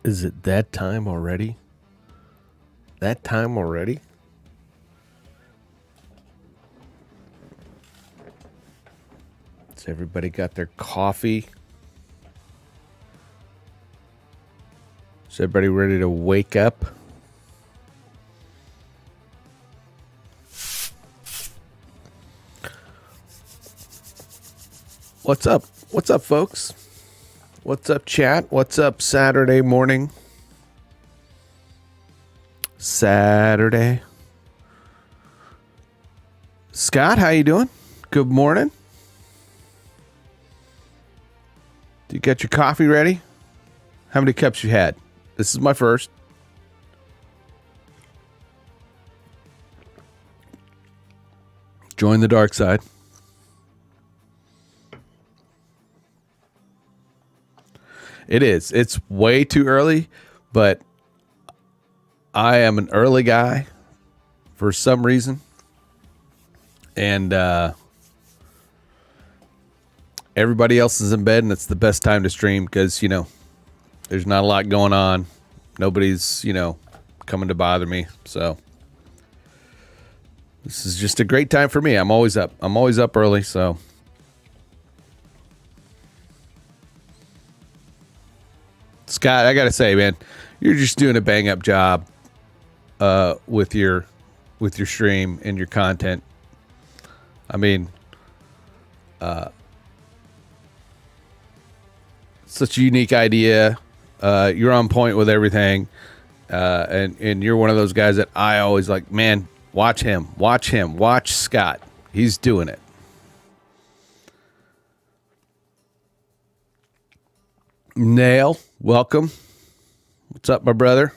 Is it that time already? That time already? Has everybody got their coffee? Is everybody ready to wake up? What's up? What's up, folks? What's up, chat? What's up, Saturday morning? Saturday. Scott, how you doing? Good morning. Do you got your coffee ready? How many cups you had? This is my first. Join the dark side. It is. It's way too early, but I am an early guy for some reason. And everybody else is in bed, and it's the best time to stream because, there's not a lot going on. Nobody's, coming to bother me. So this is just a great time for me. I'm always up. I'm always up early, so. Scott, I got to say, man, you're just doing a bang up job with your stream and your content. I mean, such a unique idea. You're on point with everything. And you're one of those guys that I always like, man, watch him, watch Scott. He's doing it. Nail, welcome. What's up, my brother?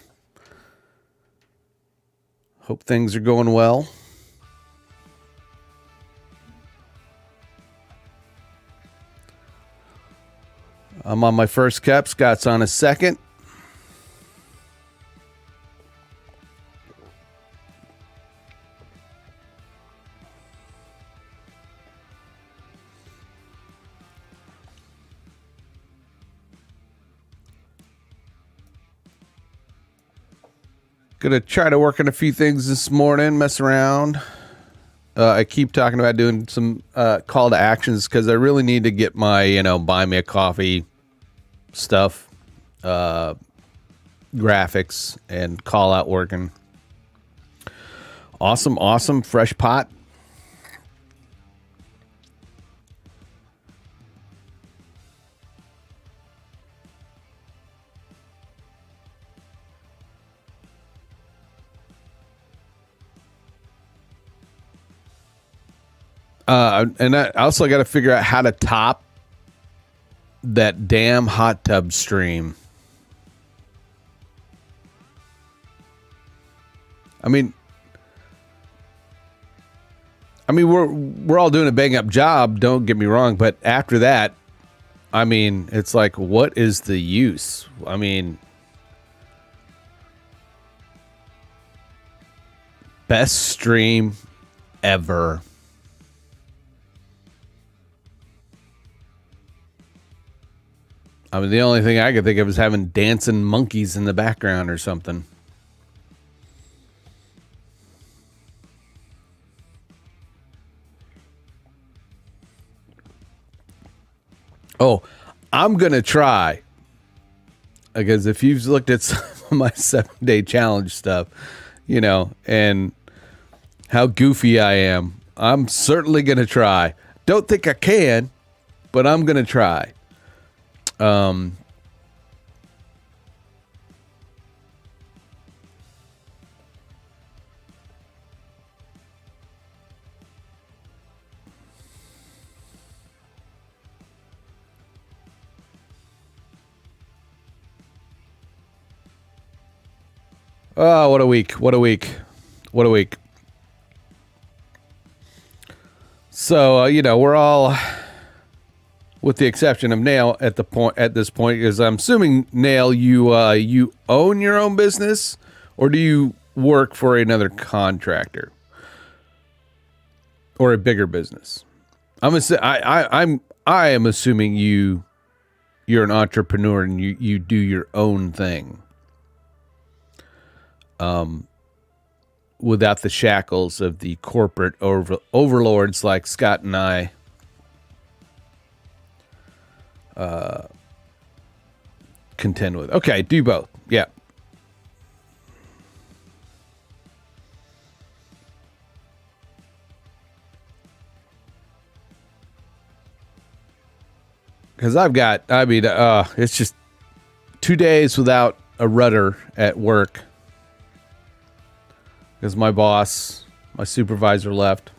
Hope things are going well. I'm on my first cup. Scott's on his second. Gonna try to work on a few things this morning, mess around. I keep talking about doing some call to actions because I really need to get my, buy me a coffee stuff, graphics, and call out working. Awesome. Fresh pot. And I also got to figure out how to top that damn hot tub stream. I mean, we're all doing a bang up job. Don't get me wrong, but after that, I mean, it's like, what is the use? I mean, best stream ever. I mean, the only thing I could think of is having dancing monkeys in the background or something. Oh, I'm going to try. Because if you've looked at some of my 7-day challenge stuff, and how goofy I am, I'm certainly going to try. Don't think I can, but I'm going to try. Oh, what a week. So, we're all, with the exception of Nail at this point, because I'm assuming, Nail, you own your own business, or do you work for another contractor or a bigger business? I am assuming you you're an entrepreneur and you do your own thing. Without the shackles of the corporate overlords like Scott and I contend with. Okay, do both. Yeah. Because it's just 2 days without a rudder at work. Because my supervisor left.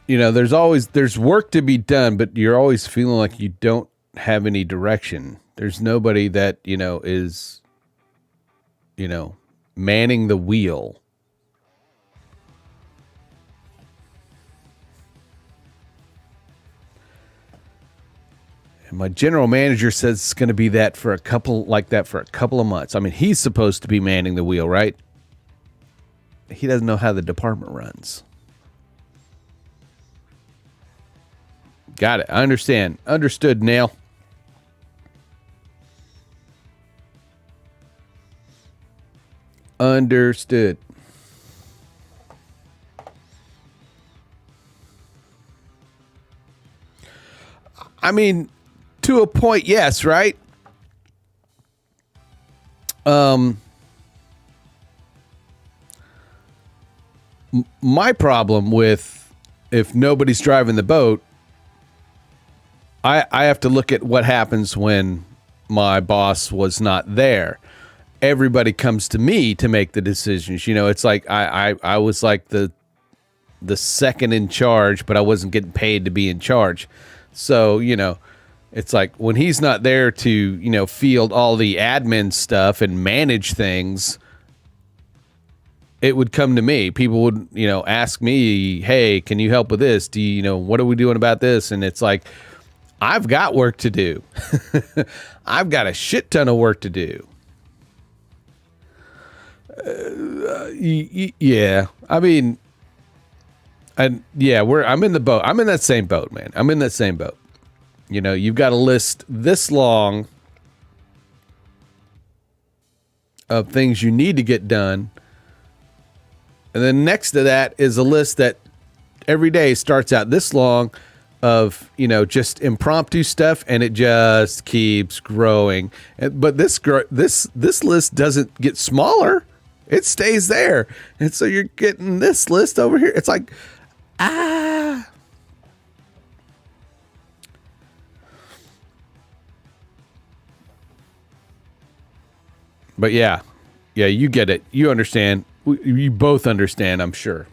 There's work to be done, but you're always feeling like you don't have any direction. There's nobody that, is, manning the wheel. And my general manager says it's going to be for a couple of months. I mean, he's supposed to be manning the wheel, right? He doesn't know how the department runs. Got it. I understand. Understood, Nail. Understood. I mean, to a point, yes, right? My problem with if nobody's driving the boat, I have to look at what happens when my boss was not there. Everybody comes to me to make the decisions. It's like I was like the second in charge, but I wasn't getting paid to be in charge. So, it's like when he's not there to, field all the admin stuff and manage things, it would come to me. People would, ask me, hey, can you help with this? What are we doing about this? And it's like, I've got work to do. I've got a shit ton of work to do. Yeah. I mean, I'm in the boat. I'm in that same boat, man. I'm in that same boat. You've got a list this long of things you need to get done. And then next to that is a list that every day starts out this long of, just impromptu stuff, and it just keeps growing. But this list doesn't get smaller. It stays there. And so you're getting this list over here. It's like, But yeah, you get it. You understand. You both understand, I'm sure.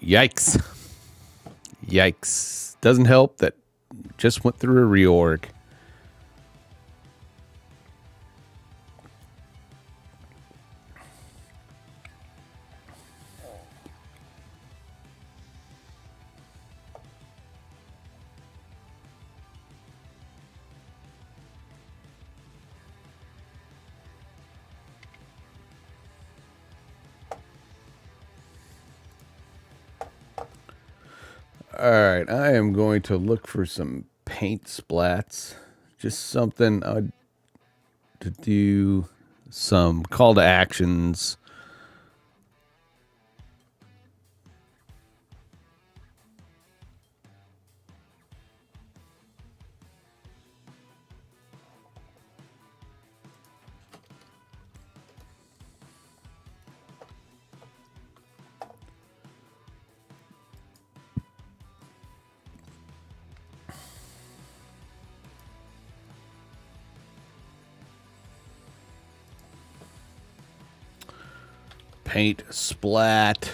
Yikes. Yikes. Doesn't help that just went through a reorg. All right, I am going to look for some paint splats. Just something to do, some call to actions. Paint splat.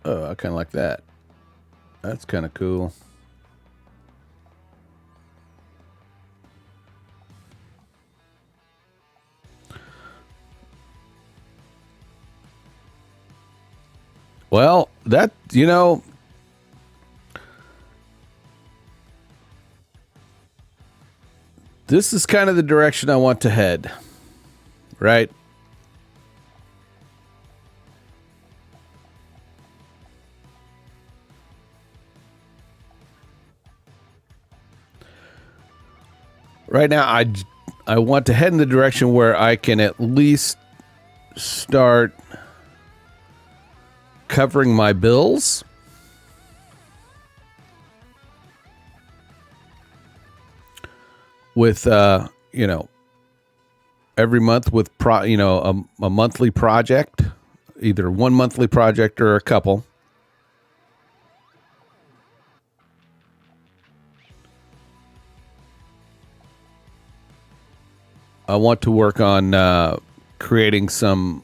Oh, I kind of like that. That's kind of cool. Well, that, this is kind of the direction I want to head, right? Right now, I want to head in the direction where I can at least start covering my bills. With every month with a monthly project, either one monthly project or a couple. I want to work on creating some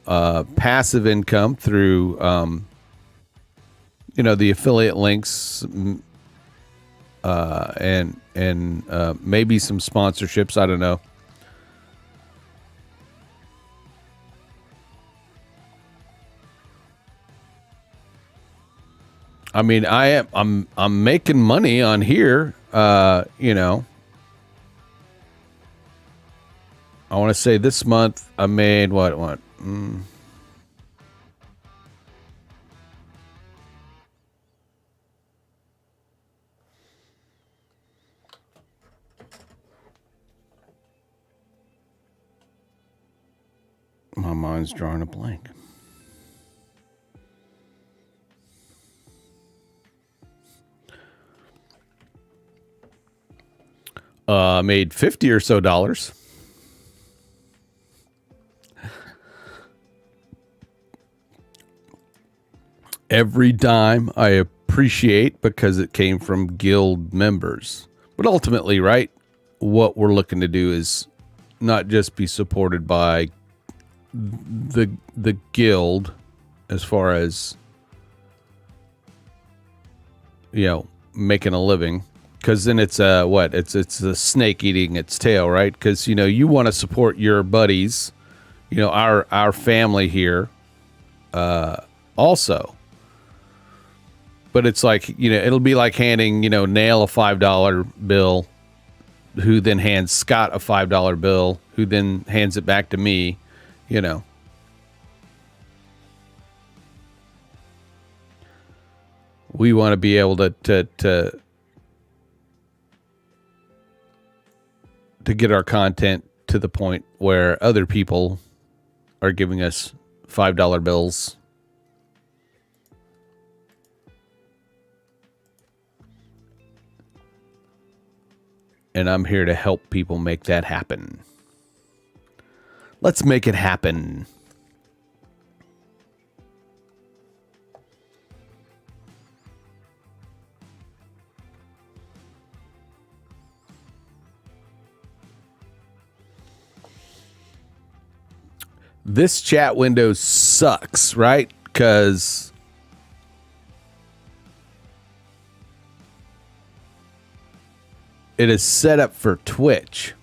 passive income through the affiliate links, and maybe some sponsorships. I don't know. I mean, I'm making money on here. I want to say this month I made what? My mind's drawing a blank. Made $50 or so. Every dime I appreciate because it came from guild members. But ultimately, right, what we're looking to do is not just be supported by the guild as far as making a living, because then it's it's a snake eating its tail, right? Because you want to support your buddies, our family here also. But it's like, it'll be like handing, Nail a $5 bill, who then hands Scott a $5 bill, who then hands it back to me, We want to be able to get our content to the point where other people are giving us $5 bills. And I'm here to help people make that happen. Let's make it happen. This chat window sucks, right? Because it is set up for Twitch.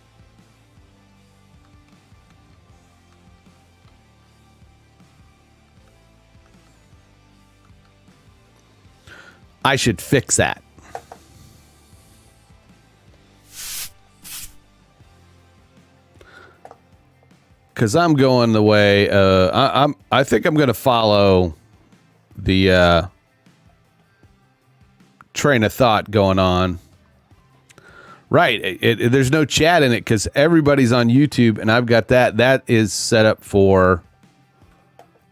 I should fix that. Because I'm going the way I think I'm going to follow the train of thought going on. Right. There's no chat in it because everybody's on YouTube, and I've got that. That is set up for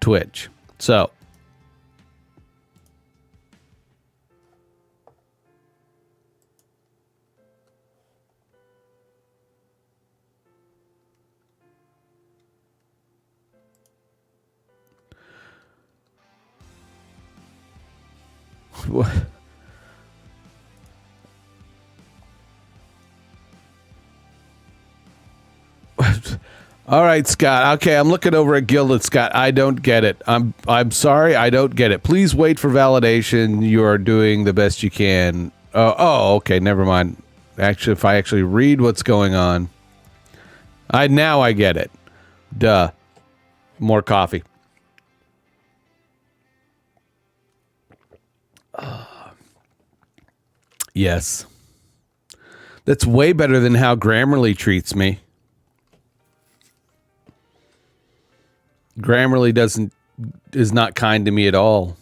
Twitch. So. What? All right, Scott. Okay, I'm looking over at Gilded Scott. I don't get it. I'm sorry. I don't get it. Please wait for validation. You are doing the best you can. Okay. Never mind. Actually, if I actually read what's going on, now I get it. Duh. More coffee. Yes. That's way better than how Grammarly treats me. Grammarly is not kind to me at all.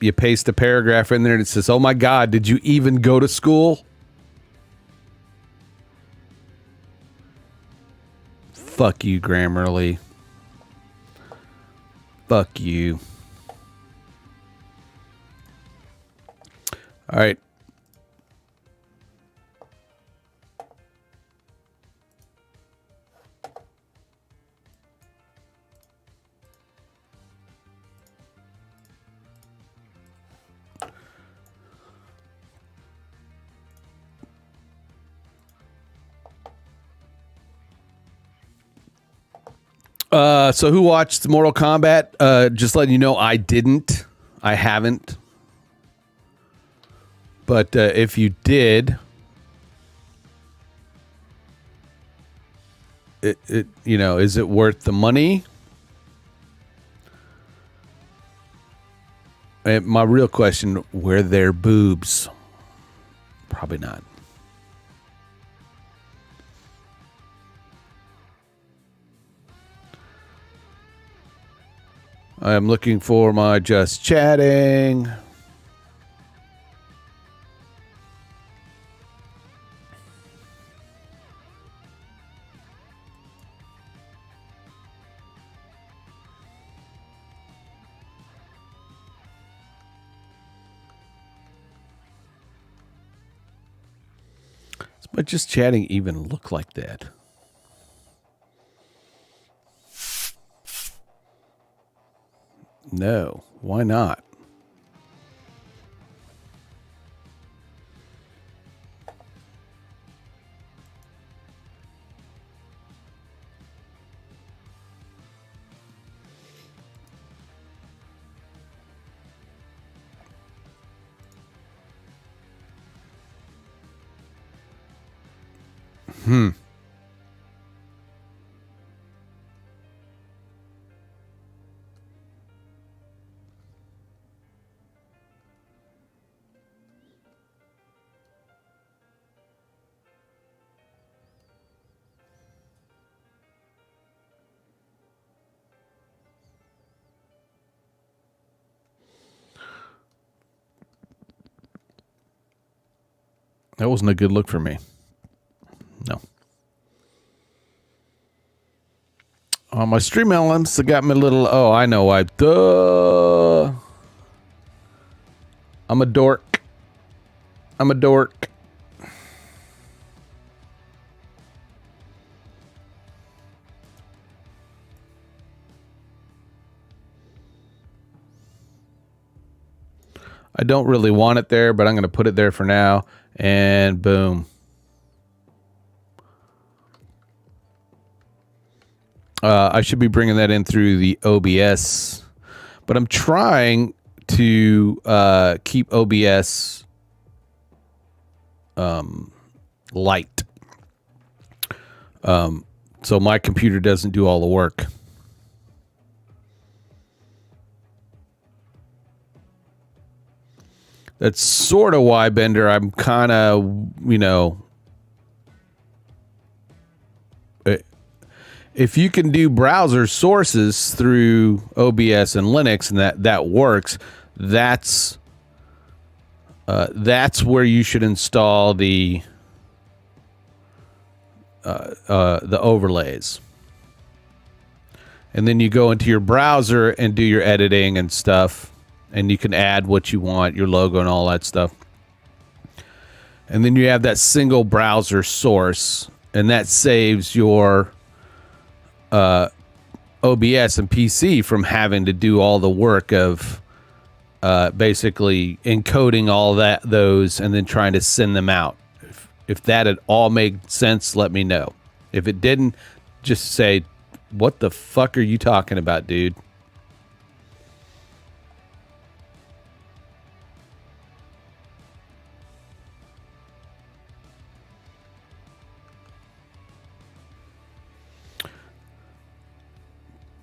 You paste a paragraph in there and it says, "Oh my God, did you even go to school?" Fuck you, Grammarly. Fuck you. All right. So who watched Mortal Kombat? Just letting you know, I didn't. I haven't. But if you did, is it worth the money? And my real question: were there boobs? Probably not. I'm looking for my just chatting. Does my just chatting even look like that? No, why not? That wasn't a good look for me. No. My stream elements got me a little. Oh, I know why. Duh. I'm a dork. I'm a dork. I don't really want it there, but I'm going to put it there for now. And boom. I should be bringing that in through the OBS, but I'm trying to keep OBS light, so my computer doesn't do all the work. That's sort of why, Bender, I'm kind of, if you can do browser sources through OBS and Linux, and that works, that's where you should install the overlays. And then you go into your browser and do your editing and stuff. And you can add what you want, your logo and all that stuff. And then you have that single browser source, and that saves your OBS and PC from having to do all the work of basically encoding all those and then trying to send them out. If that at all made sense, let me know. If it didn't, just say, what the fuck are you talking about, dude?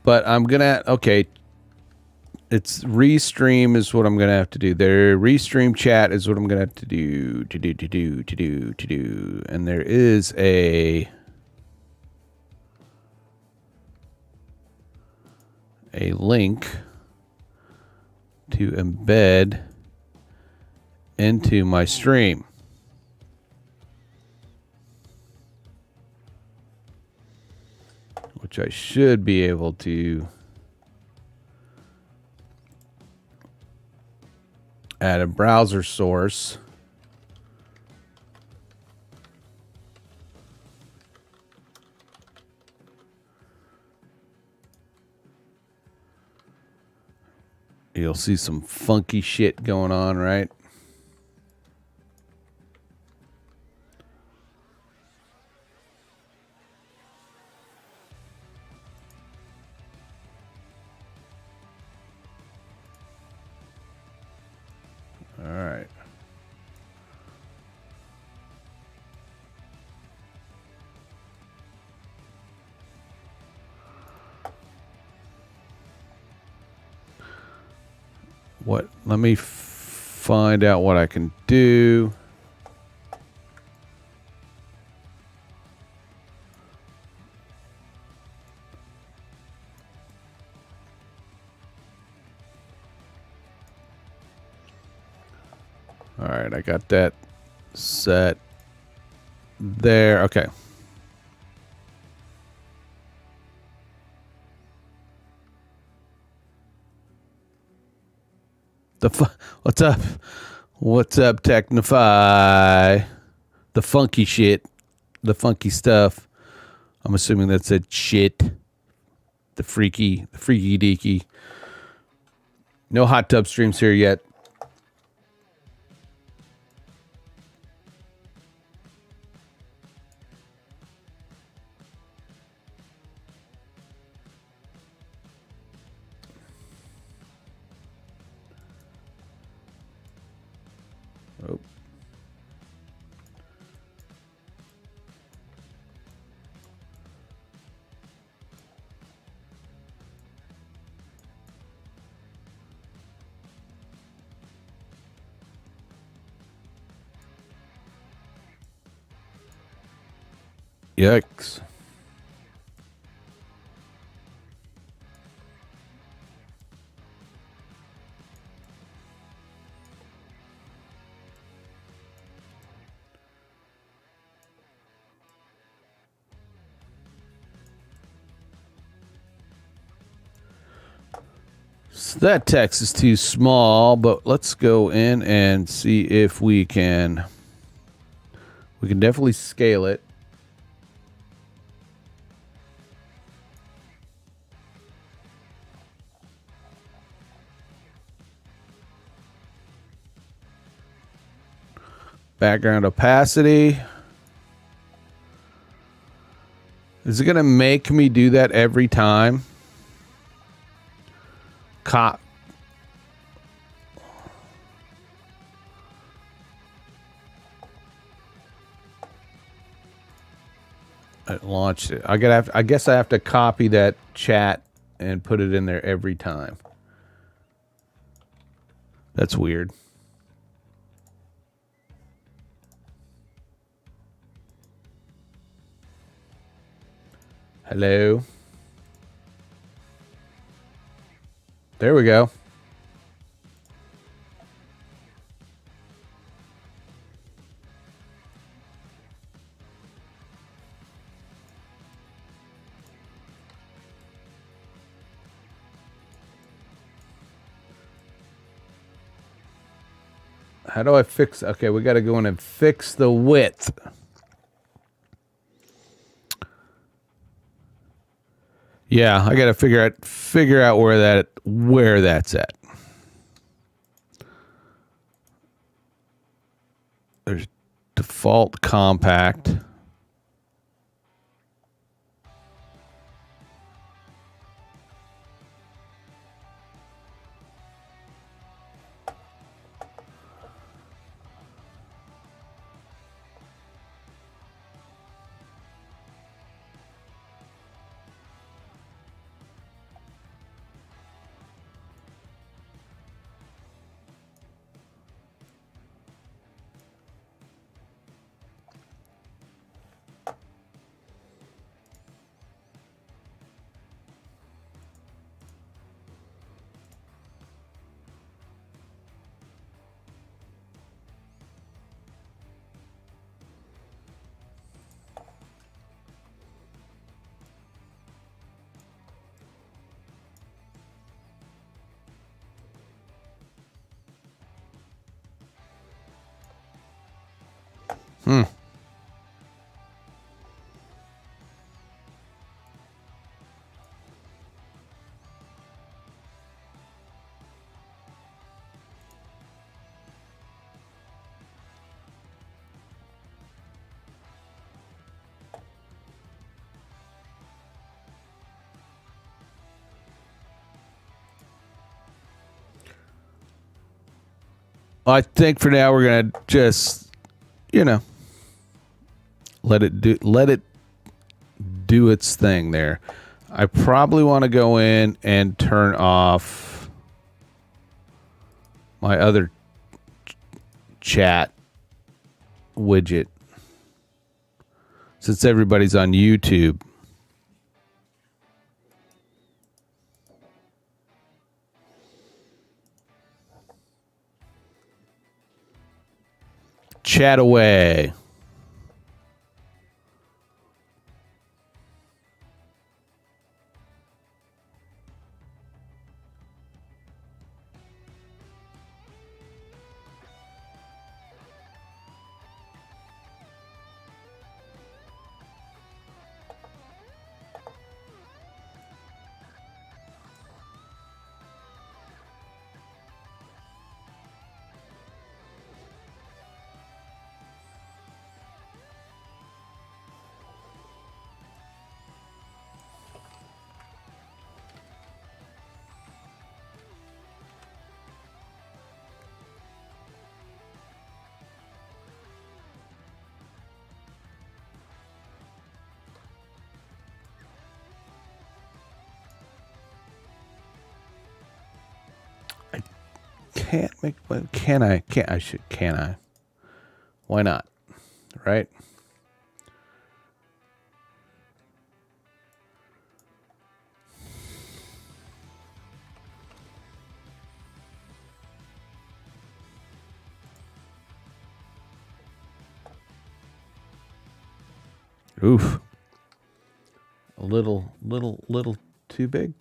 But I'm gonna, okay, it's restream is what I'm gonna have to do. There, restream chat is what I'm gonna have to do. And there is a link to embed into my stream. Which I should be able to add a browser source. You'll see some funky shit going on, right? All right. What? Let me find out what I can do. All right, I got that set there. Okay. What's up? What's up, Technify? The funky shit. The funky stuff. I'm assuming that said shit. The freaky deaky. No hot tub streams here yet. Oh. Yikes. So that text is too small, but let's go in and see if we can definitely scale it. Background opacity. Is it going to make me do that every time? I launched it. I guess I have to copy that chat and put it in there every time. That's weird. Hello. There we go. How do I fix? Okay, we got to go in and fix the width. Yeah, I got to figure out where that's at. There's default compact. I think for now we're gonna just, let it do its thing there. I probably want to go in and turn off my other chat widget since everybody's on YouTube. Chat away. Can't make, can I? Can I? Why not? Right? Oof. A little too big.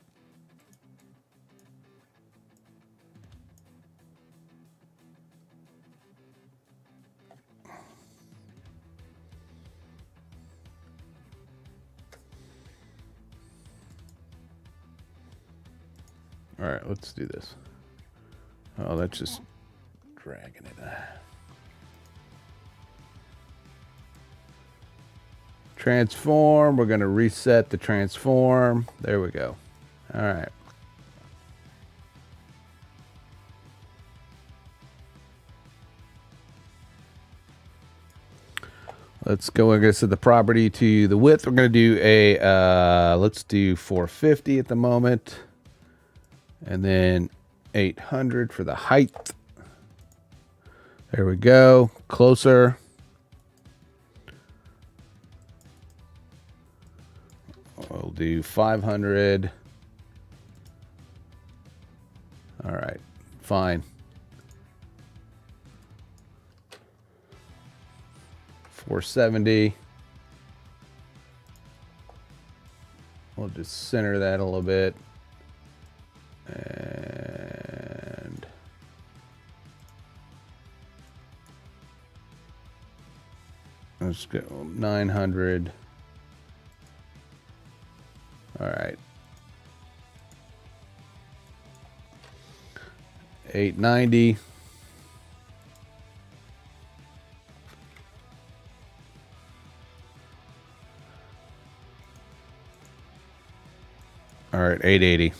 All right, let's do this. Oh, that's just dragging it. Transform. We're going to reset the transform. There we go. All right. Let's go, I guess, to the property to the width. We're going to do a, let's do 450 at the moment. And then 800 for the height. There we go. Closer. We'll do 500. All right. Fine. 470. We'll just center that a little bit. And let's go 900. All right. 890. All right, 880.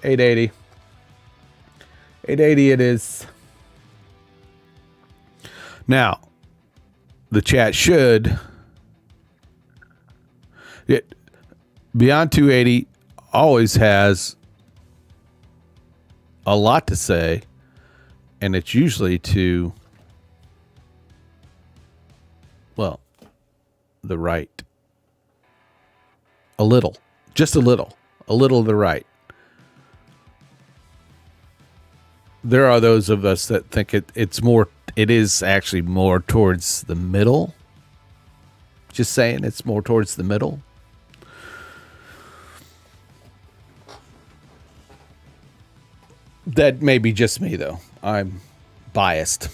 880. 880 it is. Now, the chat should... Beyond 280 always has a lot to say, and it's usually to, well, the right. A little. Just a little. A little to the right. There are those of us that think it is actually more towards the middle. Just saying, it's more towards the middle. That may be just me, though. I'm biased.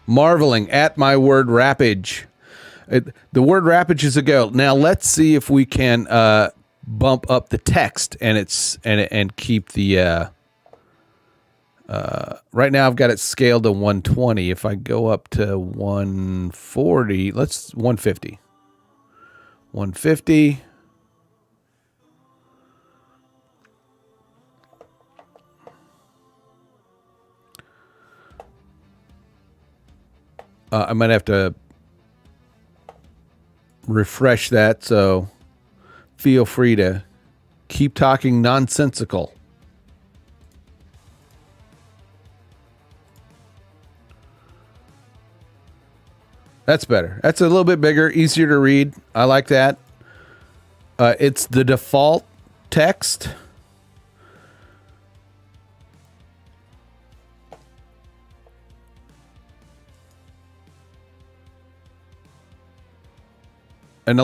Marveling at my word rappage. The word rappage is a go. Now let's see if we can bump up the text and keep the. Right now I've got it scaled to 120. If I go up to 140, let's 150. 150. I might have to refresh that, so feel free to keep talking nonsensical. That's better. That's a little bit bigger, easier to read. I like that. It's the default text. And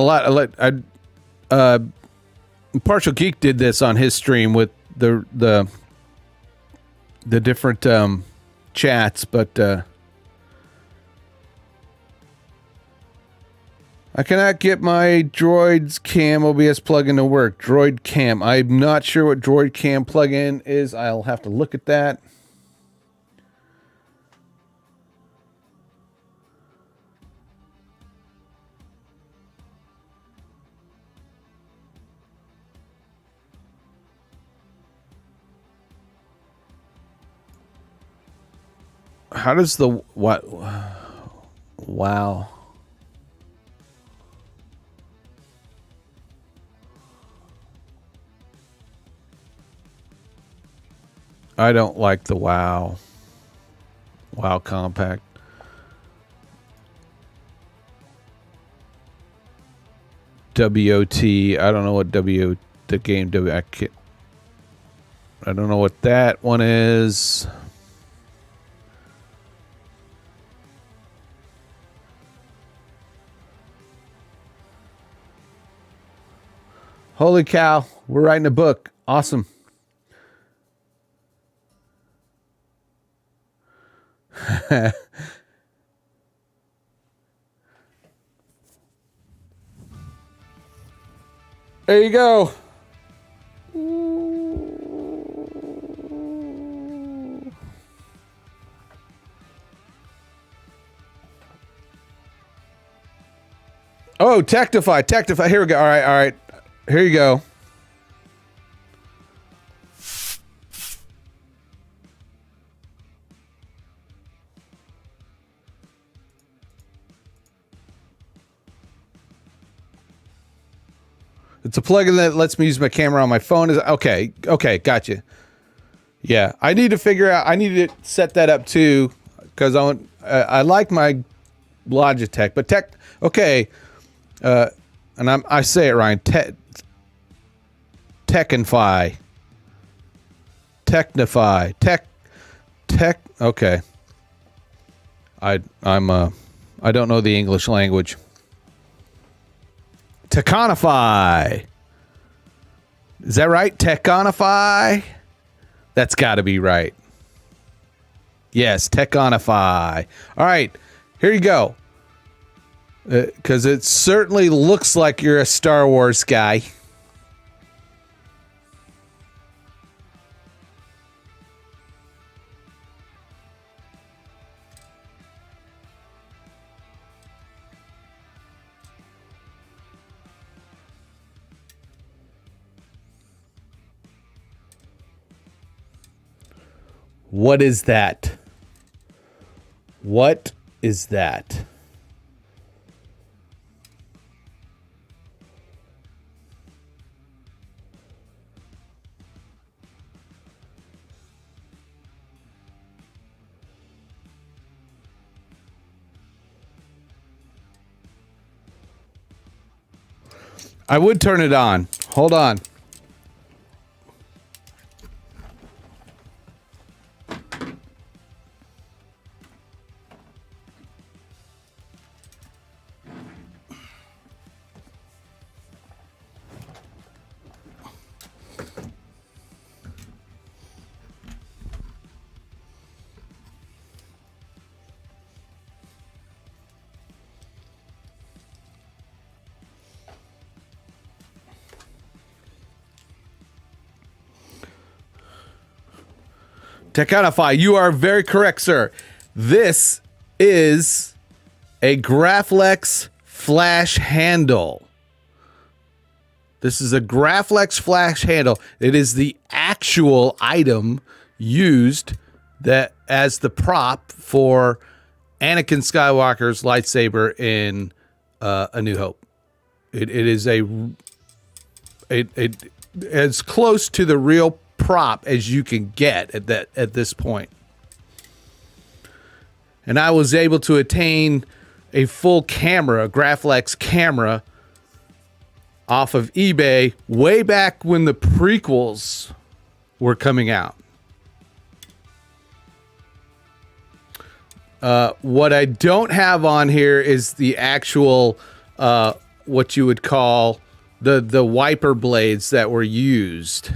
Partial Geek did this on his stream with the different chats, but I cannot get my Droid's Cam OBS plugin to work. Droid Cam. I'm not sure what Droid Cam plugin is. I'll have to look at that. How does the what? Wow. I don't like the wow. Wow compact. WOT. I don't know what the game I don't know what that one is. Holy cow, we're writing a book. Awesome. There you go. Oh, Tectify. Here we go. All right. Here you go. It's a plugin that lets me use my camera on my phone. Okay, gotcha. Yeah, I need to figure out. I need to set that up too, because I like my Logitech, but okay, and I say it Ryan. Technify. Okay. I don't know the English language. Teconify. Is that right? Teconify? That's got to be right. Yes, Teconify. All right, here you go. Because it certainly looks like you're a Star Wars guy. What is that? What is that? I would turn it on. Hold on. Techonify, you are very correct, sir. This is a Graflex flash handle. This is a Graflex flash handle. It is the actual item used that as the prop for Anakin Skywalker's lightsaber in A New Hope. It is as close to the real prop as you can get at this point. And I was able to attain a full camera, a Graflex camera, off of eBay way back when the prequels were coming out. What I don't have on here is the actual what you would call the wiper blades that were used.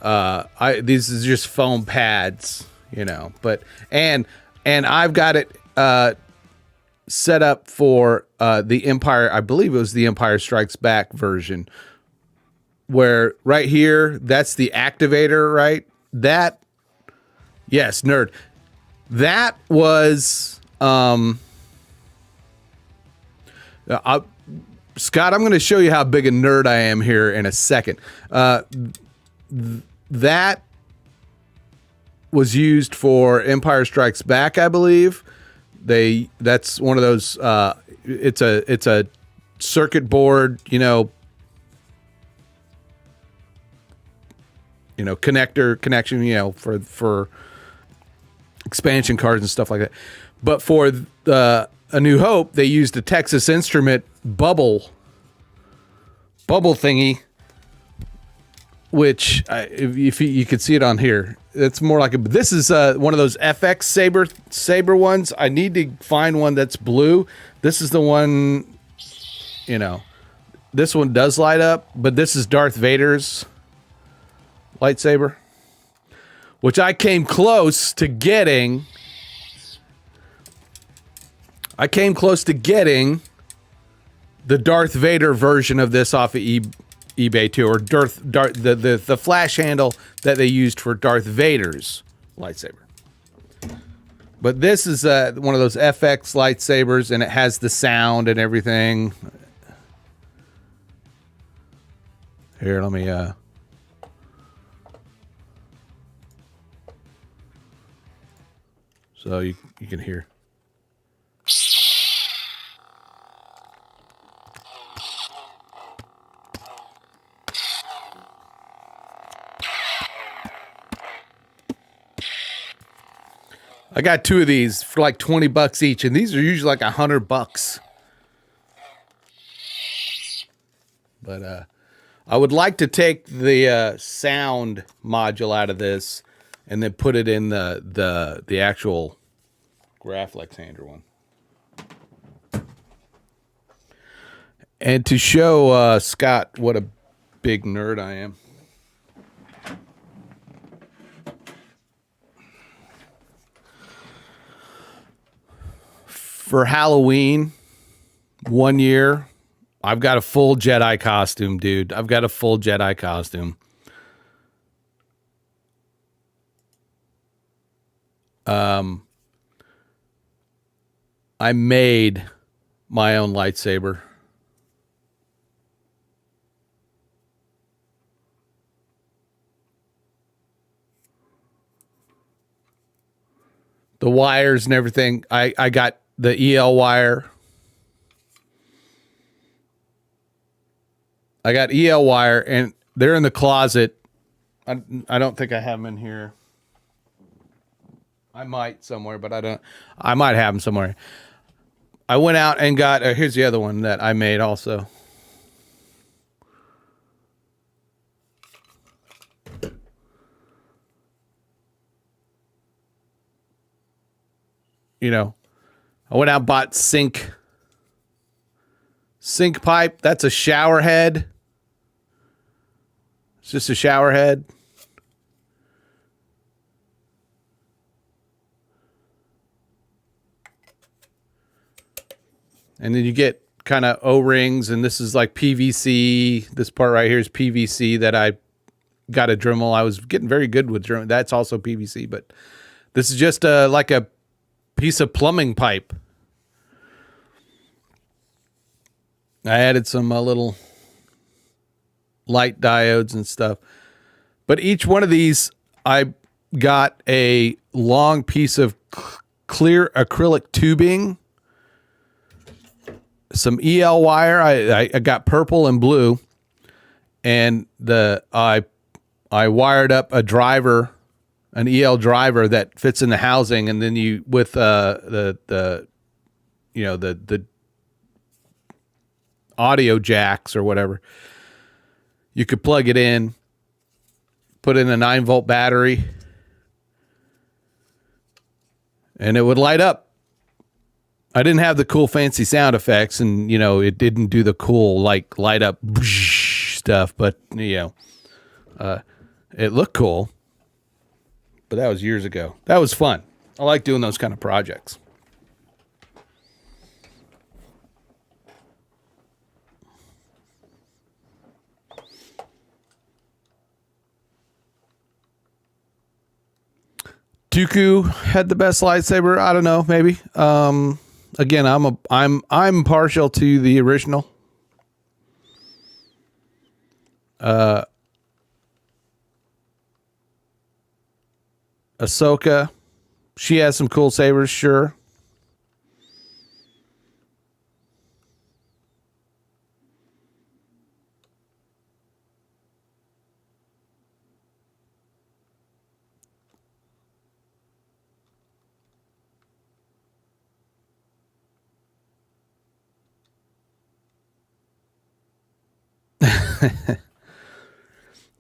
These is just foam pads, you know, but and I've got it set up for the Empire. I believe it was the Empire Strikes Back version, where right here, that's the activator, right? That, yes, nerd. That was Scott, I'm going to show you how big a nerd I am here in a second. That was used for Empire Strikes Back, I believe. That's one of those. It's a circuit board, connection, for expansion cards and stuff like that. But for A New Hope, they used a Texas Instrument bubble thingy, which if you could see it on here, it's more like this is one of those FX saber ones. I need to find one that's blue. This is the one, this one does light up, but this is Darth Vader's lightsaber, which I came close to getting. The Darth Vader version of this off of eBay too, or the flash handle that they used for Darth Vader's lightsaber. But this is one of those FX lightsabers, and it has the sound and everything. Here, let me so you can hear. I got two of these for like $20 each, and these are usually like $100. But I would like to take the sound module out of this and then put it in the actual Graflex handler one. And to show Scott what a big nerd I am. For Halloween, one year, I've got a full Jedi costume, dude. I've got a full Jedi costume. I made my own lightsaber. the wires and everything. I got the EL wire. I got EL wire, and they're in the closet. I don't think I have them in here. I might somewhere, but I don't. I might have them somewhere. I went out and got. Here's the other one that I made also. You know, I went out and bought sink pipe. That's a shower head. It's just a shower head. And then you get kind of O-rings, and this is like PVC. This part right here is PVC that I got a Dremel. I was getting very good with Dremel. That's also PVC, but this is just like a piece of plumbing pipe. I added some little light diodes and stuff. But each one of these, I got a long piece of clear acrylic tubing, some EL wire. I got purple and blue, and I wired up a driver, an EL driver that fits in the housing, and then you with the audio jacks or whatever, you could plug it in, put in a 9-volt battery, and it would light up. I didn't have the cool fancy sound effects, and it didn't do the cool like light up stuff, but it looked cool. But that was years ago. That was fun. I like doing those kind of projects. Dooku had the best lightsaber. I don't know, maybe. Again, I'm partial to the original. Ahsoka, she has some cool sabers, sure.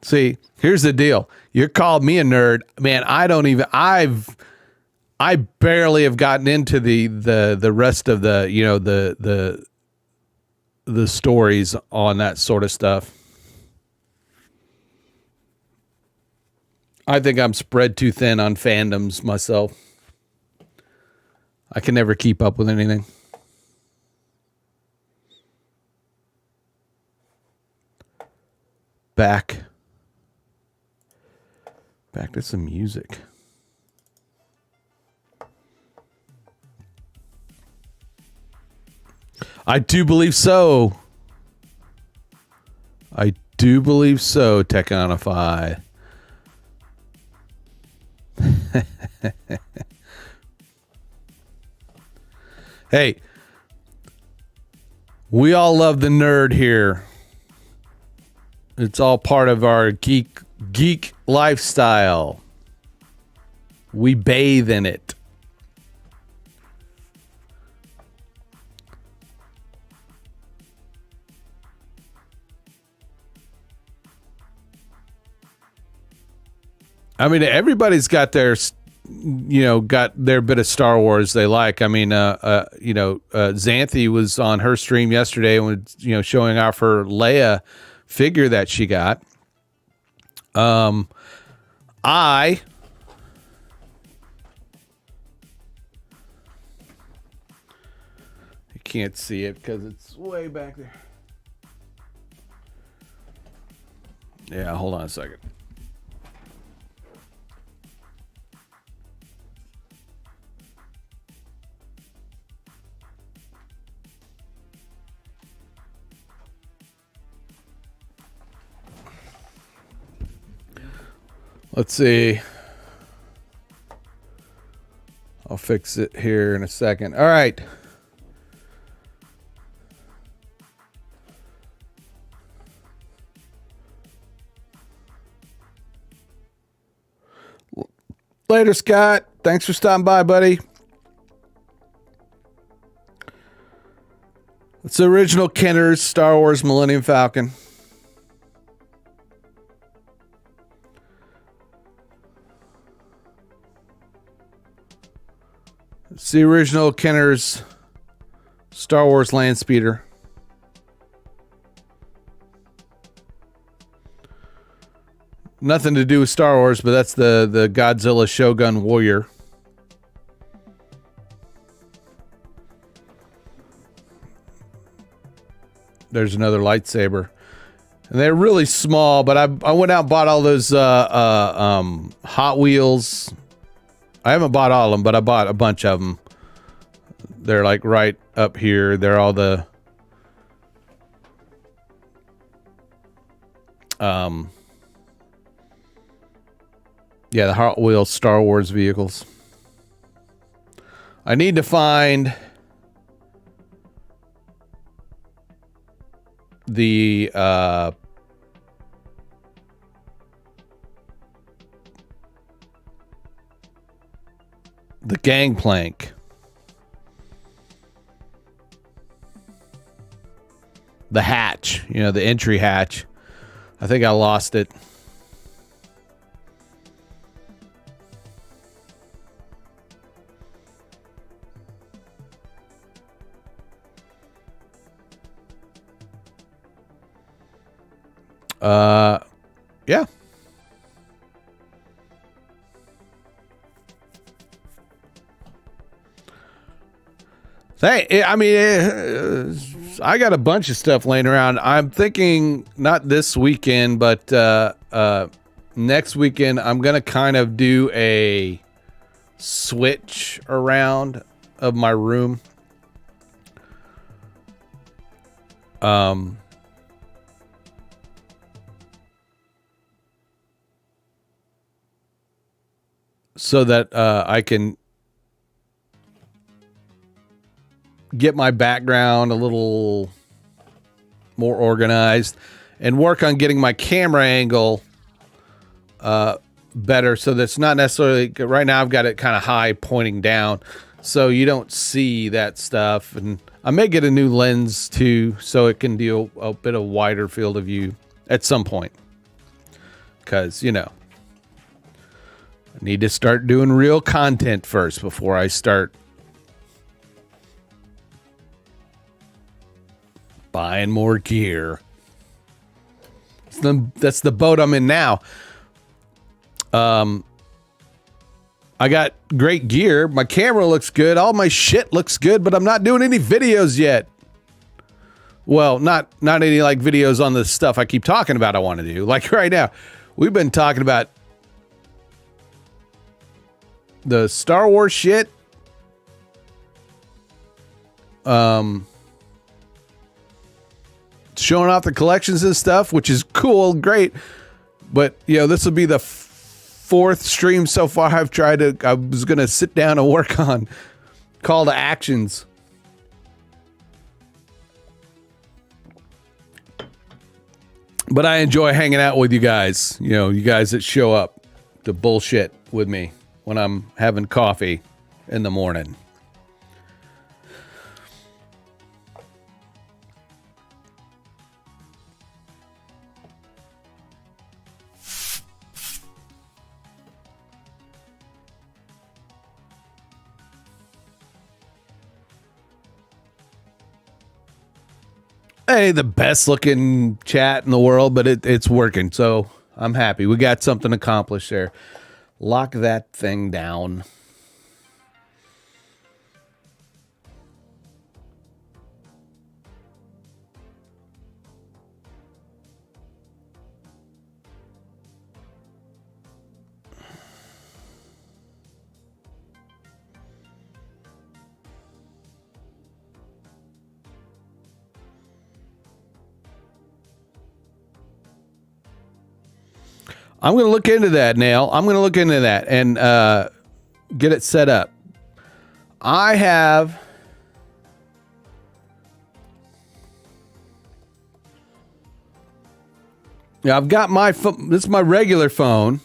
See, here's the deal. You called me a nerd, man. I barely have gotten into the rest of the stories on that sort of stuff. I think I'm spread too thin on fandoms myself. I can never keep up with anything. Back to some music. I do believe so. Techonify. Hey, we all love the nerd here. It's all part of our geek lifestyle. We bathe in it. I mean, everybody's got their bit of Star Wars they like. I mean, Xanthi was on her stream yesterday and was, showing off her Leia figure that she got. I can't see it because it's way back there. Yeah, hold on a second. Let's see. I'll fix it here in a second. All right. Later, Scott. Thanks for stopping by, buddy. It's the original Kenner's Star Wars Millennium Falcon. It's the original Kenner's Star Wars Land Speeder. Nothing to do with Star Wars, but that's the Godzilla Shogun Warrior. There's another lightsaber. And they're really small, but I went out and bought all those Hot Wheels. I haven't bought all of them, but I bought a bunch of them. They're like right up here. They're all the the Hot Wheels Star Wars vehicles. I need to find the gangplank. The hatch, the entry hatch. I think I lost it. Yeah. I got a bunch of stuff laying around. I'm thinking not this weekend, but next weekend I'm gonna kind of do a switch around of my room. So that I can get my background a little more organized and work on getting my camera angle better, so that's not necessarily right now. I've got it kind of high pointing down, so you don't see that stuff. And I may get a new lens too, so it can do a bit of wider field of view at some point, because I need to start doing real content first before I start buying more gear. That's the boat I'm in now. I got great gear. My camera looks good. All my shit looks good, but I'm not doing any videos yet. Well, not any like videos on the stuff I keep talking about I want to do. Like right now, we've been talking about the Star Wars shit. Showing off the collections and stuff, which is cool, great. But this will be the fourth stream so far I've tried to. I was gonna sit down and work on call to actions. But I enjoy hanging out with you guys. You guys that show up to bullshit with me when I'm having coffee in the morning. Hey, the best looking chat in the world, but it's working, so I'm happy. We got something accomplished there. Lock that thing down. I'm going to look into that, Nail. I'm going to look into that and get it set up. I have I've got my phone. This is my regular phone,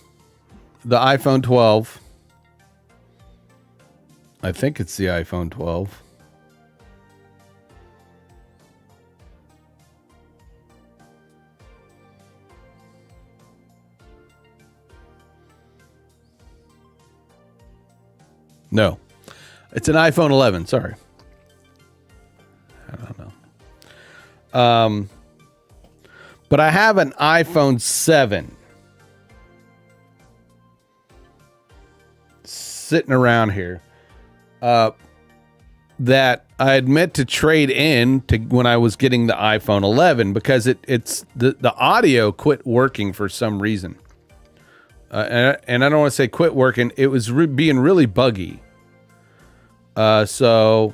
the iPhone 12. I think it's the iPhone 12. No, it's an iPhone 11. Sorry. I don't know. But I have an iPhone 7 sitting around here that I had meant to trade in to when I was getting the iPhone 11 because it's the audio quit working for some reason. And I don't want to say quit working. It was being really buggy. So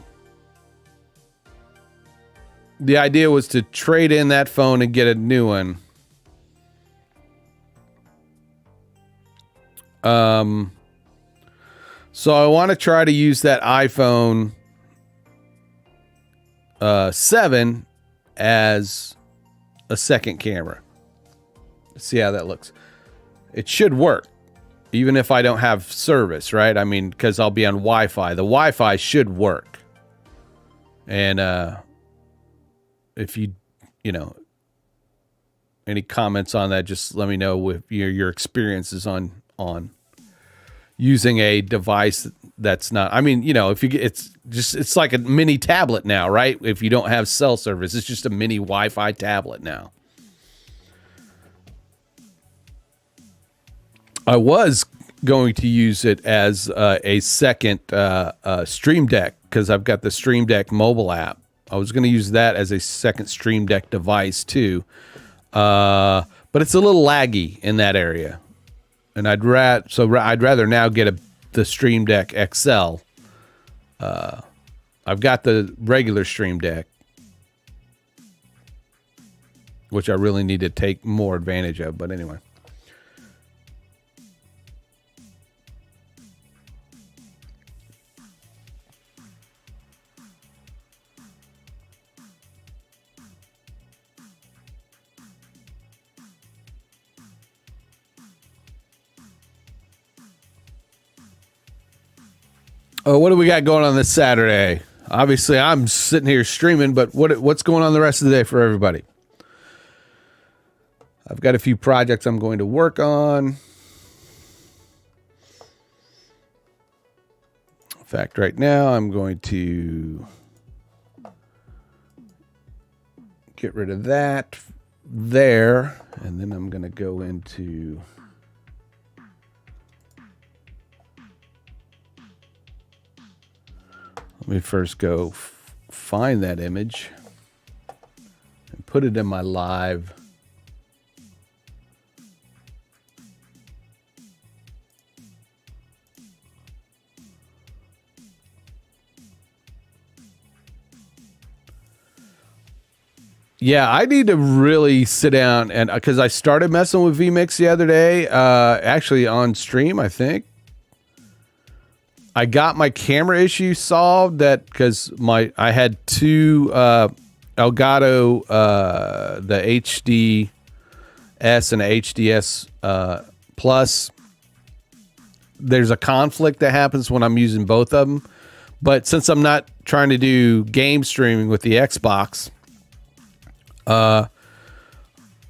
the idea was to trade in that phone and get a new one. So I want to try to use that iPhone 7 as a second camera. Let's see how that looks. It should work, even if I don't have service, right? I mean, because I'll be on Wi-Fi. The Wi-Fi should work. And if you know, any comments on that, just let me know with your experiences on using a device that's not. I mean, you know, if you get, it's like a mini tablet now, right? If you don't have cell service, it's just a mini Wi-Fi tablet now. I was going to use it as a second Stream Deck because I've got the Stream Deck mobile app. I was going to use that as a second Stream Deck device too, but it's a little laggy in that area, and I'd rather now get the Stream Deck XL. I've got the regular Stream Deck, which I really need to take more advantage of. But anyway. What do we got going on this Saturday? Obviously, I'm sitting here streaming, but what's going on the rest of the day for everybody? I've got a few projects I'm going to work on. In fact, right now, I'm going to get rid of that there, and then I'm going to go into... Let me first go find that image and put it in my live. Yeah, I need to really sit down and because I started messing with vMix the other day, actually on stream, I think. I got my camera issue solved because I had two Elgato the HDS and HDS Plus. There's a conflict that happens when I'm using both of them, but since I'm not trying to do game streaming with the Xbox, I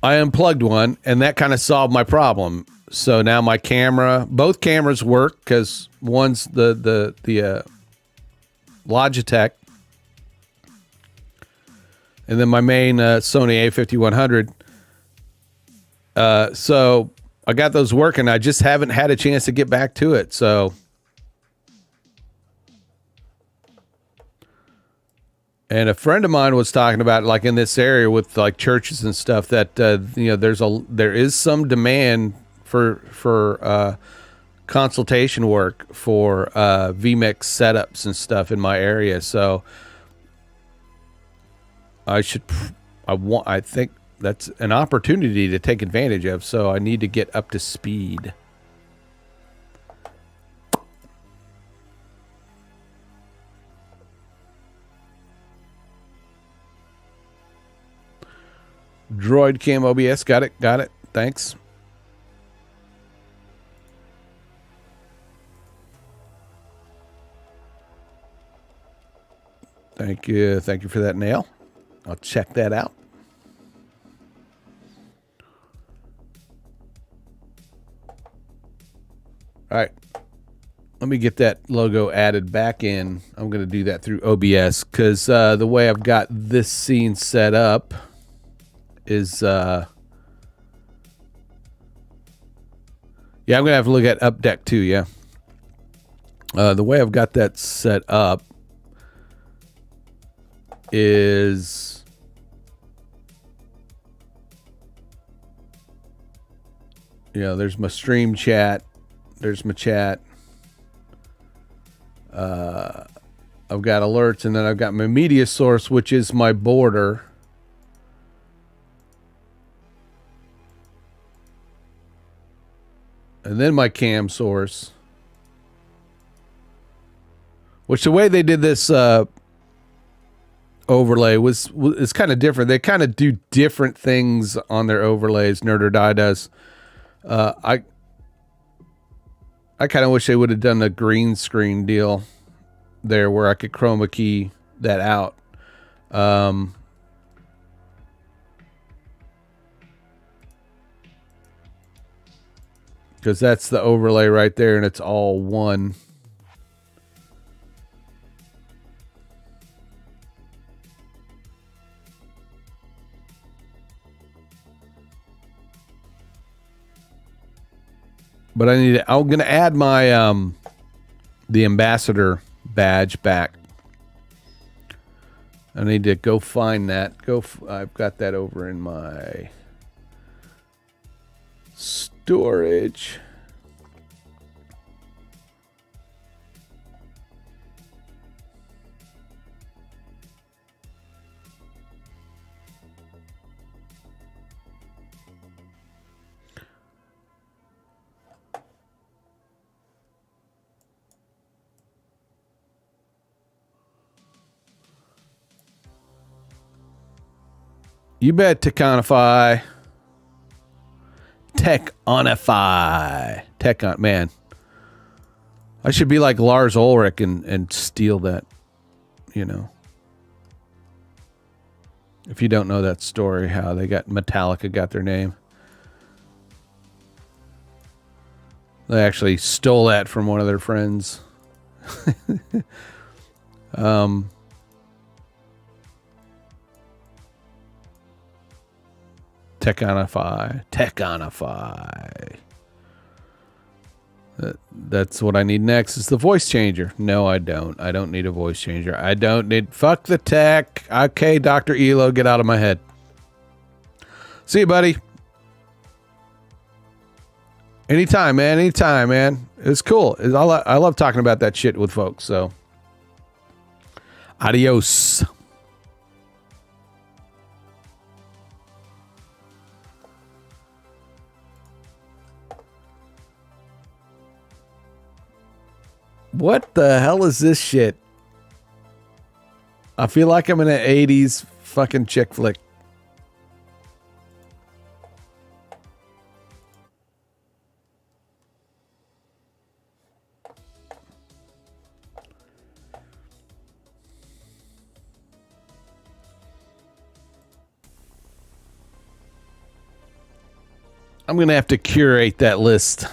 unplugged one, and that kind of solved my problem. So now my both cameras work because one's the Logitech, and then my main Sony A5100. So I got those working. I just haven't had a chance to get back to it. So, and a friend of mine was talking about like in this area with like churches and stuff that there is some demand for consultation work for vMix setups and stuff in my area. So I think that's an opportunity to take advantage of. So I need to get up to speed. Droid Cam OBS. Got it. Got it. Thanks. Thank you. Thank you for that, Nail. I'll check that out. All right. Let me get that logo added back in. I'm going to do that through OBS because the way I've got this scene set up is... yeah, I'm going to have to look at Up Deck too, yeah. The way I've got that set up is... there's my stream chat. There's my chat. I've got alerts, and then I've got my media source, which is my border. And then my cam source. Which the way they did this overlay is kind of different. They kind of do different things on their overlays. Nerd or Die does. I kind of wish they would have done a green screen deal there where I could chroma key that out. Because that's the overlay right there, and it's all one. But I'm going to add my the ambassador badge back. I need to go find that. I've got that over in my storage. You bet, Teconify. Man. I should be like Lars Ulrich and steal that, If you don't know that story, how Metallica got their name. They actually stole that from one of their friends. Teconify. That's what I need next is the voice changer. No, I don't. I don't need a voice changer. Fuck the tech. Okay, Dr. Elo, get out of my head. See you, buddy. Anytime, man. It's cool. I love talking about that shit with folks, so. Adios. What the hell is this shit? I feel like I'm in an 80s fucking chick flick. I'm going to have to curate that list.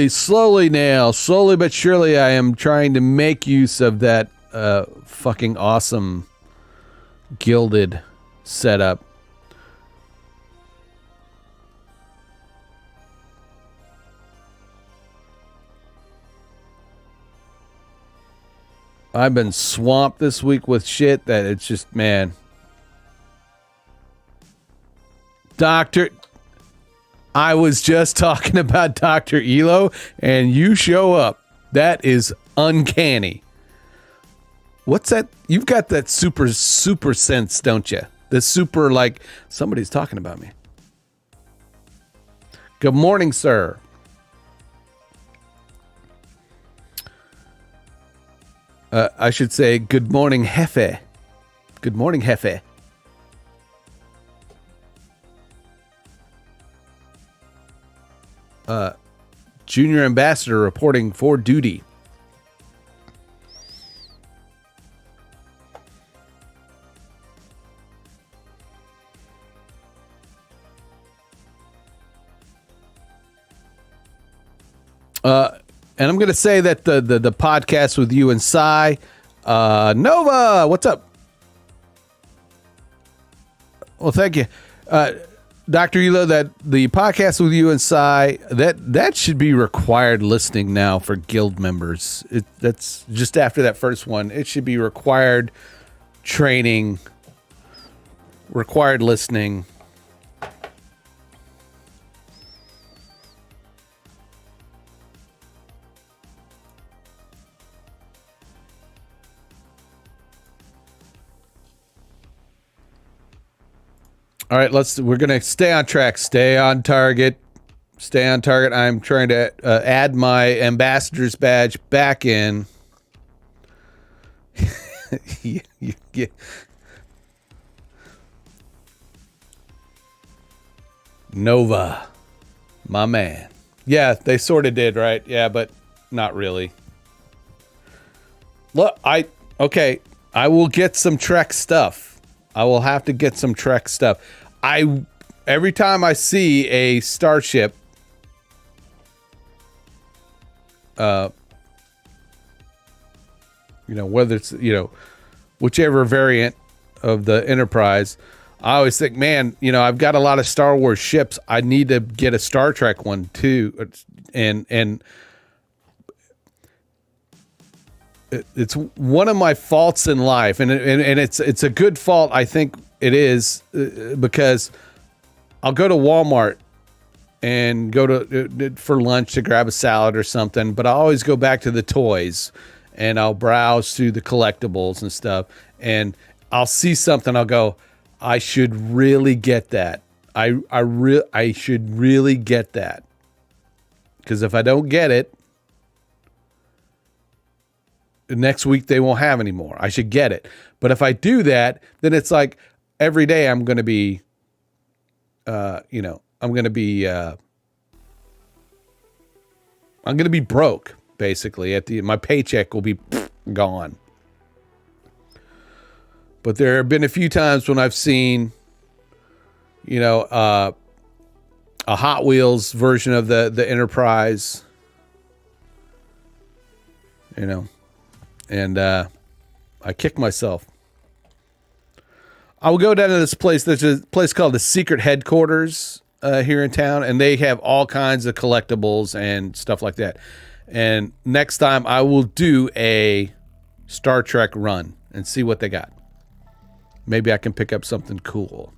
Slowly now, slowly but surely, I am trying to make use of that fucking awesome gilded setup. I've been swamped this week with shit that it's just, man. I was just talking about Dr. Elo, and you show up. That is uncanny. What's that? You've got that super sense, don't you? The super, like, somebody's talking about me. Good morning, sir. I should say good morning, Jefe. Good morning, Jefe. Junior ambassador reporting for duty. And I'm going to say that the podcast with you and Cy, Nova, what's up? Well, thank you. Dr. Elo, that the podcast with you and Cy, that should be required listening now for guild members. That's just after that first one. It should be required training, required listening. All right, we're going to stay on track, stay on target. I'm trying to add my ambassador's badge back in. Nova, my man. Yeah, they sort of did, right? Yeah, but not really. Look, I will get some Trek stuff. I will have to get some Trek stuff. Every time I see a starship, whether it's, whichever variant of the Enterprise, I always think, man, I've got a lot of Star Wars ships. I need to get a Star Trek one too. And it's one of my faults in life, and it's a good fault. I think it is because I'll go to Walmart and go to for lunch to grab a salad or something, but I always go back to the toys and I'll browse through the collectibles and stuff, and I'll see something. I'll go, I should really get that. I should really get that, because if I don't get it, next week they won't have any more. I should get it. But if I do that, then it's like every day I'm going to be, I'm going to be broke, basically. My paycheck will be gone. But there have been a few times when I've seen, a Hot Wheels version of the Enterprise, and I kick myself. I will go down to this place. There's a place called the Secret Headquarters here in town, and they have all kinds of collectibles and stuff like that. And next time I will do a Star Trek run and see what they got. Maybe I can pick up something cool.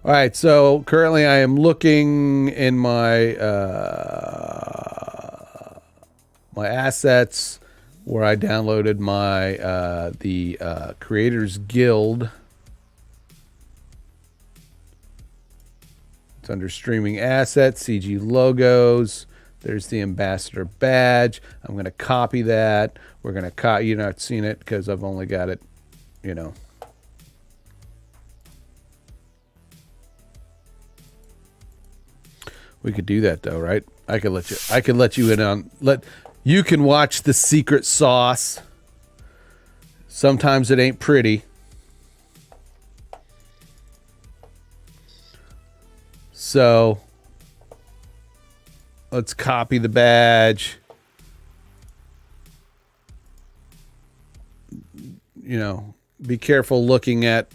All right, so currently I am looking in my my assets where I downloaded my the Creators Guild. It's under streaming assets, CG logos. There's the ambassador badge. I'm going to copy that. We're going to copy. You're not seeing it because I've only got it, We could do that though, right? I could let you in on you can watch the secret sauce. Sometimes it ain't pretty. So let's copy the badge. Be careful looking at,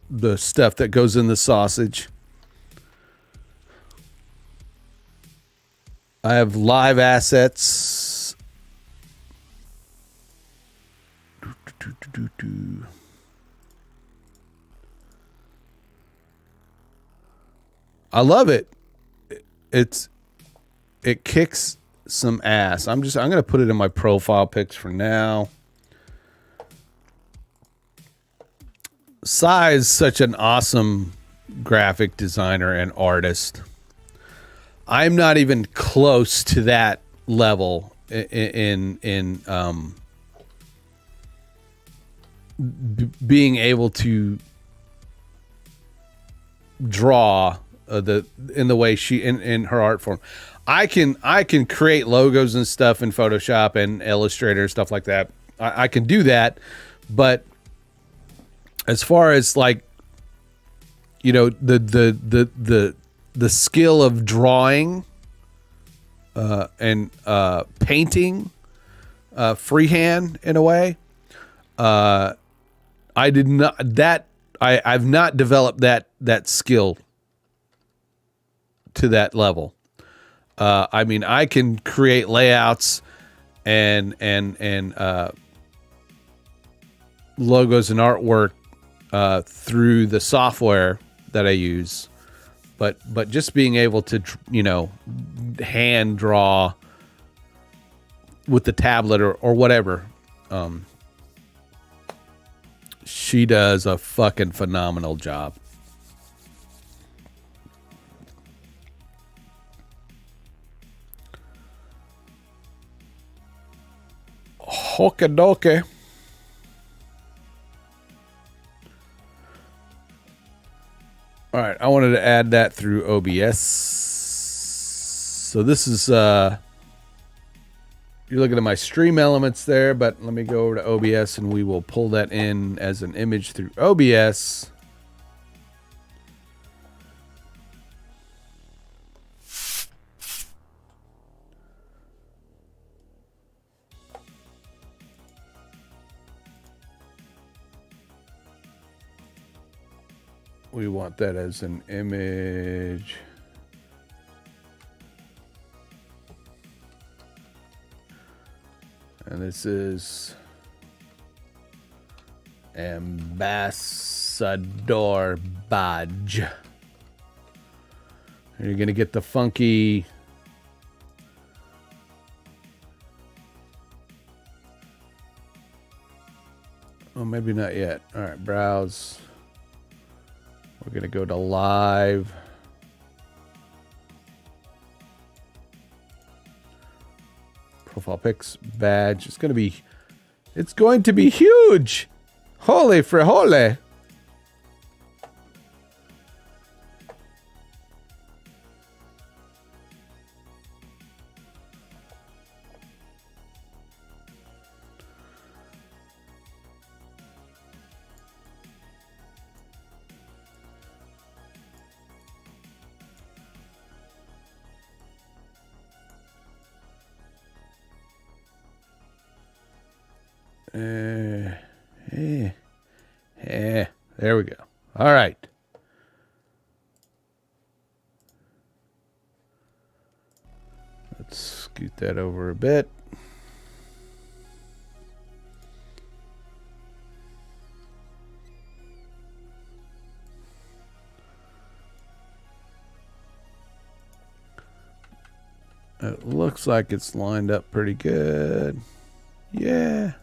the stuff that goes in the sausage. I have live assets. I love it. It kicks some ass. I'm gonna put it in my profile pics for now. Sai is such an awesome graphic designer and artist. I'm not even close to that level in being able to draw in the way she in her art form. I can create logos and stuff in Photoshop and Illustrator and stuff like that. I can do that, but as far as like, you know, the skill of drawing and painting freehand in a way, I've not developed that skill to that level. I mean, I can create layouts and logos and artwork through the software that I use, but just being able to, you know, hand draw with the tablet or whatever, she does a fucking phenomenal job. Okie dokie. All right, I wanted to add that through OBS. So this is you're looking at my stream elements there, but let me go over to OBS and we will pull that in as an image through OBS. We want that as an image. And this is Ambassador Badge. And you're going to get the funky oh, maybe not yet. All right, browse. We're going to go to live. Profile pics, badge. It's going to be huge. Holy frijoles. There we go. All right. Let's scoot that over a bit. It looks like it's lined up pretty good. Yeah.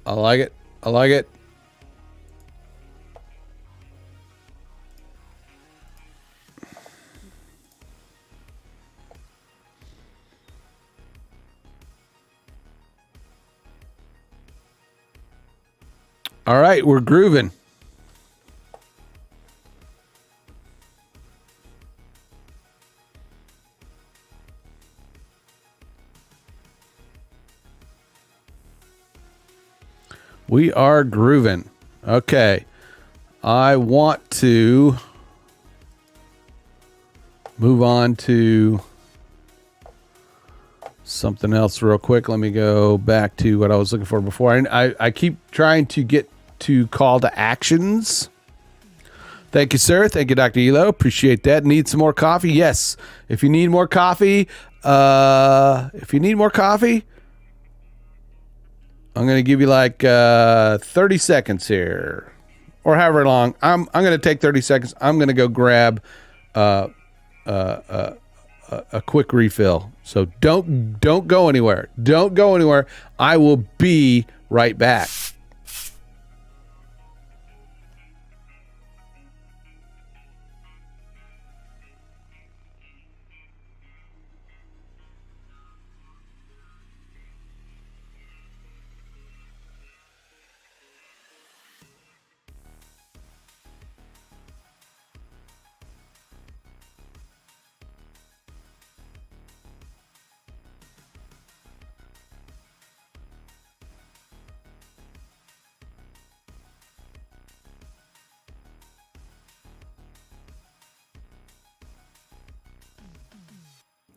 I like it. I like it. All right, we're grooving. We are grooving. Okay. I want to move on to something else real quick. Let me go back to what I was looking for before. I keep trying to get to call to actions. Thank you, sir. Thank you, Dr. Elo. Appreciate that. Need some more coffee? Yes. If you need more coffee, I'm going to give you like 30 seconds here, or however long. I'm going to take 30 seconds. I'm going to go grab a quick refill. So don't go anywhere. Don't go anywhere. I will be right back.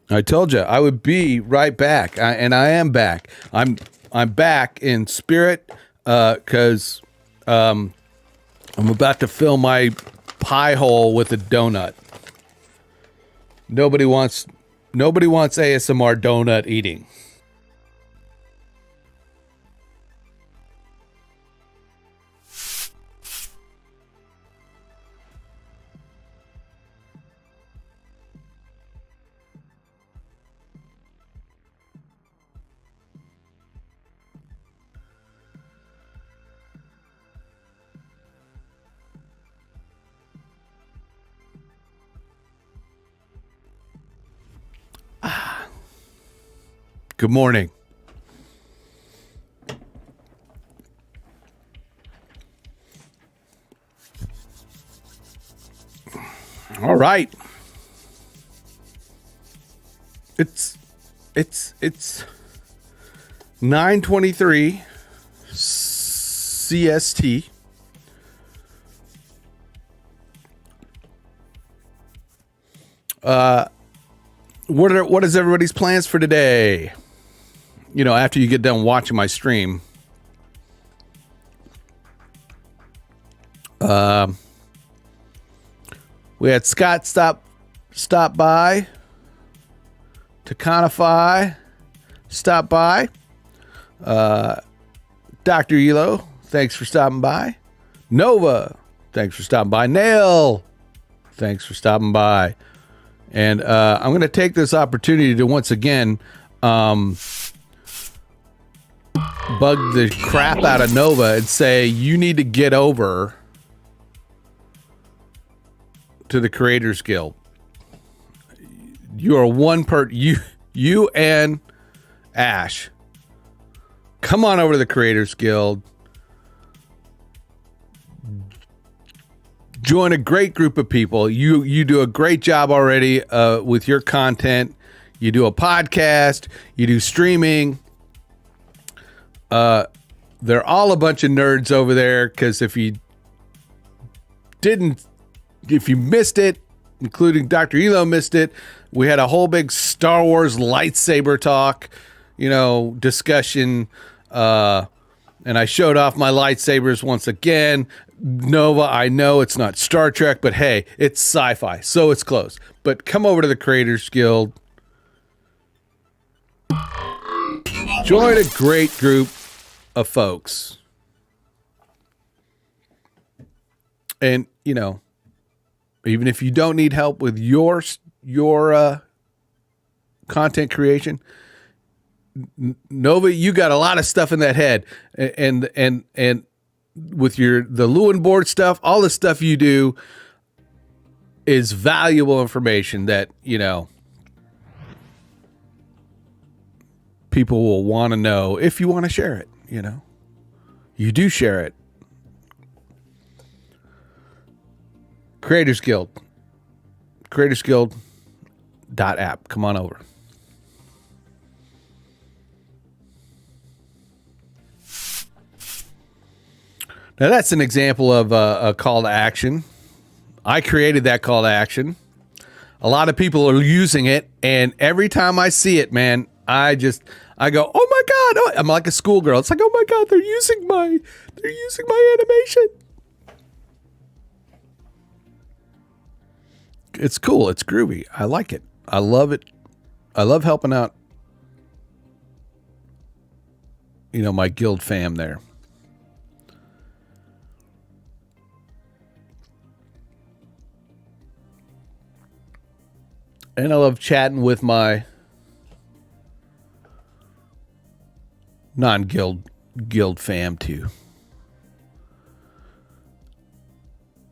I told you I would be right back, and I am back. I'm back in spirit because I'm about to fill my pie hole with a donut. Nobody wants ASMR donut eating. Good morning. All right. It's 9:23 CST. What is everybody's plans for today? You know, after you get done watching my stream. We had Scott stop by. Takanify stop by. Dr. Elo, thanks for stopping by. Nova, thanks for stopping by. Nail, thanks for stopping by. And I'm going to take this opportunity to once again bug the crap out of Nova and say, you need to get over to the Creators Guild. You are one you and Ash. Come on over to the Creators Guild. Join a great group of people. You do a great job already with your content. You do a podcast. You do streaming. They're all a bunch of nerds over there, because if you missed it, including Dr. Elo missed it, we had a whole big Star Wars lightsaber talk, discussion. And I showed off my lightsabers once again. Nova, I know it's not Star Trek, but hey, it's sci-fi, so it's close. But come over to the Creators Guild. Join a great group of folks. And, even if you don't need help with your content creation, Nova, you got a lot of stuff in that head, and with the Lewin board stuff, all the stuff you do is valuable information that people will want to know if you want to share it. You do share it. Creators Guild, CreatorsGuild.app. Come on over. Now that's an example of a call to action. I created that call to action. A lot of people are using it, and every time I see it, man, I go, oh my God. Oh, I'm like a schoolgirl. It's like, oh my God, they're using my animation. it's cool. It's groovy. I like it. I love it. I love helping out, my guild fam there. And I love chatting with my non-guild fam too.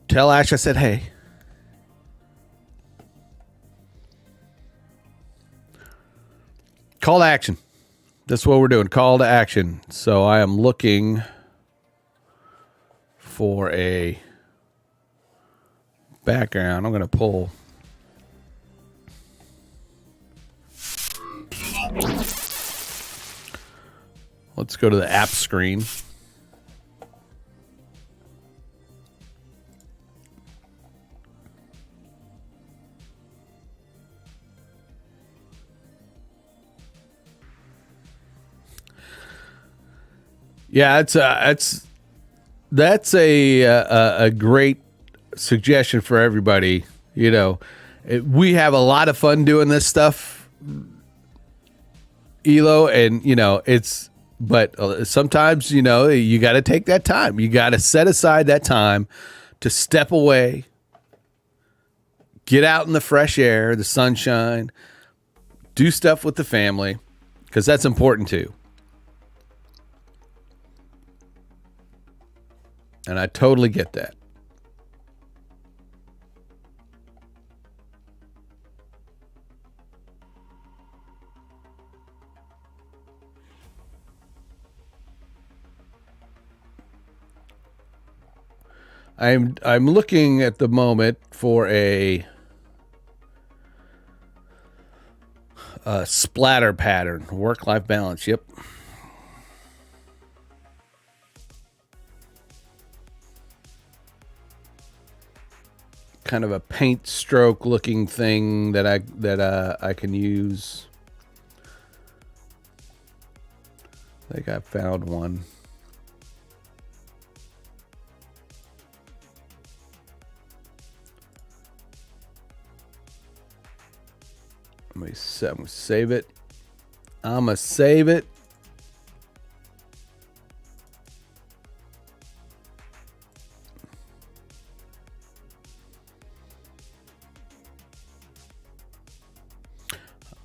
Tell Ash I said hey. Call to action. That's what we're doing. Call to action. So I am looking for a background. I'm going to pull. Let's go to the app screen. Yeah, that's a great suggestion for everybody. We have a lot of fun doing this stuff, Elo, and but sometimes you got to take that time. You got to set aside that time to step away, get out in the fresh air, the sunshine, do stuff with the family, because that's important too. And I totally get that. I'm looking at the moment for a splatter pattern, work-life balance. Yep. Kind of a paint stroke looking thing that I can use. I think I found one. I'm gonna save it. I'm gonna save it.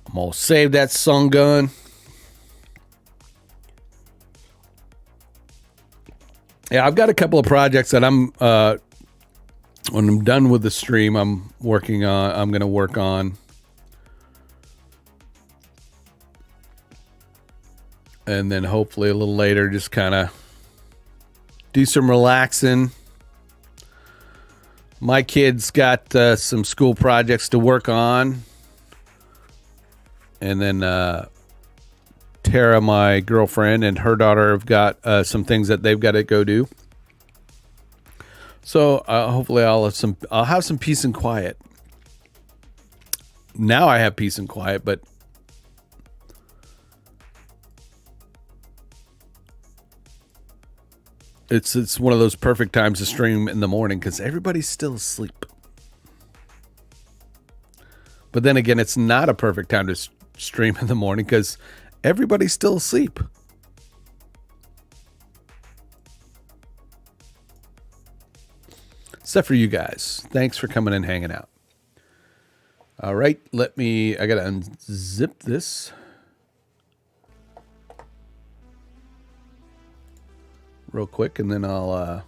I'm gonna save that sun gun. Yeah, I've got a couple of projects that I'm when I'm done with the stream, I'm gonna work on. And then hopefully a little later, just kind of do some relaxing. My kids got some school projects to work on. And then Tara, my girlfriend, and her daughter have got some things that they've got to go do. So hopefully I'll have some peace and quiet. Now I have peace and quiet, but it's one of those perfect times to stream in the morning because everybody's still asleep. But then again, it's not a perfect time to stream in the morning because everybody's still asleep. Except for you guys. Thanks for coming and hanging out. All right, I got to unzip this. Real quick, and then I'll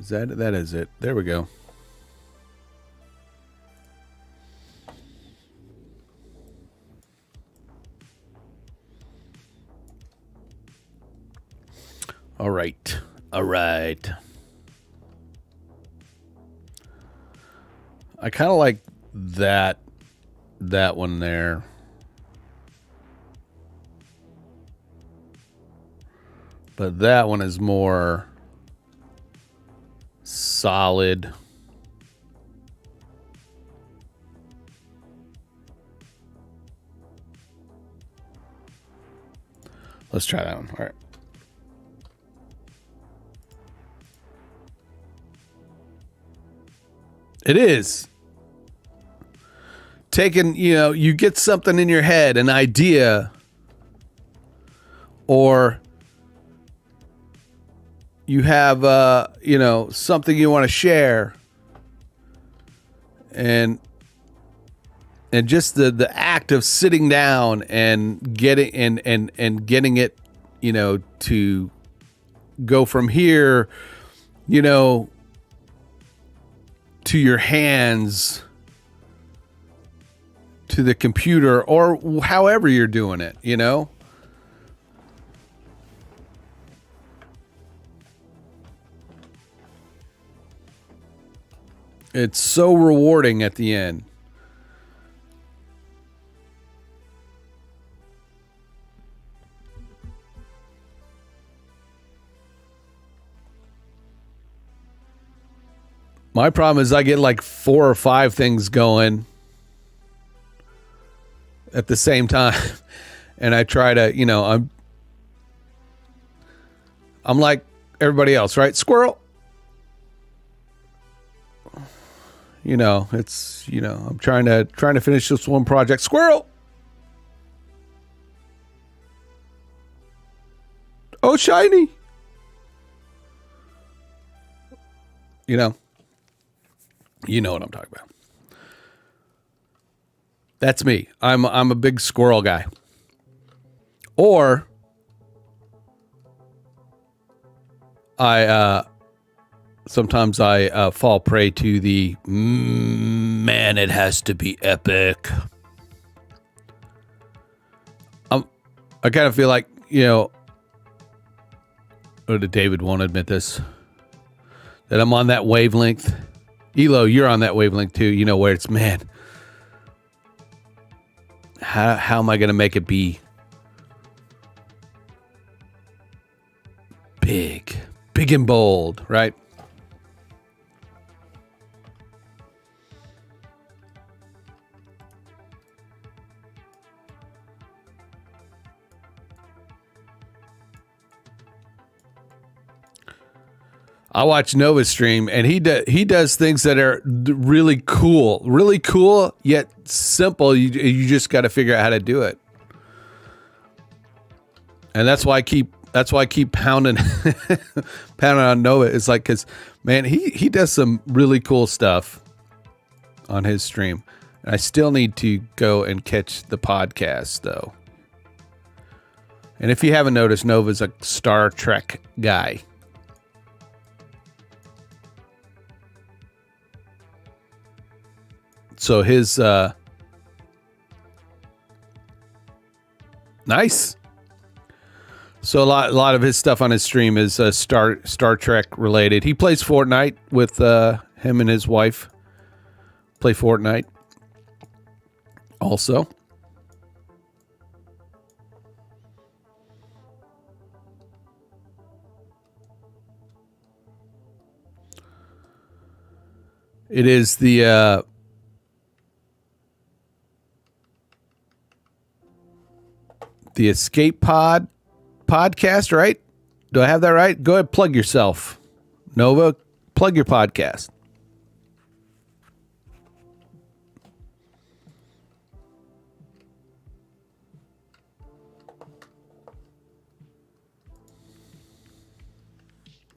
that is it. There we go. All right. I kind of like that one there. But that one is more solid. Let's try that one. All right. It is. Taking, you get something in your head, an idea, or you have, something you want to share, and just the act of sitting down and getting and getting it, to go from here, to your hands, to the computer, or however you're doing it, It's so rewarding at the end. My problem is I get like 4 or 5 things going at the same time, and I try to, I'm like everybody else, right? Squirrel. It's, I'm trying to finish this one project. Squirrel. Oh, shiny. You know what I'm talking about. That's me. I'm a big squirrel guy. Or sometimes I fall prey to the man, it has to be epic. I kind of feel like, David won't admit this, that I'm on that wavelength. Elo, you're on that wavelength too, where it's, man, how am I going to make it be big and bold, right? I watch Nova stream, and he does things that are really cool, yet simple. You just got to figure out how to do it, and that's why I keep pounding on Nova. It's like, because man, he does some really cool stuff on his stream. And I still need to go and catch the podcast though. And if you haven't noticed, Nova's a Star Trek guy. So his nice. So a lot of his stuff on his stream is Star Trek related. He plays Fortnite with him and his wife. Play Fortnite. Also. It is the Escape Pod podcast, right? Do I have that right? Go ahead, plug yourself. Nova, plug your podcast.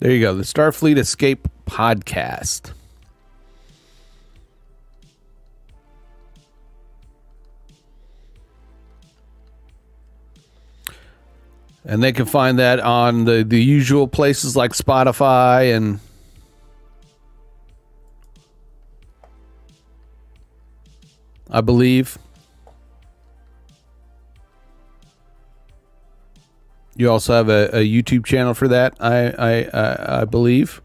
There you go. The Starfleet Escape Podcast. And they can find that on the usual places like Spotify and I believe. You also have a YouTube channel for that, I believe.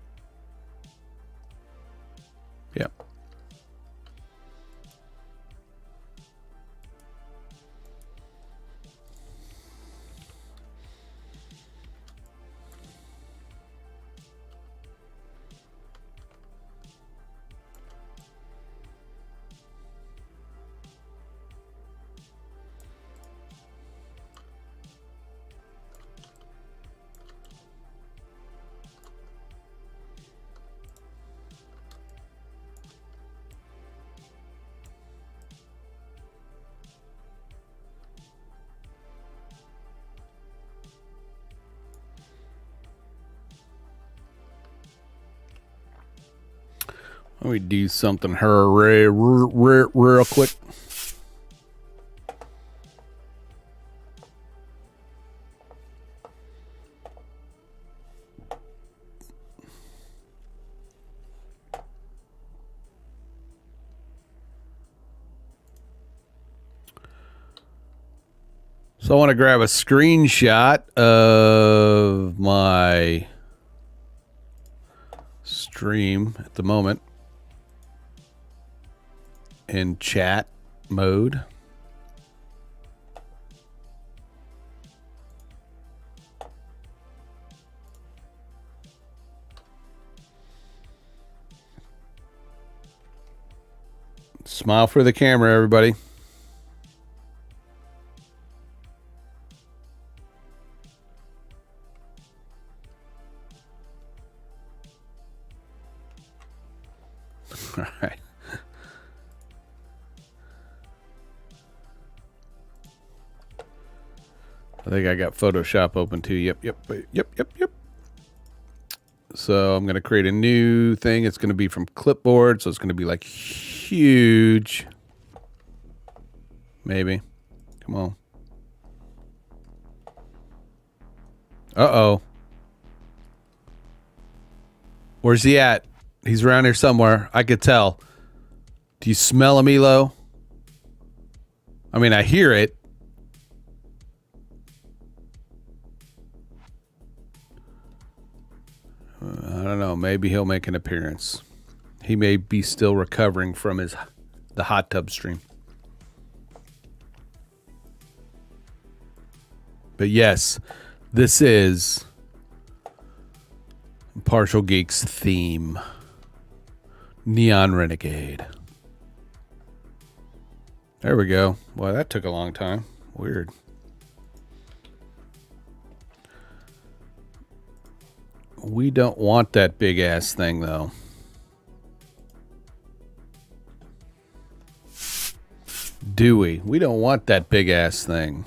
Yeah. Let me do something here real quick. So I want to grab a screenshot of my stream at the moment in chat mode. Smile for the camera, everybody. All right. I think I got Photoshop open too. Yep. So I'm going to create a new thing. It's going to be from clipboard. So it's going to be like huge. Maybe. Come on. Uh-oh. Where's he at? He's around here somewhere. I could tell. Do you smell him, Elo? I mean, I hear it. I don't know. Maybe he'll make an appearance. He may be still recovering from the hot tub stream. But yes, this is Partial Geeks theme. Neon Renegade. There we go. Well, that took a long time. Weird. We don't want that big ass thing though. Do we? We don't want that big ass thing.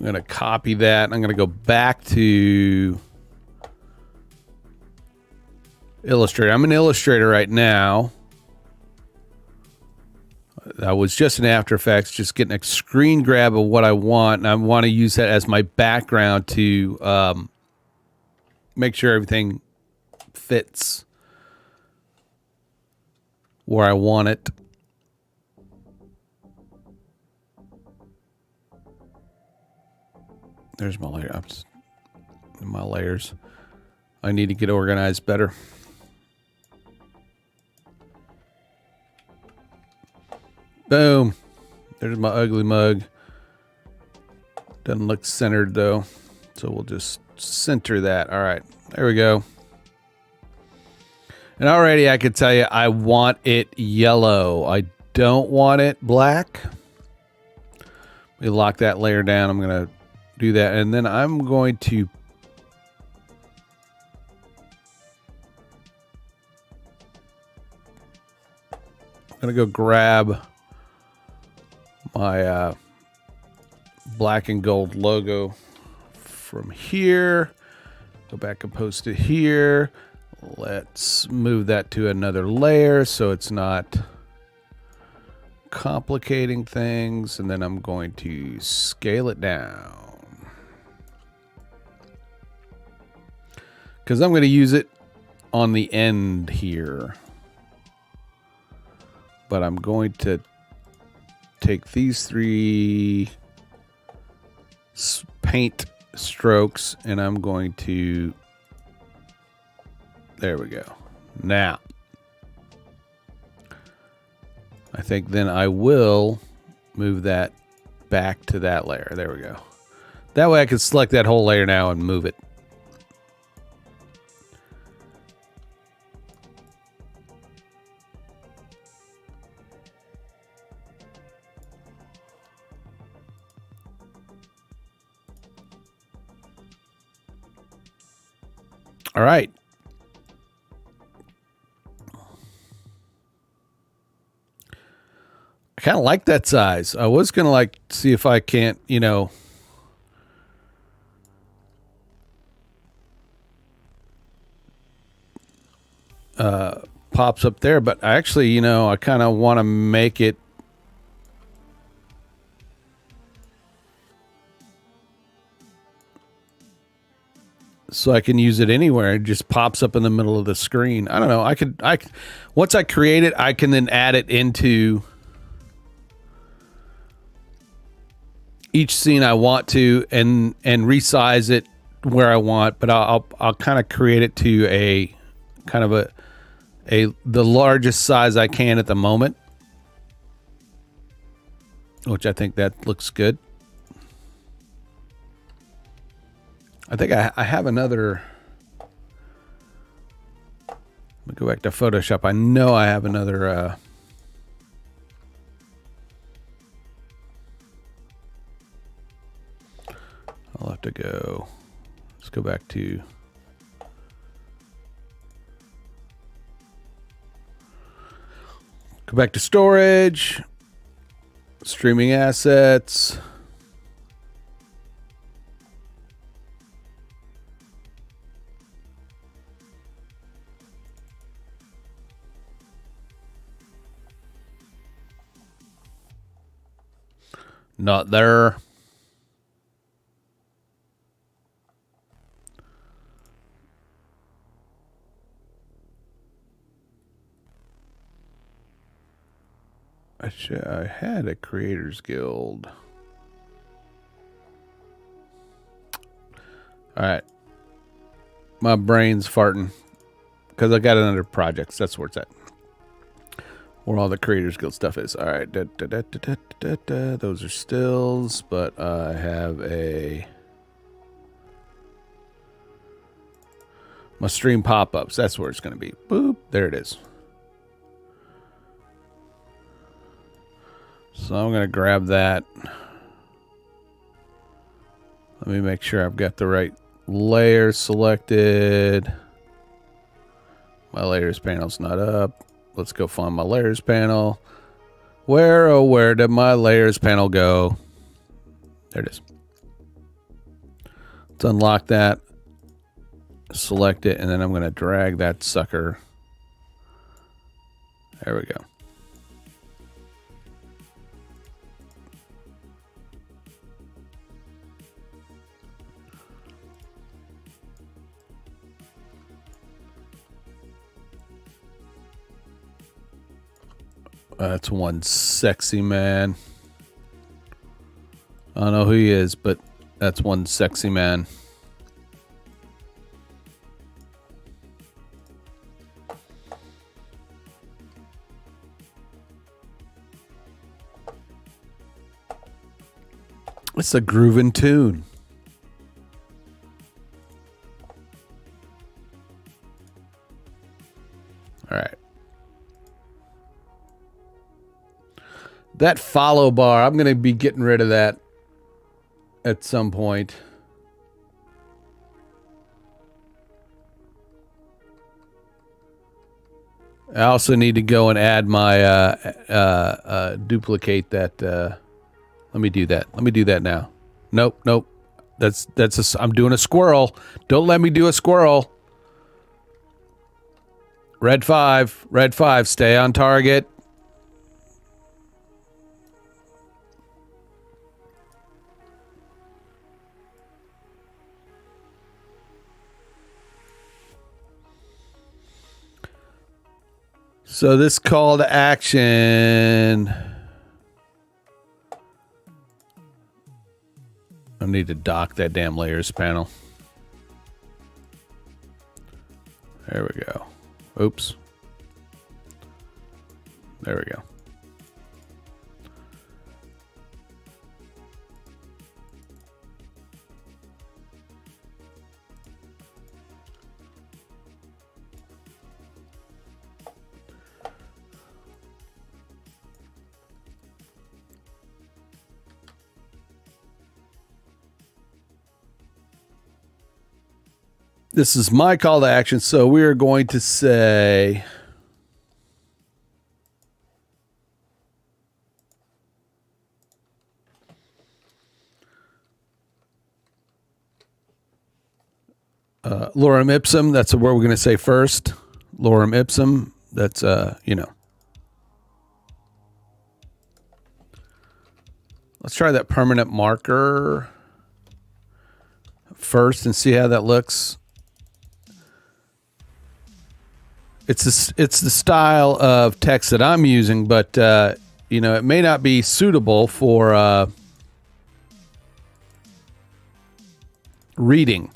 I'm going to copy that. I'm going to go back to Illustrator. I'm in Illustrator right now. I was just in After Effects, just getting a screen grab of what I want. And I want to use that as my background to make sure everything fits where I want it. There's my layer. My layers. I need to get organized better. Boom. There's my ugly mug. Doesn't look centered though. So we'll just center that. All right. There we go. And already I could tell you I want it yellow. I don't want it black. We lock that layer down. I'm going to do that. And then I'm going to go grab my black and gold logo from here. Go back and post it here. Let's move that to another layer so it's not complicating things. And then I'm going to scale it down, because I'm going to use it on the end here. But I'm going to take these 3 paint strokes and I'm going to, there we go. Now, I think then I will move that back to that layer. There we go. That way I can select that whole layer now and move it. All right. I kind of like that size. I was going to like see if I can't, pops up there, but I actually, I kind of want to make it so I can use it anywhere. It just pops up in the middle of the screen. I don't know. Once I create it, I can then add it into each scene I want to and resize it where I want, but I'll kind of create it to a kind of the largest size I can at the moment, which I think that looks good. I think I have another. Let me go back to Photoshop. I know I have another. I'll have to go. Let's go back to. Go back to storage. Streaming assets. Not there. I had a Creators Guild. All right. My brain's farting because I got it under projects. That's where it's at. Where all the Creators Guild stuff is. All right. Those are stills, but I have my stream pop-ups. That's where it's going to be. Boop. There it is. So I'm going to grab that. Let me make sure I've got the right layer selected. My layers panel's not up. Let's go find my layers panel. Where, oh, where did my layers panel go? There it is. Let's unlock that. Select it, and then I'm going to drag that sucker. There we go. That's one sexy man. I don't know who he is, but that's one sexy man. It's a grooving tune. All right. That follow bar, I'm going to be getting rid of that at some point. I also need to go and add my duplicate that. Let me do that. Let me do that now. Nope. I'm doing a squirrel. Don't let me do a squirrel. Red 5. Stay on target. So this call to action. I need to dock that damn layers panel. There we go. Oops. There we go. This is my call to action. So we are going to say, lorem ipsum. That's what we're going to say first. Lorem ipsum. That's, let's try that permanent marker first and see how that looks. It's the style of text that I'm using, but it may not be suitable for reading.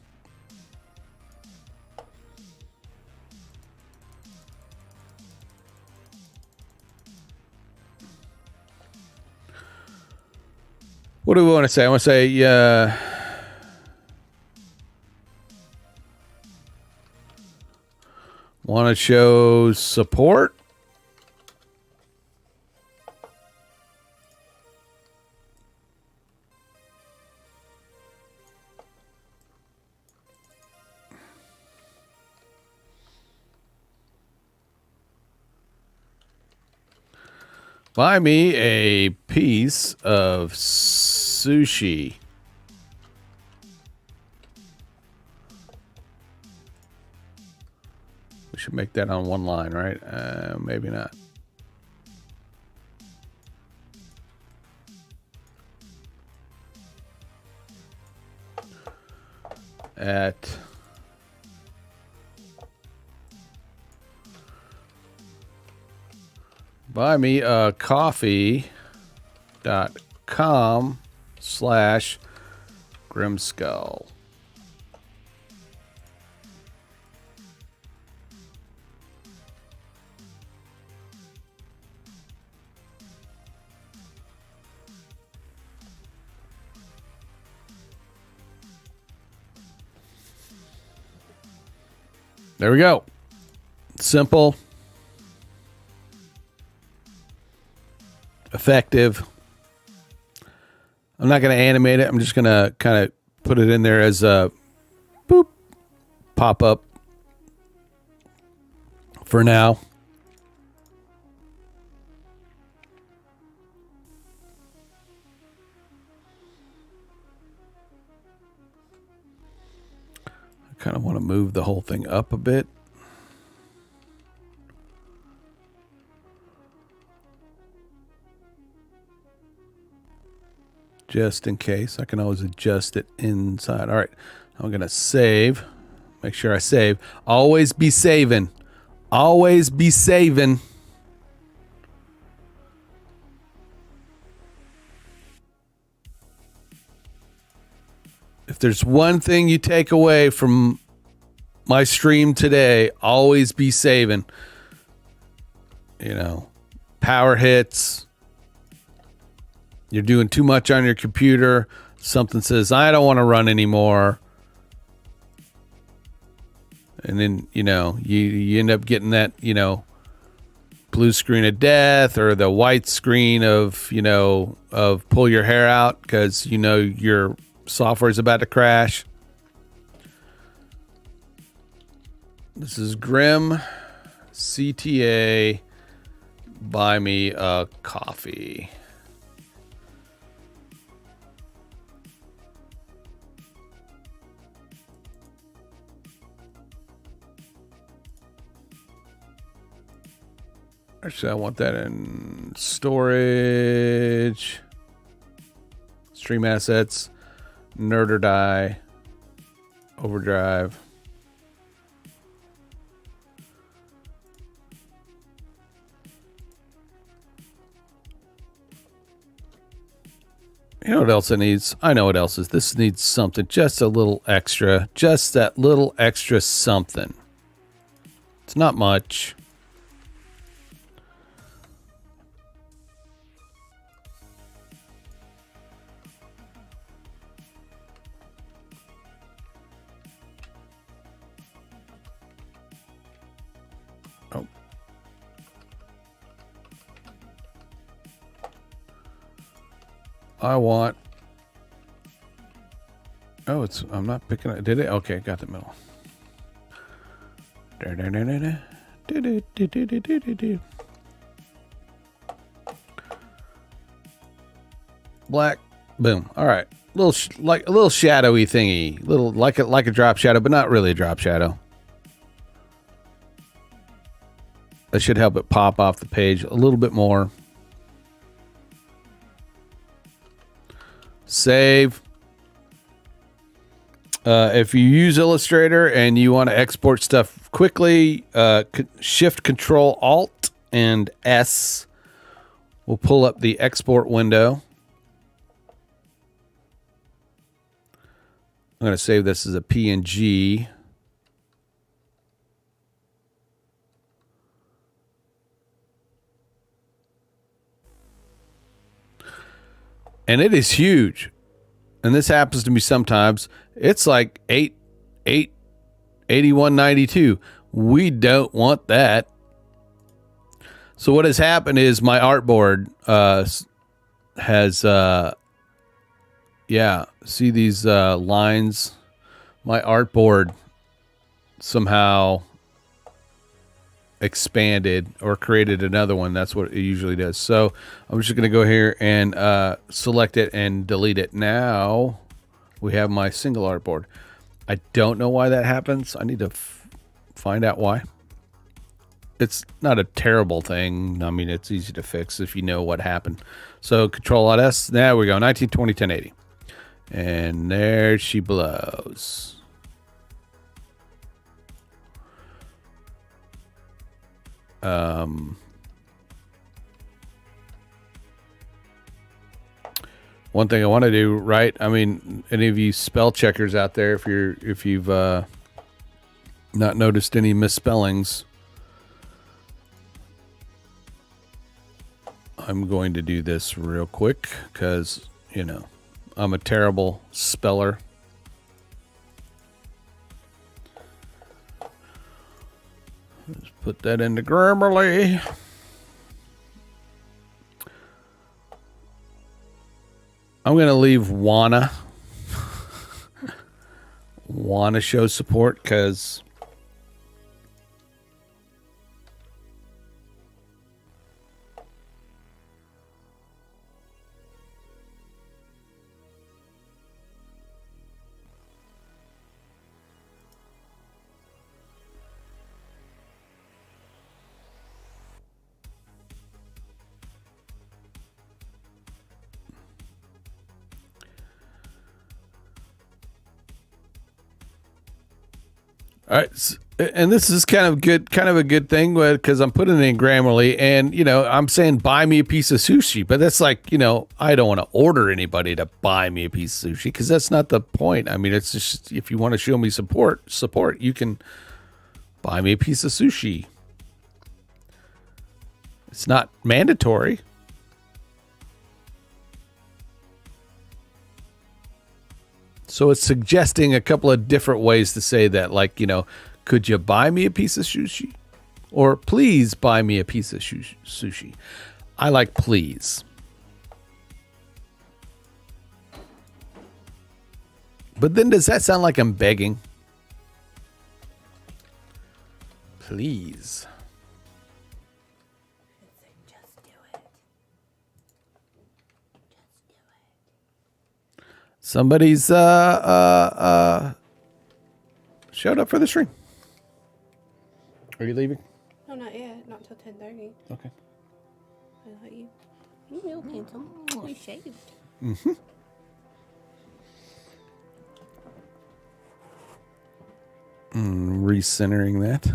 What do we want to say? I want to say, want to show support. Buy me a piece of sushi. We should make that on one line, right? Maybe not. At buymeacoffee.com/Grimskull. There we go. Simple. Effective. I'm not going to animate it. I'm just going to kind of put it in there as a boop pop up for now. I kind of want to move the whole thing up a bit. Just in case. I can always adjust it inside. All right. I'm going to save. Make sure I save. Always be saving. Always be saving. If there's one thing you take away from my stream today, always be saving. Power hits. You're doing too much on your computer. Something says, I don't want to run anymore. And then, you end up getting that, blue screen of death or the white screen of, of pull your hair out because, your software is about to crash. This is Grim CTA. Buy me a coffee. Actually, I want that in storage, stream assets, Nerd or Die, Overdrive. You know what else it needs? I know what else is. This needs something, just a little extra, just that little extra something. It's not much. I'm not picking it. Did it? Okay, got the middle. Black. Boom. All right. Like a little shadowy thingy. Little like a drop shadow, but not really a drop shadow. That should help it pop off the page a little bit more. Save. If you use Illustrator and you want to export stuff quickly, Shift Control Alt and S will pull up the export window. I'm going to save this as a PNG. And it is huge. And this happens to me sometimes. It's like 8192. We don't want that. So what has happened is my artboard has see these lines? My artboard somehow expanded or created another one. That's what it usually does. So I'm just going to go here and select it and delete it. Now we have my single artboard. I don't know why that happens. I need to find out why. It's not a terrible thing. I mean, it's easy to fix if you know what happened. So Control Alt S. There we go. 1920 1080. And there she blows. One thing I want to do, right? I mean, any of you spell checkers out there, if you've not noticed any misspellings, I'm going to do this real quick because, you know, I'm a terrible speller. Let's put that into Grammarly. I'm going to leave wanna show support because all right, and this is kind of a good thing because I'm putting it in Grammarly, and you know I'm saying buy me a piece of sushi, but that's like, you know, I don't want to order anybody to buy me a piece of sushi because that's not the point. I mean, it's just if you want to show me support, you can buy me a piece of sushi. It's not mandatory. So it's suggesting a couple of different ways to say that, like, you know, could you buy me a piece of sushi? Or please buy me a piece of sushi. I like please. But then does that sound like I'm begging? Please. Just do it. Somebody's showed up for the stream. Are you leaving? No, not yet. Not till 10:30. Okay. I'll let you. You real handsome. You shaved. Mm-hmm. Recentering that.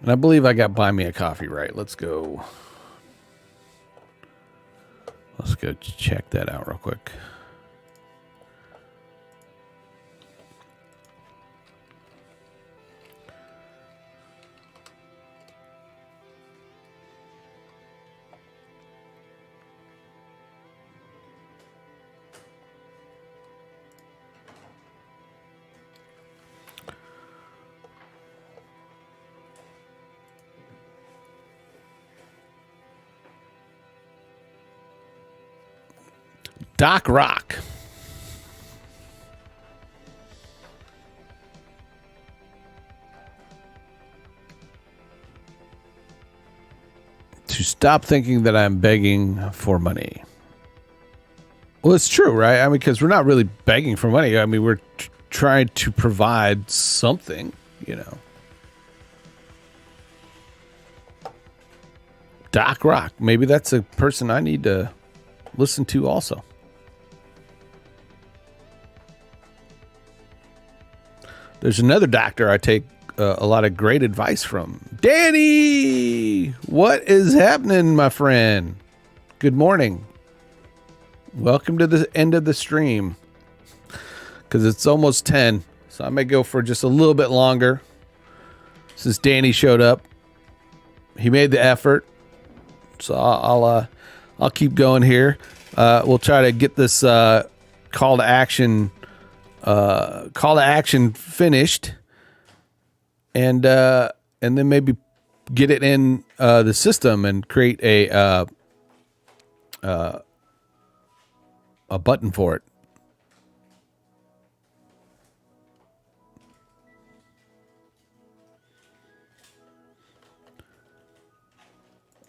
And I believe I got buy me a coffee right. Let's go check that out real quick. Doc Rock. to stop thinking that I'm begging for money. Well, it's true, right? I mean, because we're not really begging for money. I mean, we're trying to provide something, you know. Doc Rock. Maybe that's a person I need to listen to also. There's another doctor I take a lot of great advice from. Danny! What is happening, my friend? Good morning. Welcome to the end of the stream. Because it's almost 10. So I may go for just a little bit longer. Since Danny showed up. He made the effort. So I'll keep going here. We'll try to get this call to action finished, and then maybe get it in the system and create a button for it.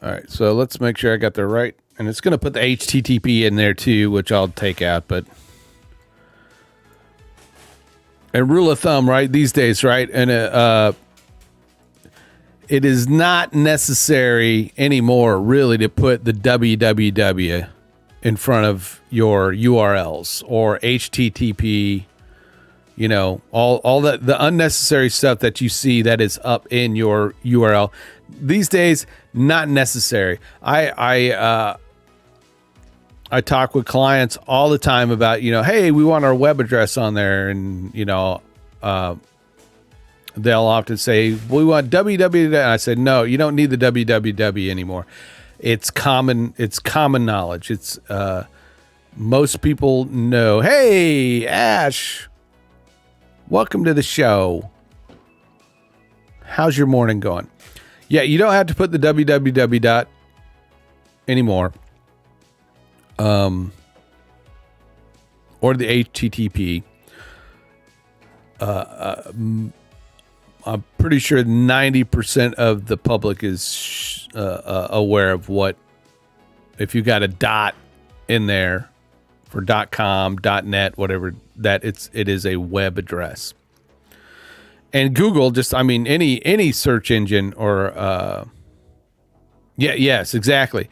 All right, so let's make sure I got the right, and it's going to put the HTTP in there too, which I'll take out, but a rule of thumb, right, these days, right, and it is not necessary anymore, really, to put the www in front of your URLs or HTTP, you know, all the unnecessary stuff that you see that is up in your URL. These days, not necessary. I talk with clients all the time about, you know, hey, we want our web address on there, and you know, they'll often say, we want www. And I said, no, you don't need the www anymore. It's common knowledge. It's most people know. Hey, Ash, welcome to the show. How's your morning going? Yeah, you don't have to put the www dot anymore. Or the HTTP. I'm pretty sure 90% of the public is aware of what, if you got a dot in there for .com, .net, whatever, that it is a web address. And Google, just, I mean, any search engine or, yes, exactly.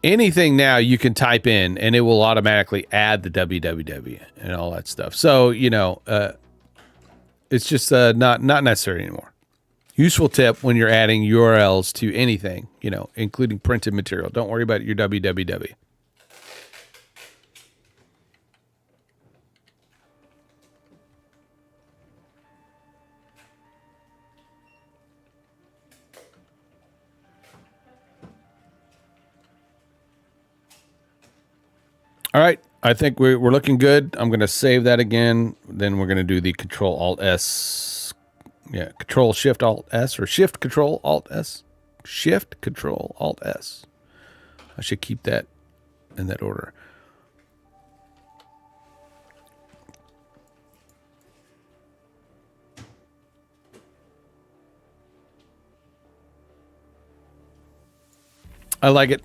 Anything now you can type in and it will automatically add the www and all that stuff. So, you know, it's just not necessary anymore. Useful tip when you're adding URLs to anything, you know, including printed material. Don't worry about your www. All right, I think we're looking good. I'm going to save that again. Then we're going to do the Control Alt S. Yeah, Control Shift Alt S or Shift Control Alt S. Shift Control Alt S. I should keep that in that order. I like it.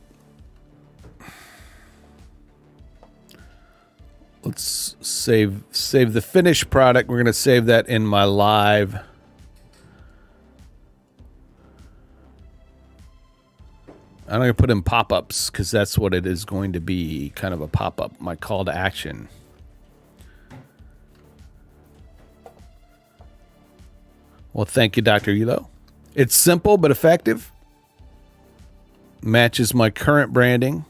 Let's save the finished product. We're going to save that in my live. I'm going to put in pop-ups because that's what it is going to be, kind of a pop-up, my call to action. Well, thank you, Dr. Elo. It's simple but effective. Matches my current branding.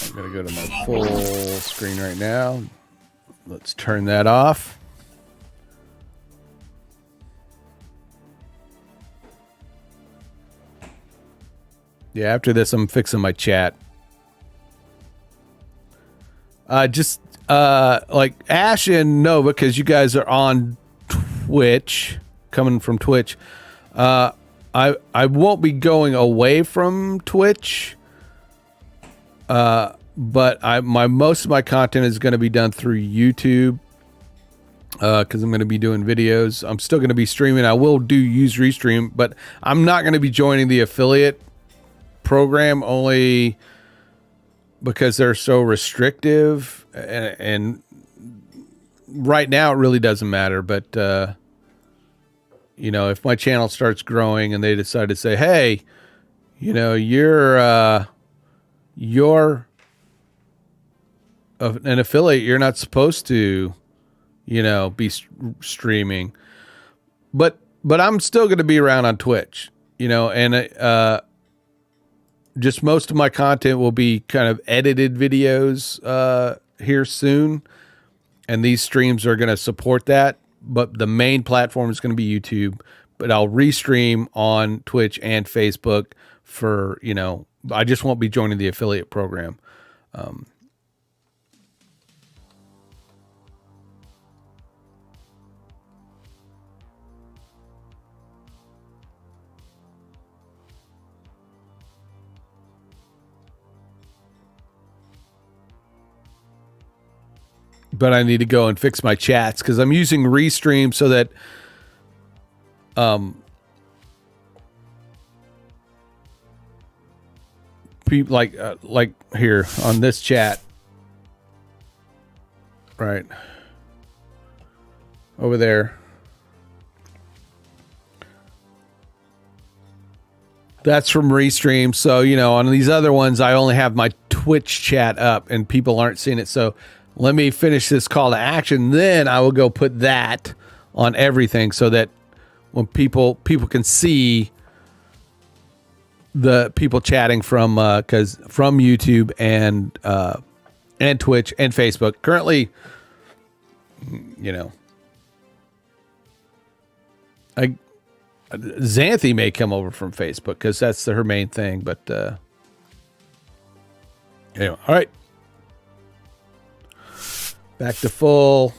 I'm going to go to my full screen right now. Let's turn that off. Yeah, after this, I'm fixing my chat. Just like Ash and Nova, because you guys are on Twitch, coming from Twitch. I won't be going away from Twitch. But most of my content is going to be done through YouTube. Because I'm going to be doing videos. I'm still going to be streaming. I will use Restream, but I'm not going to be joining the affiliate program only because they're so restrictive. And right now it really doesn't matter. But, if my channel starts growing and they decide to say, hey, you're an affiliate, you're not supposed to be streaming, but I'm still going to be around on Twitch, and just most of my content will be kind of edited videos here soon, and these streams are going to support that. But the main platform is going to be YouTube, but I'll restream on Twitch and Facebook for I just won't be joining the affiliate program. But I need to go and fix my chats because I'm using Restream so that people like here on this chat, right over there. That's from Restream. So, on these other ones, I only have my Twitch chat up and people aren't seeing it. So let me finish this call to action. Then I will go put that on everything so that when people can see the people chatting from YouTube and Twitch and Facebook. Currently, Xanthi may come over from Facebook because that's her main thing. But anyway, all right. Back to full.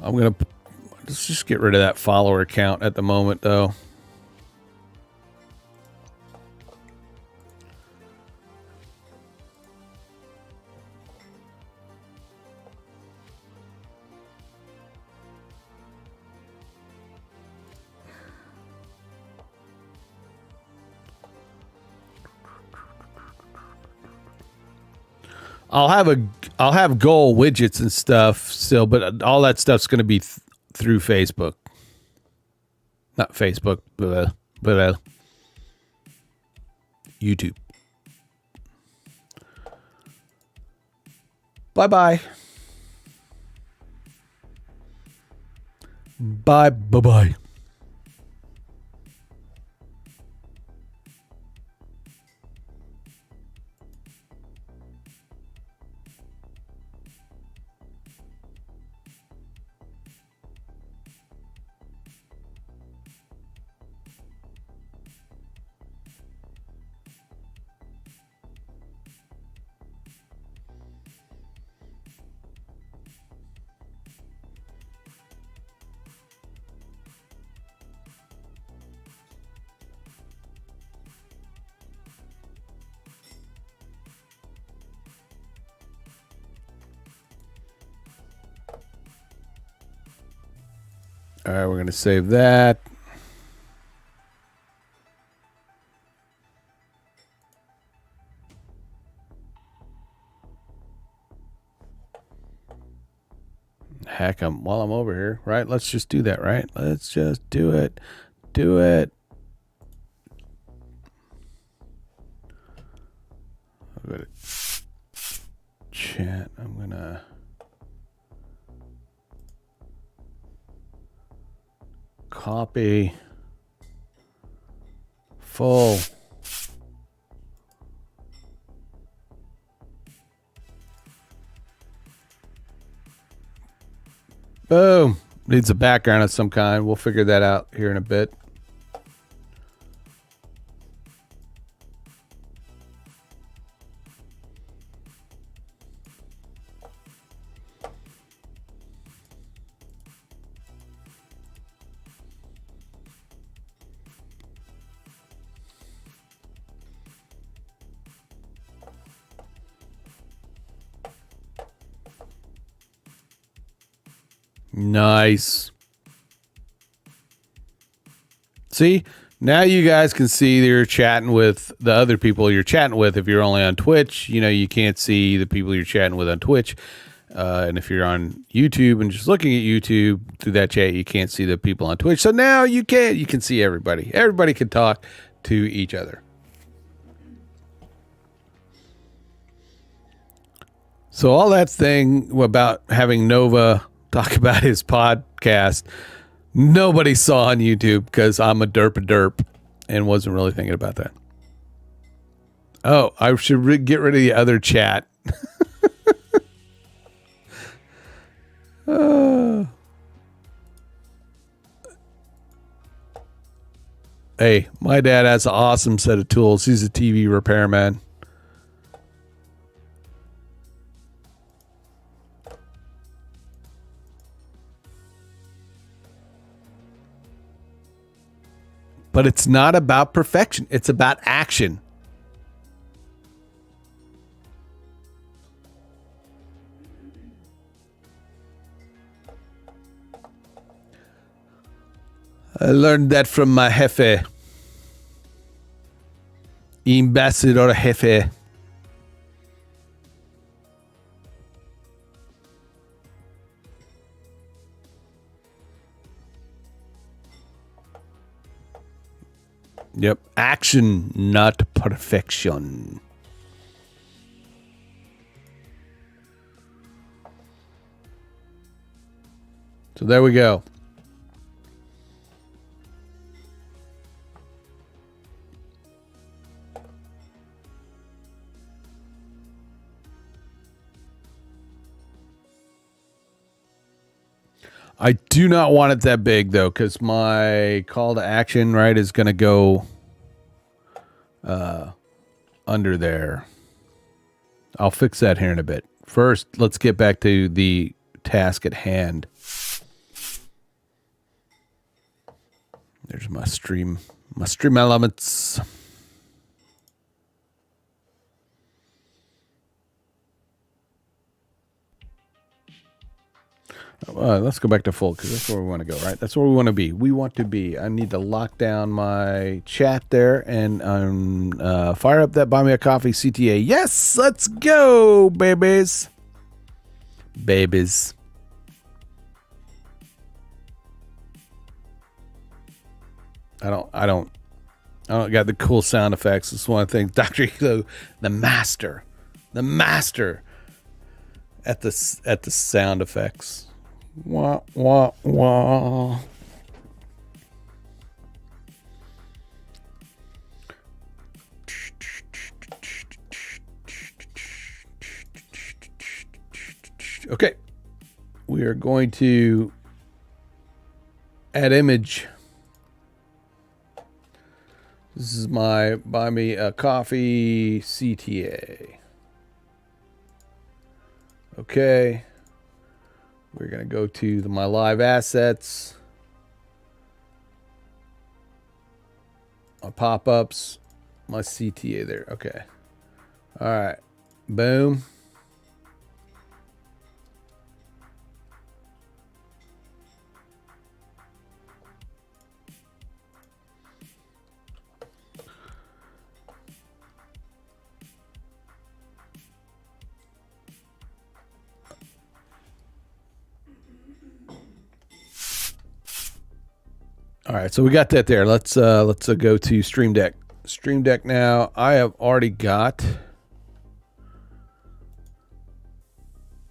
Let's just get rid of that follower count at the moment, though. I'll have goal widgets and stuff still, but all that stuff's going to be through Facebook. Not Facebook, but YouTube. Bye-bye. Bye-bye. All right, we're going to save that. Heck, while I'm over here, right? Let's just do that, right? Let's just do it. Do it. I'll go to chat. I'm going to... copy full. Boom. Needs a background of some kind. We'll figure that out here in a bit. Nice. See, now you guys can see that you're chatting with the other people you're chatting with. If you're only on Twitch, you can't see the people you're chatting with on Twitch. And if you're on YouTube and just looking at YouTube through that chat, you can't see the people on Twitch. So now you can. You can see everybody. Everybody can talk to each other. So all that thing about having Nova talk about his podcast, nobody saw on YouTube because I'm a derp and wasn't really thinking about that. Oh, I should get rid of the other chat. Hey, my dad has an awesome set of tools. He's a TV repairman. But it's not about perfection. It's about action. I learned that from my jefe. Ambassador jefe. Yep. Action, not perfection. So there we go. I do not want it that big, though, because my call to action, right, is going to go under there. I'll fix that here in a bit. First, let's get back to the task at hand. There's my stream elements. Let's go back to full because that's where we want to go, right? That's where we want to be. We want to be. I need to lock down my chat there and fire up that Buy Me a Coffee CTA. Yes, let's go, babies. Babies. I don't got the cool sound effects. This is one of the things. Dr. Hilo, the master at the sound effects. Wah, wah, wah. Okay. We are going to add image. This is my Buy Me a Coffee CTA. Okay. We're going to go to my live assets. My pop-ups. My CTA there. Okay. All right. Boom. All right, so we got that there. Let's go to Stream Deck. Stream Deck now. I have already got.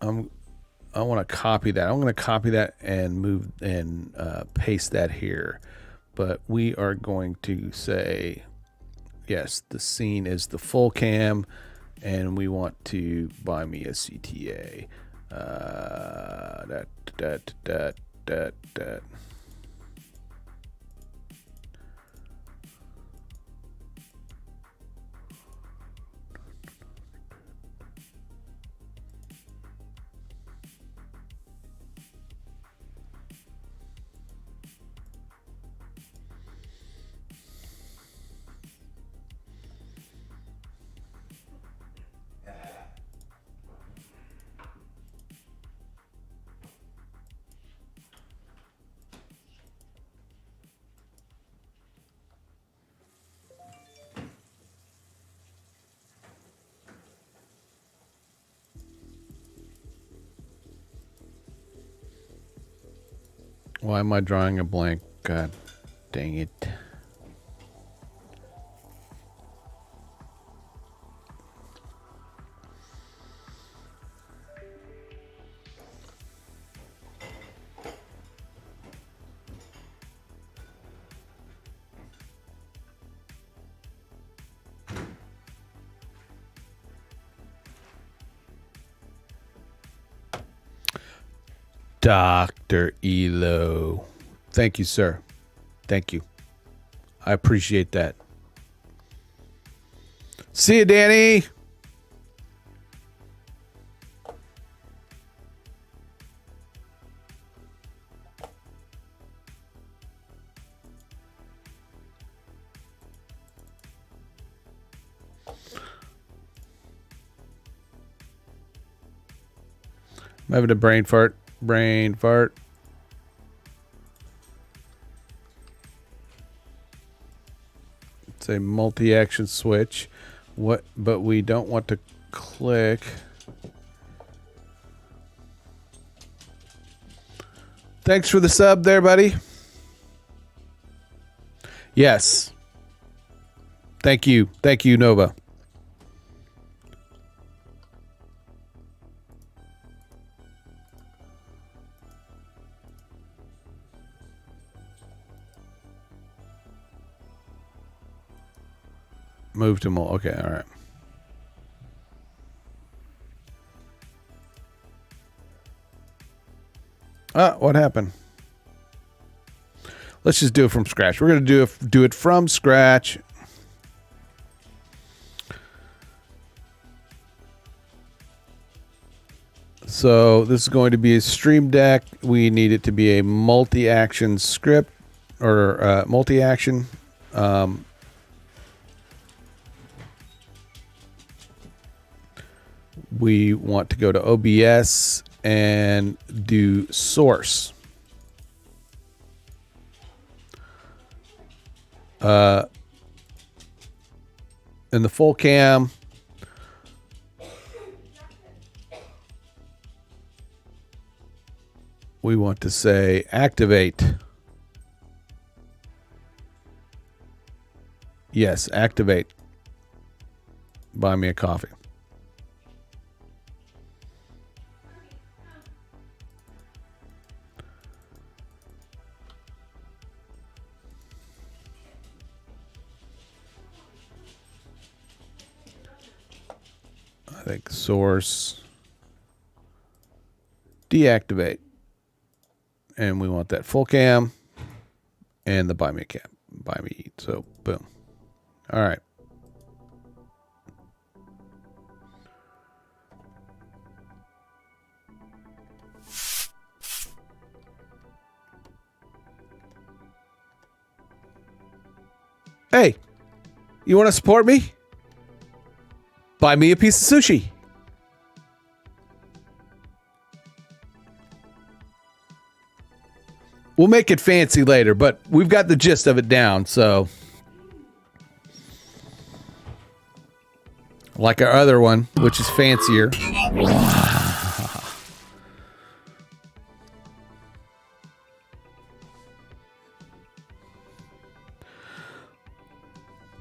I want to copy that. I'm going to copy that and move and paste that here. But we are going to say, yes, the scene is the full cam, and we want to buy me a CTA. That. Why am I drawing a blank? God dang it. Dr. Elo. Thank you, sir. Thank you. I appreciate that. See you, Danny. I'm having a brain fart. Brain fart. It's a multi-action switch. What? But we don't want to click. Thanks for the sub there, buddy. Yes. Thank you. Thank you, Nova. Move to more. Okay, all right. What happened? Let's just do it from scratch. We're going to do it from scratch. So this is going to be a Stream Deck. We need it to be a multi-action script or multi-action. We want to go to OBS and do source. In the full cam, we want to say activate. Yes, activate. Buy me a coffee. I think source, deactivate, and we want that full cam and the buy me cam, buy me. So boom. All right. Hey, you want to support me? Buy me a piece of sushi. We'll make it fancy later, but we've got the gist of it down, so. Like our other one, which is fancier.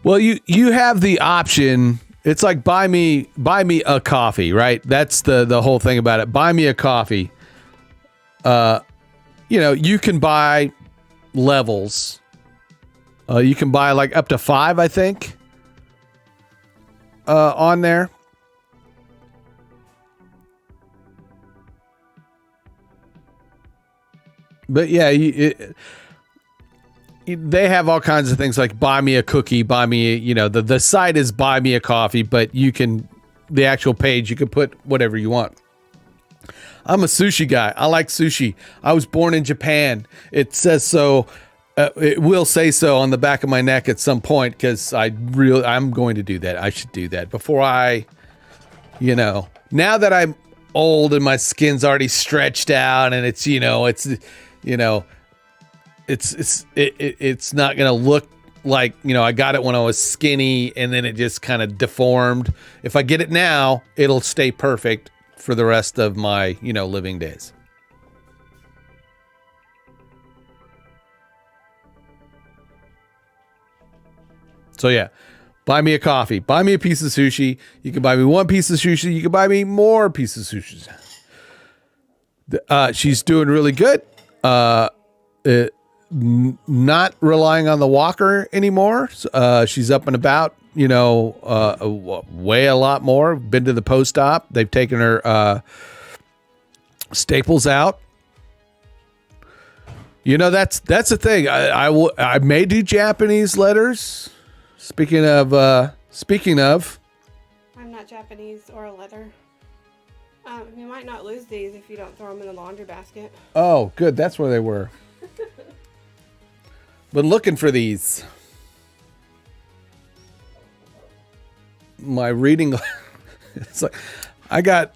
Well, you have the option. It's like buy me a coffee, right? That's the whole thing about it. Buy me a coffee. You can buy levels. You can buy like up to 5, I think, on there. But yeah, they have all kinds of things like buy me a cookie, buy me, the site is buy me a coffee, but the actual page, you can put whatever you want. I'm a sushi guy. I like sushi. I was born in Japan. It says so. It will say so on the back of my neck at some point because I'm going to do that. I should do that before now that I'm old and my skin's already stretched out and it's not going to look like, I got it when I was skinny and then it just kind of deformed. If I get it now, it'll stay perfect for the rest of my, living days. So yeah, buy me a coffee, buy me a piece of sushi. You can buy me one piece of sushi. You can buy me more pieces of sushi. She's doing really good. Not relying on the walker anymore. She's up and about, way a lot more. Been to the post-op. They've taken her staples out. That's the thing. I may do Japanese letters. Speaking of, I'm not Japanese or a leather. You might not lose these if you don't throw them in the laundry basket. Oh, good. That's where they were. Been looking for these. My reading, it's like I got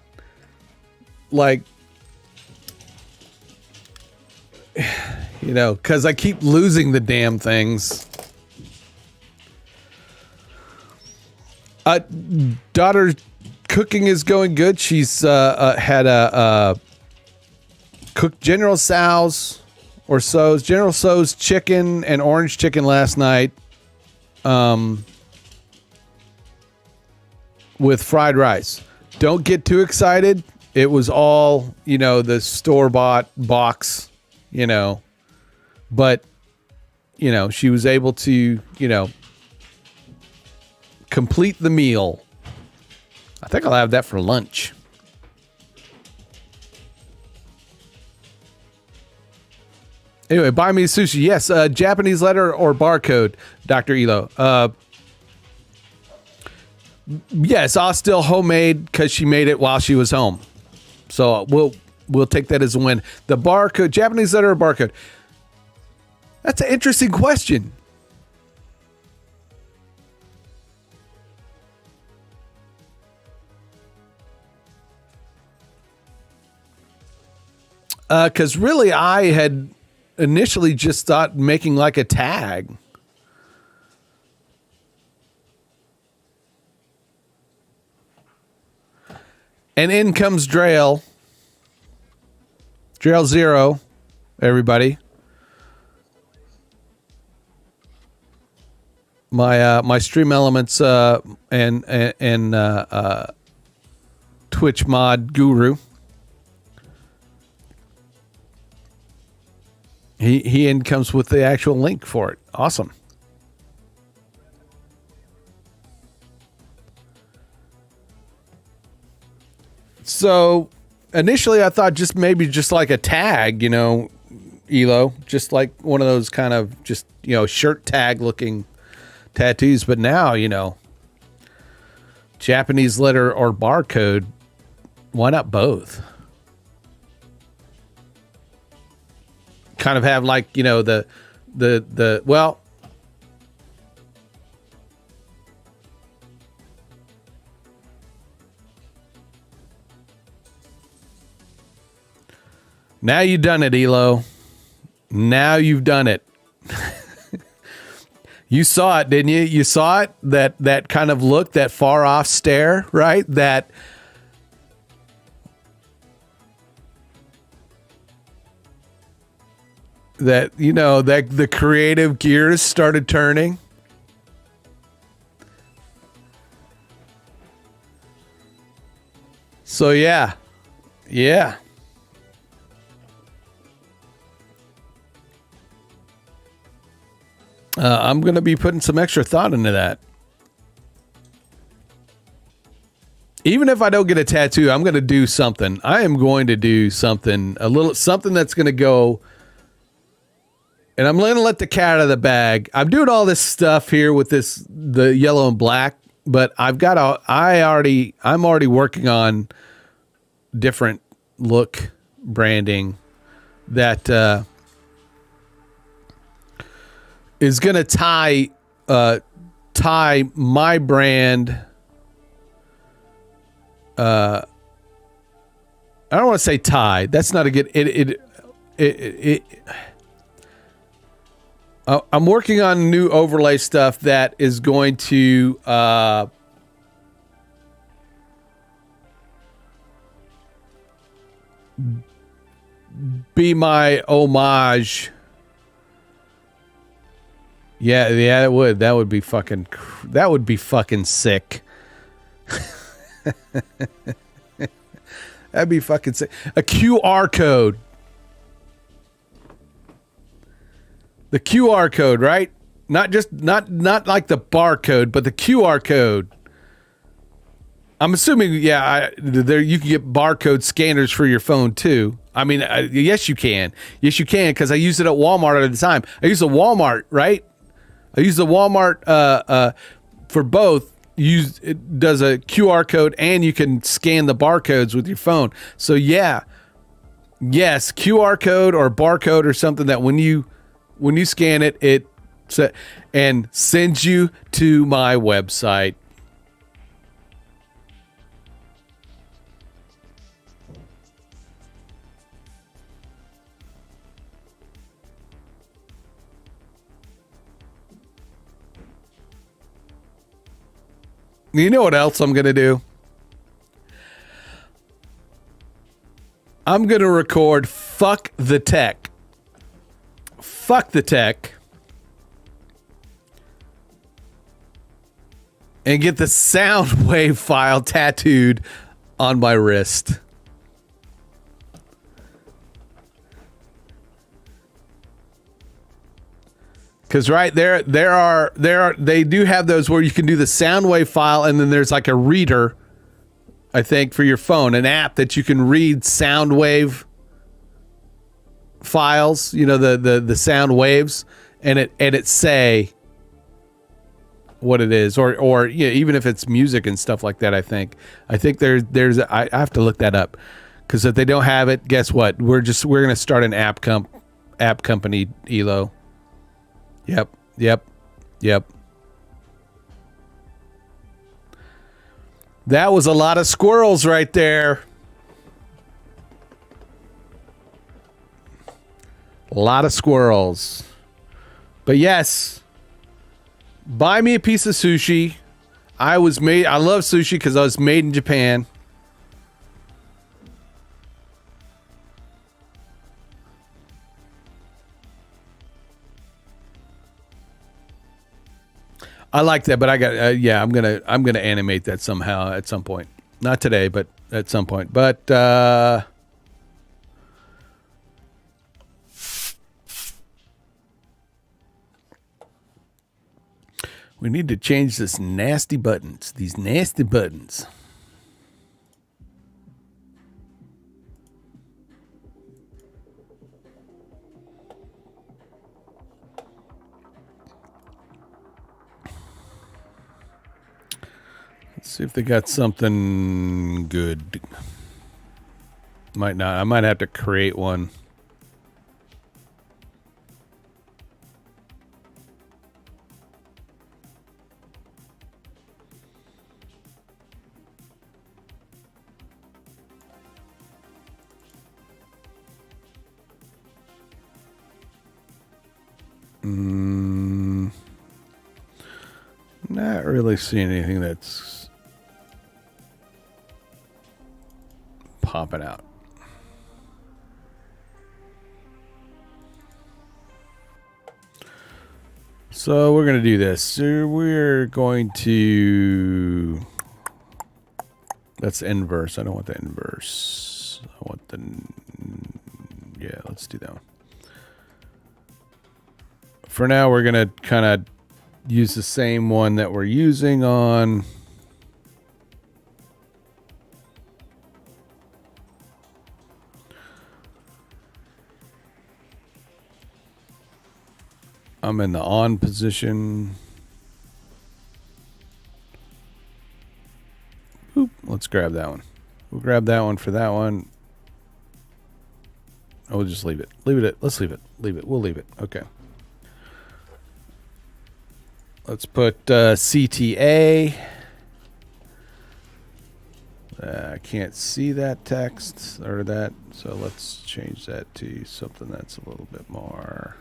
because I keep losing the damn things. Daughter's cooking is going good. She's had a cooked General Tso's General Tso's chicken and orange chicken last night, with fried rice. Don't get too excited. It was all, the store-bought box, but, she was able to, complete the meal. I think I'll have that for lunch. Anyway, buy me sushi. Yes, Japanese letter or barcode, Dr. Elo. Yes, all still homemade because she made it while she was home. So we'll take that as a win. The barcode, Japanese letter or barcode? That's an interesting question. Because really, I had initially just thought making like a tag. And in comes Drail. Drail Zero, everybody. My Stream Elements and Twitch mod guru. He in comes with the actual link for it. Awesome. So initially I thought just like a tag, Elo, just like one of those kind of just, shirt tag looking tattoos. But now, Japanese letter or barcode, why not both? Kind of have like, well, now you've done it, Elo. Now you've done it. You saw it, didn't you? You saw it? That kind of look, that far off stare, right? That that the creative gears started turning. So yeah. I'm going to be putting some extra thought into that. Even if I don't get a tattoo, I'm going to do something. I am going to do something, something that's going to go, and I'm going to let the cat out of the bag. I'm doing all this stuff here with the yellow and black, but I'm already working on different look branding that is going to tie my brand. I don't want to say tie. That's not a good. I'm working on new overlay stuff that is going to be my homage Yeah, yeah, it would. That would be fucking. That would be fucking sick. That'd be fucking sick. A QR code. The QR code, right? Not just not like the barcode, but the QR code. I'm assuming, yeah, there you can get barcode scanners for your phone too. I mean, yes, you can. Yes, you can, because I use it at Walmart at the time. I use the Walmart, right? I use the Walmart for both. It does a QR code, and you can scan the barcodes with your phone. So yeah, yes, QR code or barcode or something that when you scan it, and sends you to my website. You know what else I'm going to do? I'm going to record Fuck the Tech. Fuck the Tech. And get the sound wave file tattooed on my wrist. Because right there they do have those where you can do the sound wave file, and then there's like a reader, I think, for your phone, an app that you can read sound wave files, you know, the sound waves, and it say what it is, or you know, even if it's music and stuff like that. I think there's I have to look that up, because if they don't have it, guess what? We're gonna start an app company, Elo. Yep. That was a lot of squirrels right there. A lot of squirrels. But yes, buy me a piece of sushi. I love sushi because I was made in Japan. I like that, but I got yeah. I'm gonna animate that somehow at some point. Not today, but at some point. But we need to change these nasty buttons. Let's see if they got something good. Might not. I might have to create one. Not really seeing anything that's popping out. So we're going to do this. So we're going to... That's inverse. I don't want the inverse. I want the... Yeah, let's do that one. For now, we're going to kind of use the same one that we're using on... I'm in the on position. Oop, let's grab that one. We'll grab that one for that one. Oh, we'll just leave it. Let's leave it. We'll leave it. Okay. Let's put CTA. I can't see that text or that, so let's change that to something that's a little bit more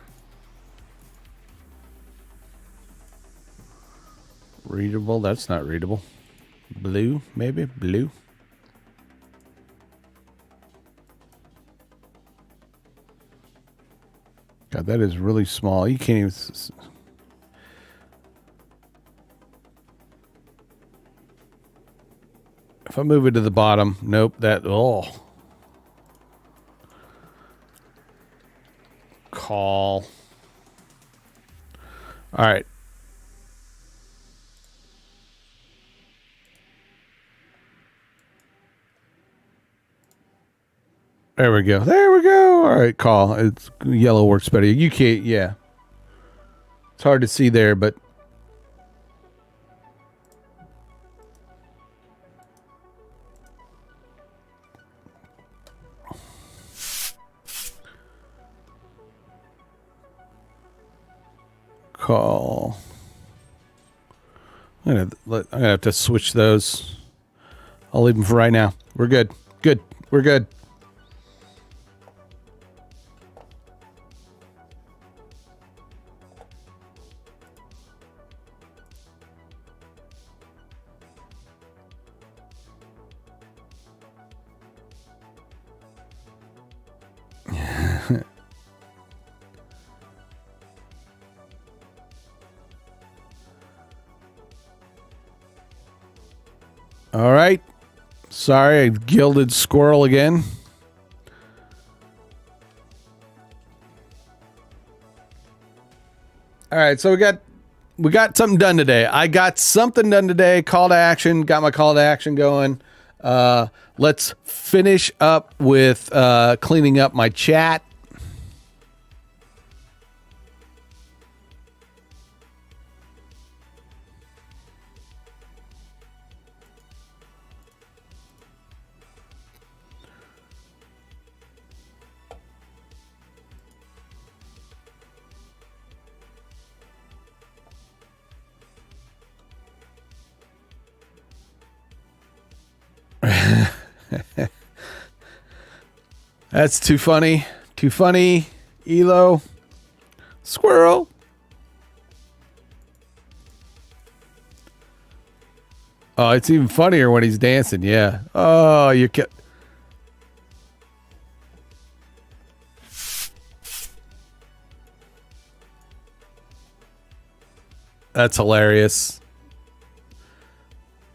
readable. That's not readable. Blue, maybe? Blue. God, that is really small. You can't even... If I move it to the bottom, nope, call. All right. There we go. There we go. All right, call. It's yellow works better. You can't, yeah. It's hard to see there, but call. I'm gonna have to switch those. I'll leave them for right now. We're good. Good. We're good. All right. Sorry, I gilded squirrel again. All right, so we got something done today. I got something done today. Call to action. Got my call to action going. Let's finish up with cleaning up my chat. That's too funny. Too funny. Elo. Squirrel. Oh, it's even funnier when he's dancing. Yeah. Oh, you can. That's hilarious.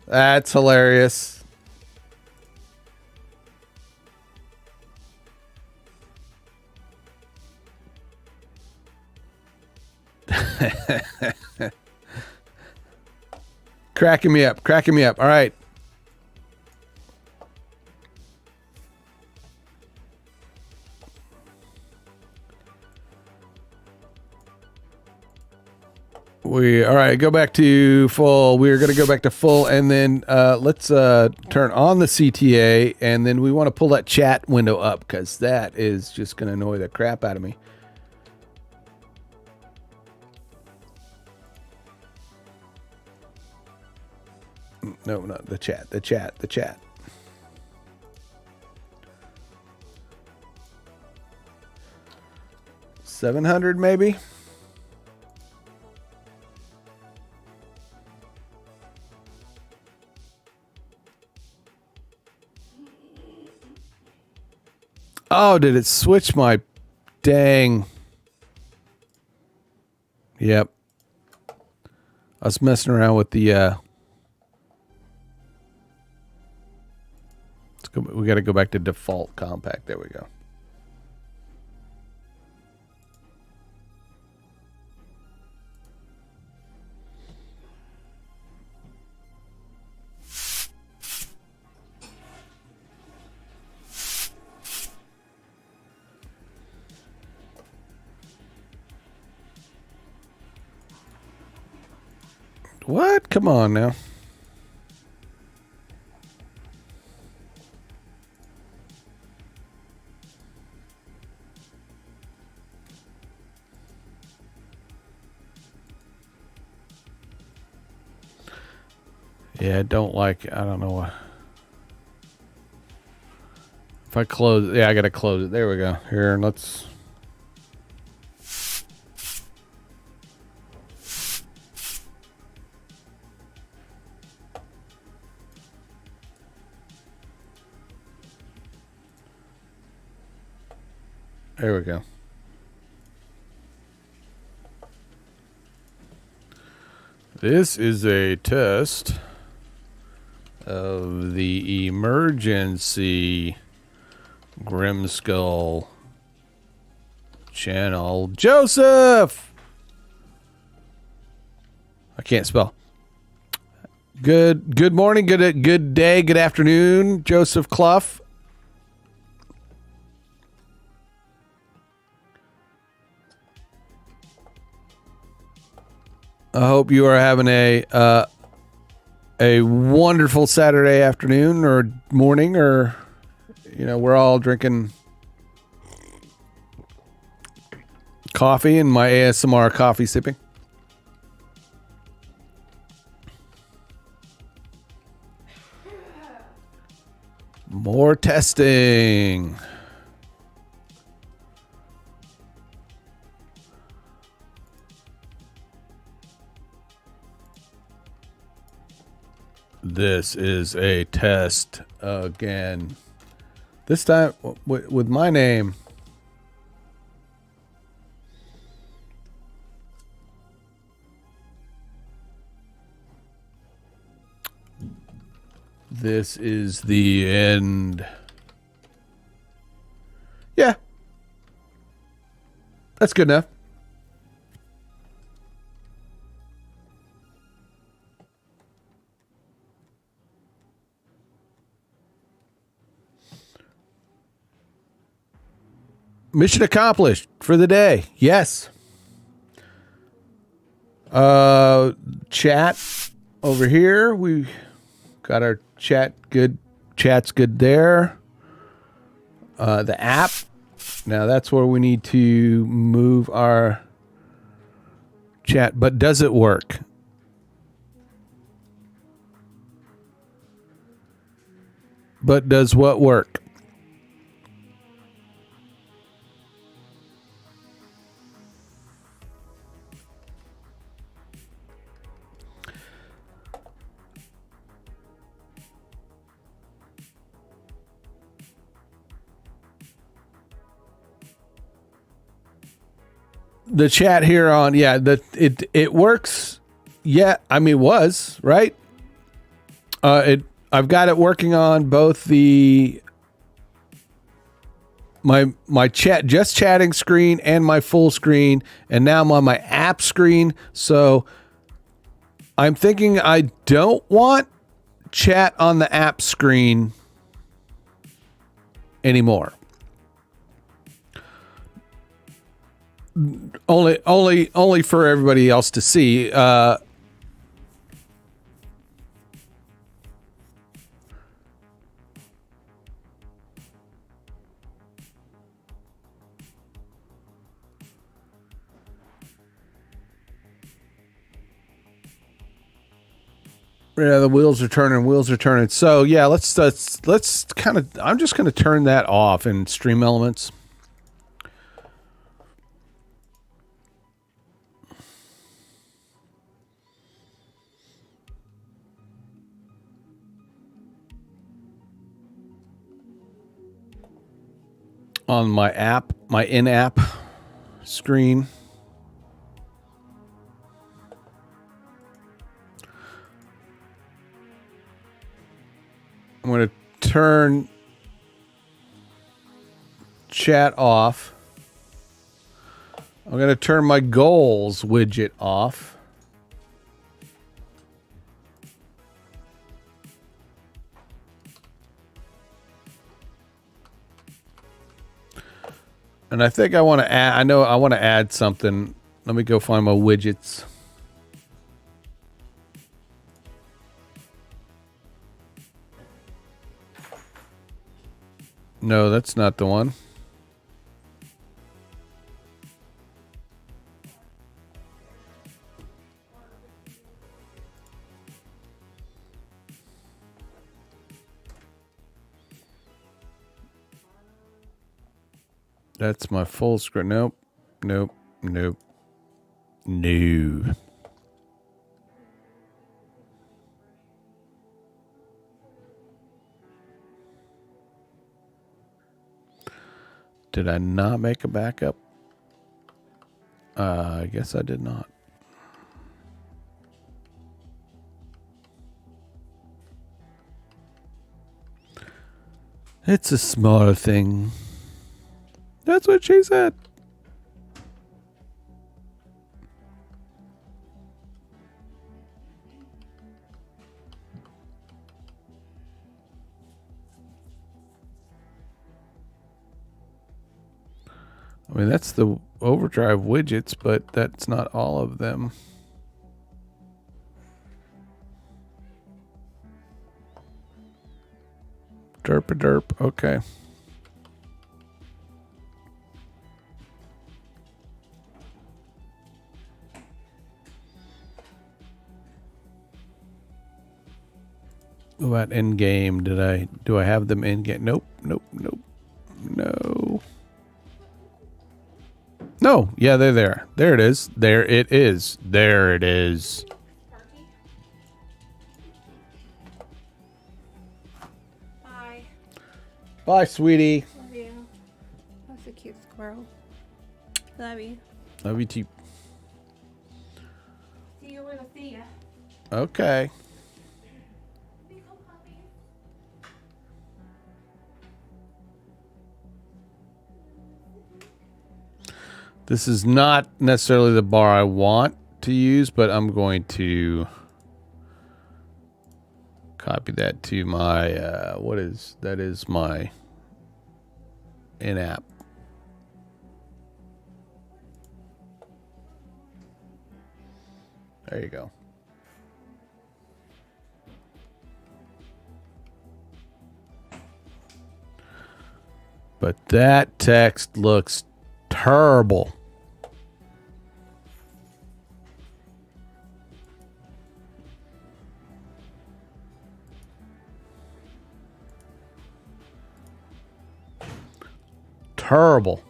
That's hilarious. Cracking me up. Cracking me up. All right. All right, go back to full. We're going to go back to full, and then let's turn on the CTA, and then we want to pull that chat window up because that is just going to annoy the crap out of me. No, not the chat. The chat. The chat. $700 maybe. Oh, did it switch my dang? Yep. I was messing around with the we got to go back to default compact. There we go. What? Come on now. Yeah, I don't know what. If I close, yeah, I got to close it. There we go. Here, let's. There we go. This is a test. of the emergency Grimskull channel. Joseph! I can't spell. Good morning, good day, good afternoon, Joseph Clough. I hope you are having a wonderful Saturday afternoon or morning, or we're all drinking coffee and my ASMR coffee sipping. More testing. This is a test again. This time with my name. This is the end. Yeah. That's good enough. Mission accomplished for the day. Yes. Chat over here. We got our chat good. Chat's good there. The app. Now that's where we need to move our chat. But does it work? But does what work? The chat here on it works. Yeah, I mean it was, right? I've got it working on both my chatting screen and my full screen, and now I'm on my app screen. So I'm thinking I don't want chat on the app screen anymore. Only for everybody else to see. Yeah, the wheels are turning. So yeah, let's kind of. I'm just going to turn that off in Stream Elements. On my app, my in-app screen. I'm going to turn chat off. I'm going to turn my goals widget off. And I think I want to add, I want to add something. Let me go find my widgets. No, that's not the one. That's my full screen. Nope. No. Did I not make a backup? I guess I did not. It's a small thing. That's what she said. I mean, that's the overdrive widgets, but that's not all of them. Derp-a-derp. Okay. What end game do I have them in game? Nope. No. No, yeah, they're there. There it is. There it is. There it is. Bye. Bye, sweetie. Love you. That's a cute squirrel. Love you. Love you too. See you when I see ya. Okay. This is not necessarily the bar I want to use, but I'm going to copy that to my, that is my in-app. There you go. But that text looks terrible. Terrible.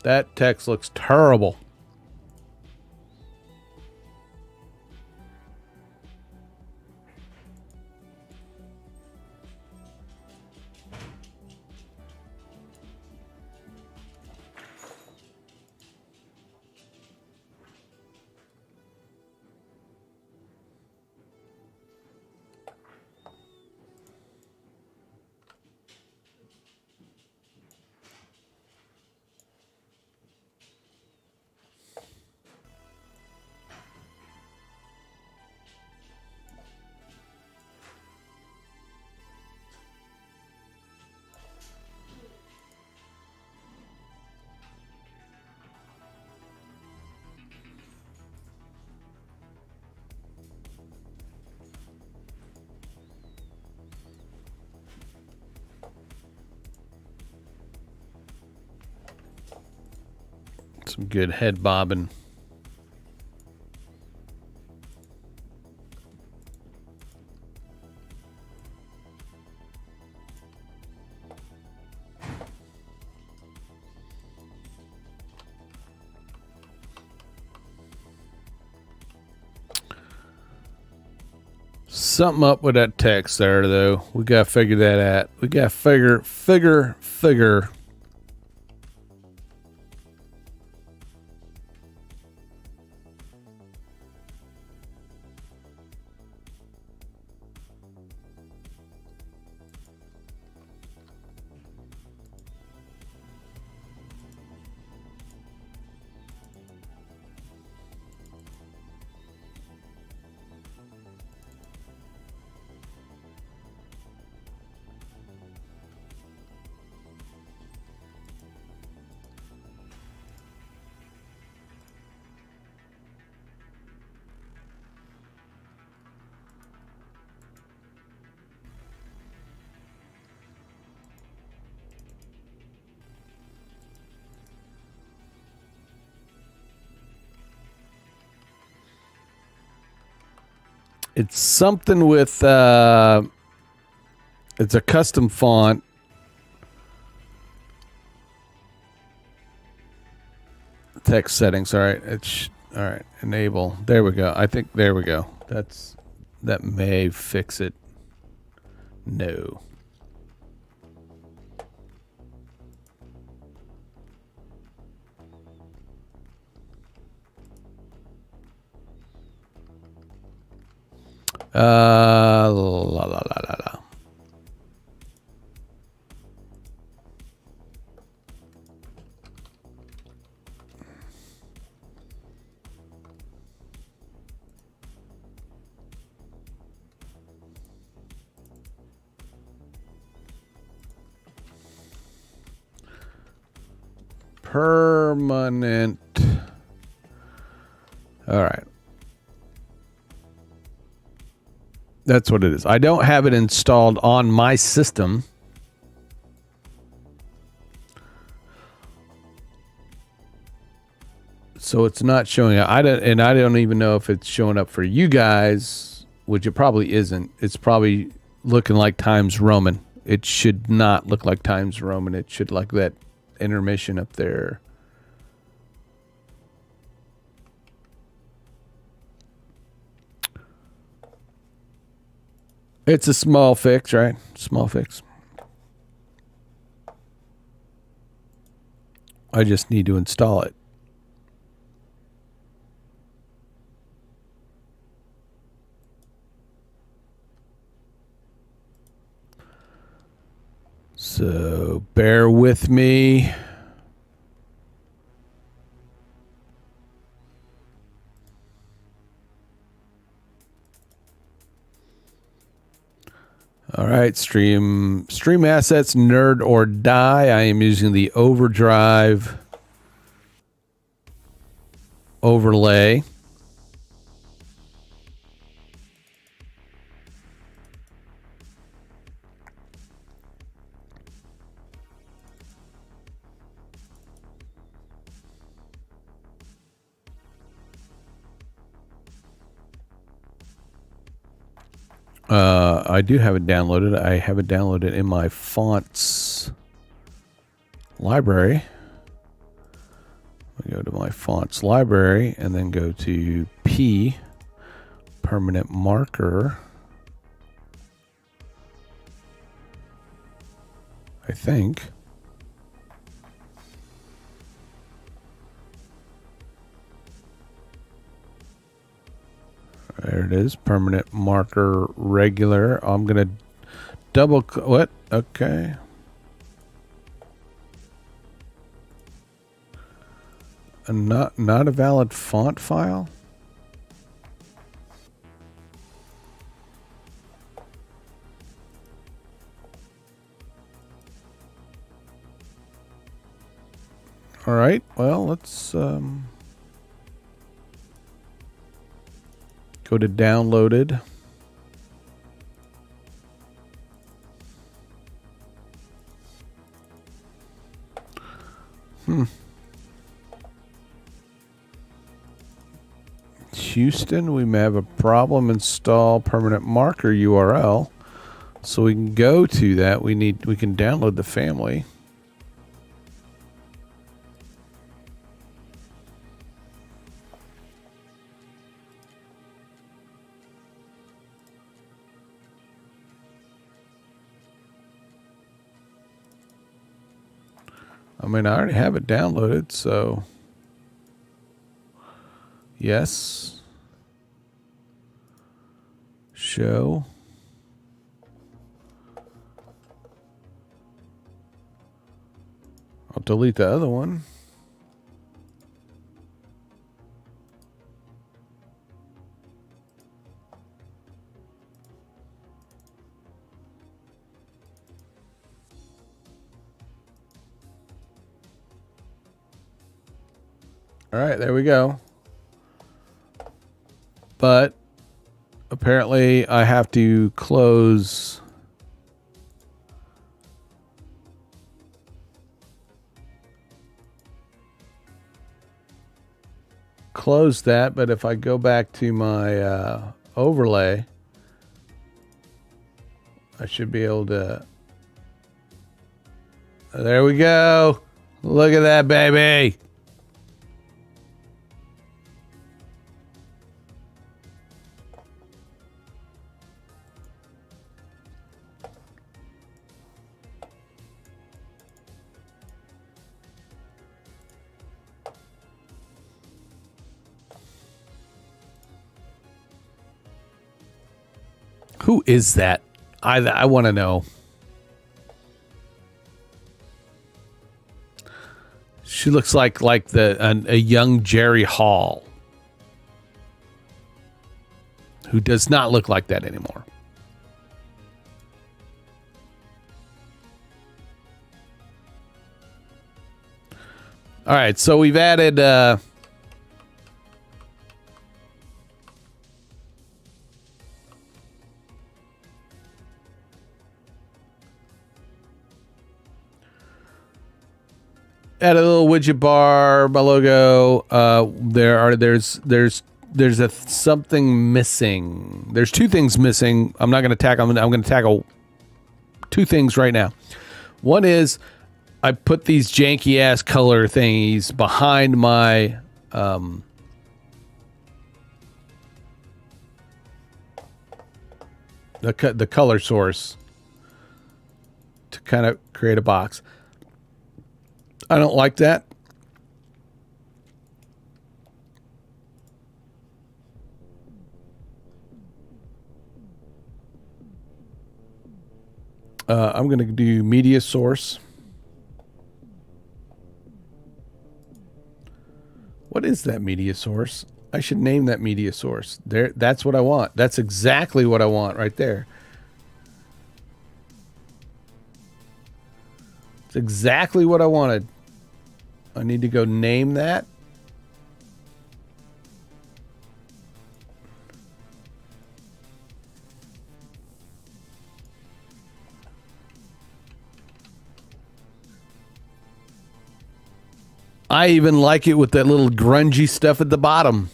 That text looks terrible. Some good head bobbing. Something up with that text there, though. We gotta figure that out. We gotta figure. It's something with it's a custom font. Text settings. All right. All right. Enable. There we go. I think there we go. That may fix it. No. La la la la la. permanent. All right. That's what it is. I don't have it installed on my system. So it's not showing up. I don't even know if it's showing up for you guys, which it probably isn't. It's probably looking like Times Roman. It should not look like Times Roman. It should like that intermission up there. It's a small fix, right? Small fix. I just need to install it. So bear with me. All right, stream assets, nerd or die. I am using the Overdrive overlay. I do have it downloaded. I have it downloaded in my fonts library. I go to my fonts library and then go to P, permanent marker. I think. There it is, permanent marker regular. I'm gonna double what? Okay. Not a valid font file. All right. Well, let's go to downloaded. Houston, we may have a problem. Install permanent marker URL. So we can go to that. We can download the family. I mean, I already have it downloaded, so yes. Show. I'll delete the other one. All right, there we go. But apparently I have to close that, but if I go back to my overlay, I should be able to. There we go. Look at that, baby. Who is that? I want to know. She looks like a young Jerry Hall, who does not look like that anymore. All right, so we've added add a little widget bar, my logo. There's something missing. There's two things missing. I'm not going to tackle. I'm going to tackle two things right now. One is I put these janky ass color thingies behind my the color source to kind of create a box. I don't like that. I'm going to do media source. What is that media source? I should name that media source. There, that's what I want. That's exactly what I want right there. It's exactly what I wanted. I need to go name that. I even like it with that little grungy stuff at the bottom.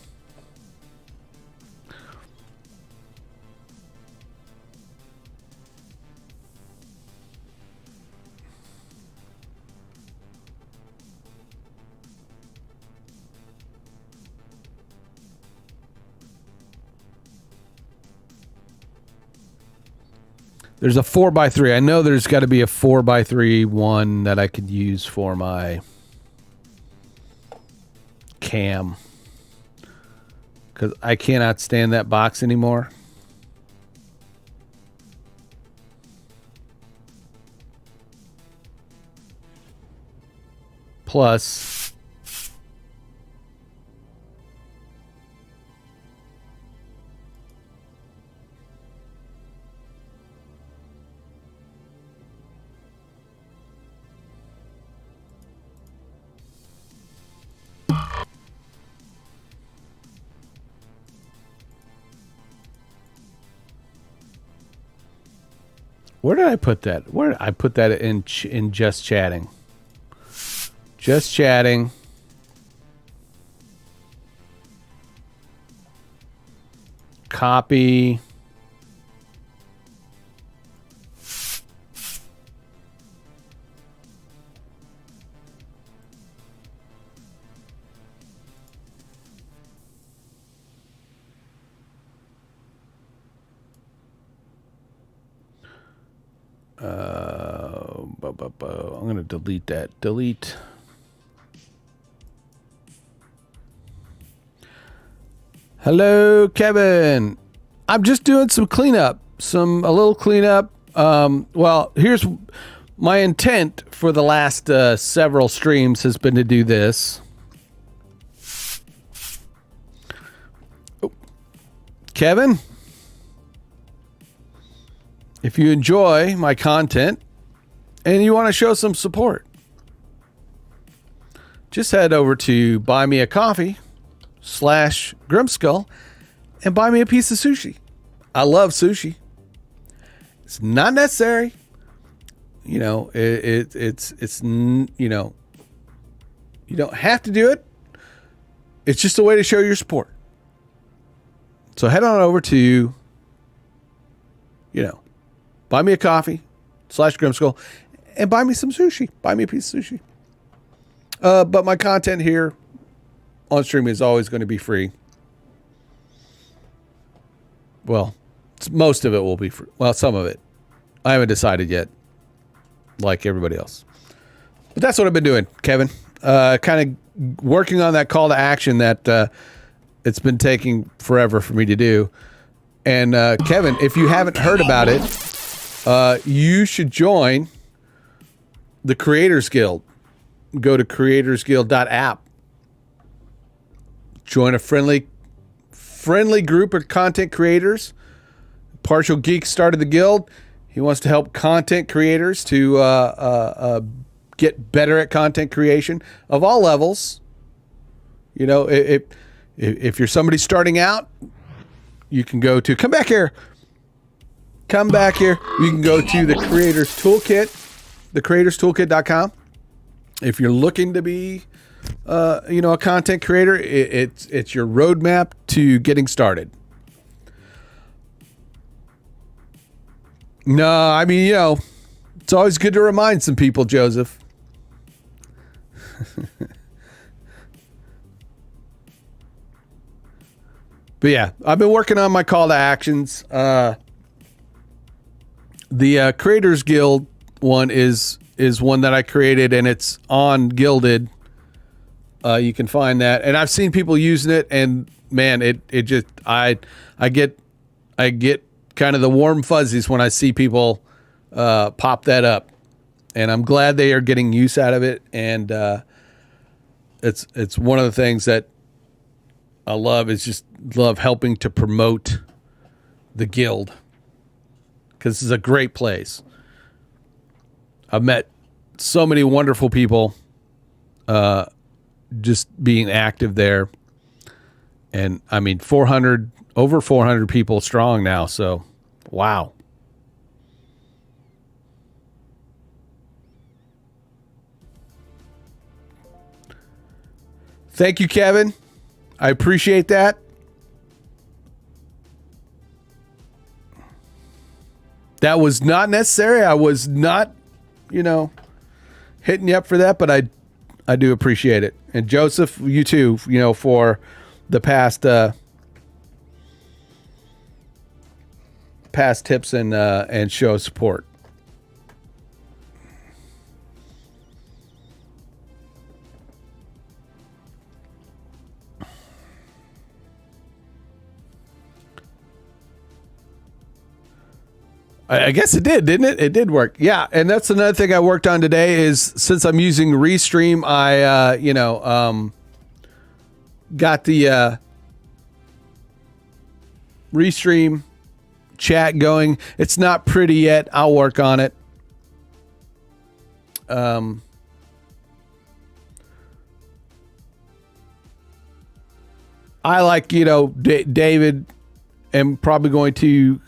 There's a 4x3. I know there's got to be a 4x3 one that I could use for my cam, because I cannot stand that box anymore. Plus, where did I put that? Where did I put that in just chatting? Just chatting. Copy. I'm going to delete that. Delete. Hello, Kevin. I'm just doing some cleanup. A little cleanup. Well, here's my intent for the last several streams has been to do this. Oh. Kevin, if you enjoy my content and you want to show some support, just head over to buymeacoffee.com/Grimskull and buy me a piece of sushi. I love sushi. It's not necessary. You know, it's you know, you don't have to do it. It's just a way to show your support. So head on over to, you know, buymeacoffee.com/Grimskull and buy me some sushi. Buy me a piece of sushi. But my content here on stream is always going to be free. Well, most of it will be free. Well, some of it. I haven't decided yet, like everybody else. But that's what I've been doing, Kevin. Kind of working on that call to action that it's been taking forever for me to do. And Kevin, if you haven't heard about it, you should join the Creators Guild. Go to creatorsguild.app. Join a friendly group of content creators. Partial Geek started the guild. He wants to help content creators to get better at content creation of all levels. You know, if you're somebody starting out, you can go to come back here. You can go to the Creators Toolkit, thecreatorstoolkit.com. If you're looking to be, a content creator, it's your roadmap to getting started. No, I mean, it's always good to remind some people, Joseph. But yeah, I've been working on my call to actions. The Creators Guild one is one that I created, and it's on Guilded. You can find that, and I've seen people using it, and man, it just I get kind of the warm fuzzies when I see people pop that up, and I'm glad they are getting use out of it, and it's one of the things that I love is just love helping to promote the guild, because this is a great place. I've met so many wonderful people just being active there. And I mean, over 400 people strong now. So, wow. Thank you, Kevin. I appreciate that. That was not necessary. I was not, hitting you up for that, but I do appreciate it. And Joseph, you too, for the past tips and show support. I guess it did, didn't it? It did work. Yeah, and that's another thing I worked on today is since I'm using Restream, I got the Restream chat going. It's not pretty yet. I'll work on it. I like, David, am probably going to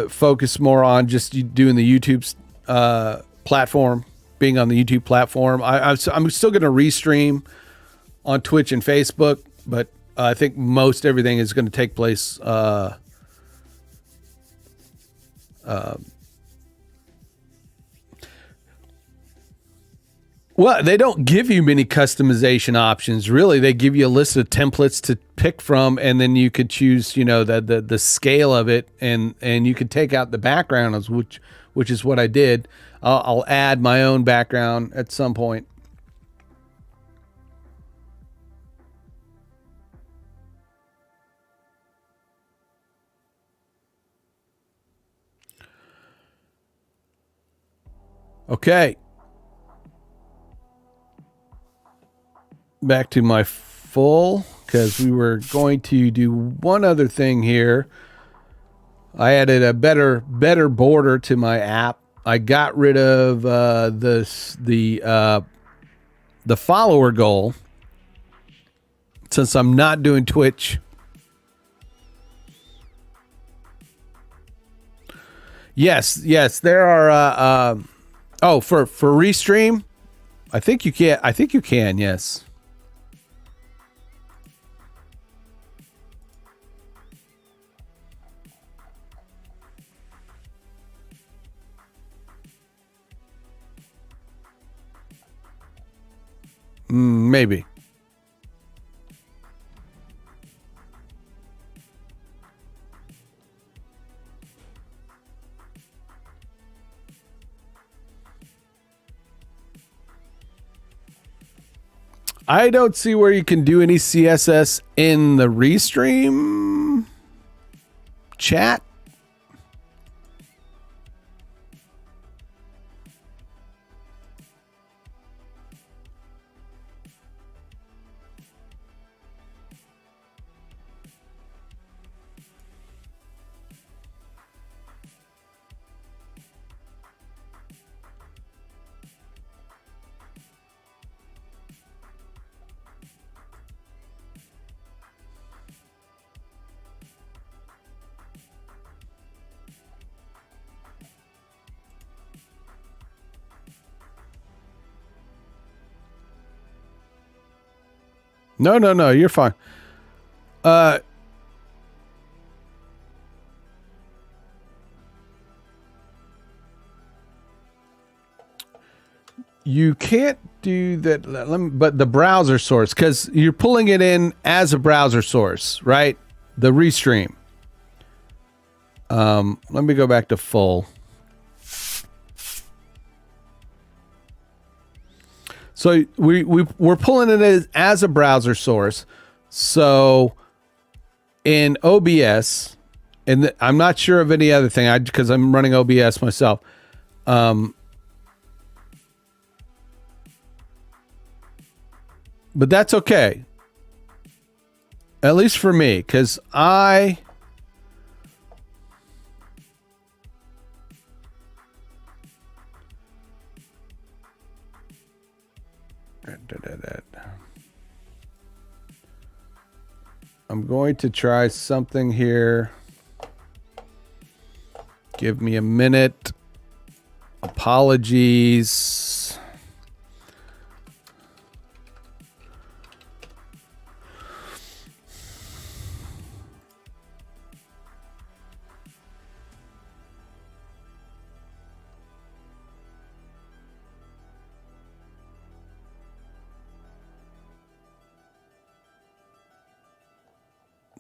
focus more on just doing the YouTube platform, being on the YouTube platform. I'm still going to restream on Twitch and Facebook, but I think most everything is going to take place well, they don't give you many customization options, really. They give you a list of templates to pick from, and then you could choose, the scale of it, and you could take out the background, which is what I did. I'll add my own background at some point. Okay. Back to my full, because we were going to do one other thing here. I added a better border to my app. I got rid of the follower goal, since I'm not doing Twitch. Yes, there are. For Restream, I think you can. Yes. Maybe. I don't see where you can do any CSS in the Restream chat. No, no, no. You're fine. You can't do that. But the browser source, because you're pulling it in as a browser source, right? The Restream. Let me go back to full. So we're pulling it as a browser source. So in OBS, and I'm not sure of any other thing, because I'm running OBS myself. But that's okay. At least for me, because I... I'm going to try something here. Give me a minute. Apologies.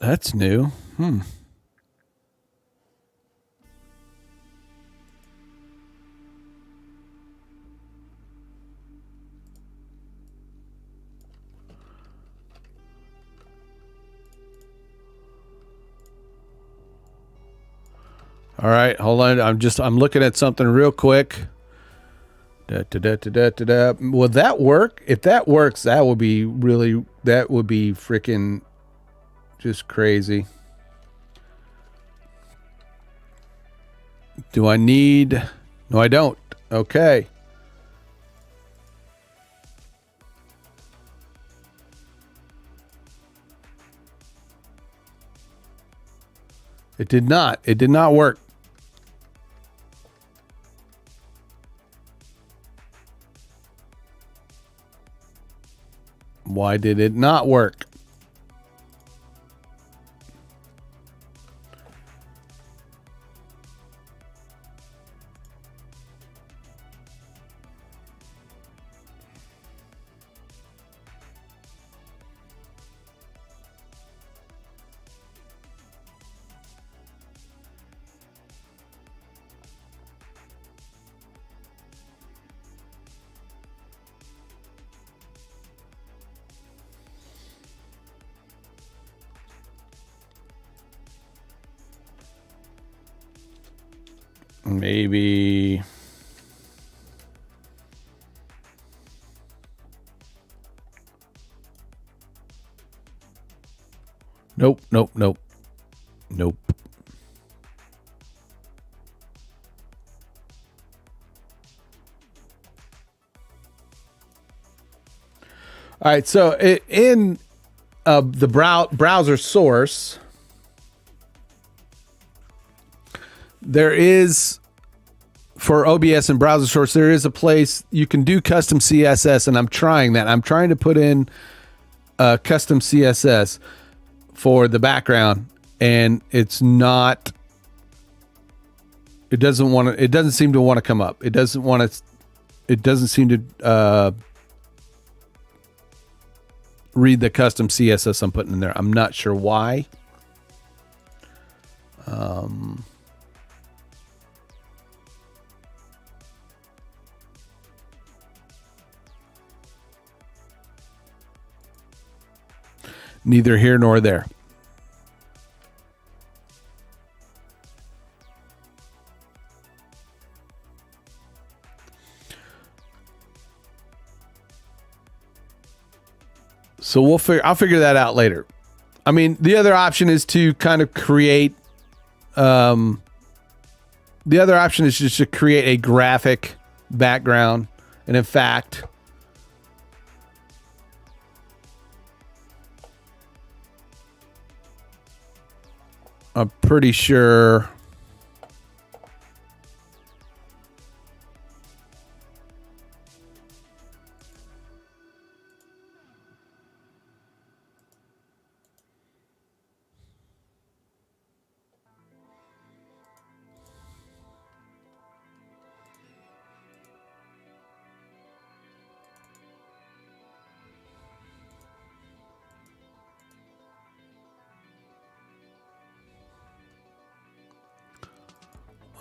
That's new. All right, hold on. I'm looking at something real quick. Will that work? If that works, that would be freaking just crazy. Do I need... No, I don't. Okay. It did not. It did not work. Why did it not work? Maybe... Nope, nope, nope. Nope. All right, so in the browser source, there is, for OBS and browser source, there is a place you can do custom CSS, and I'm trying that. I'm trying to put in custom CSS for the background, and it's not... It doesn't seem to want to come up. It doesn't seem to read the custom CSS I'm putting in there. I'm not sure why. Neither here nor there. So I'll figure that out later. I mean, the other option is to kind of create, the other option is just to create a graphic background. And in fact, I'm pretty sure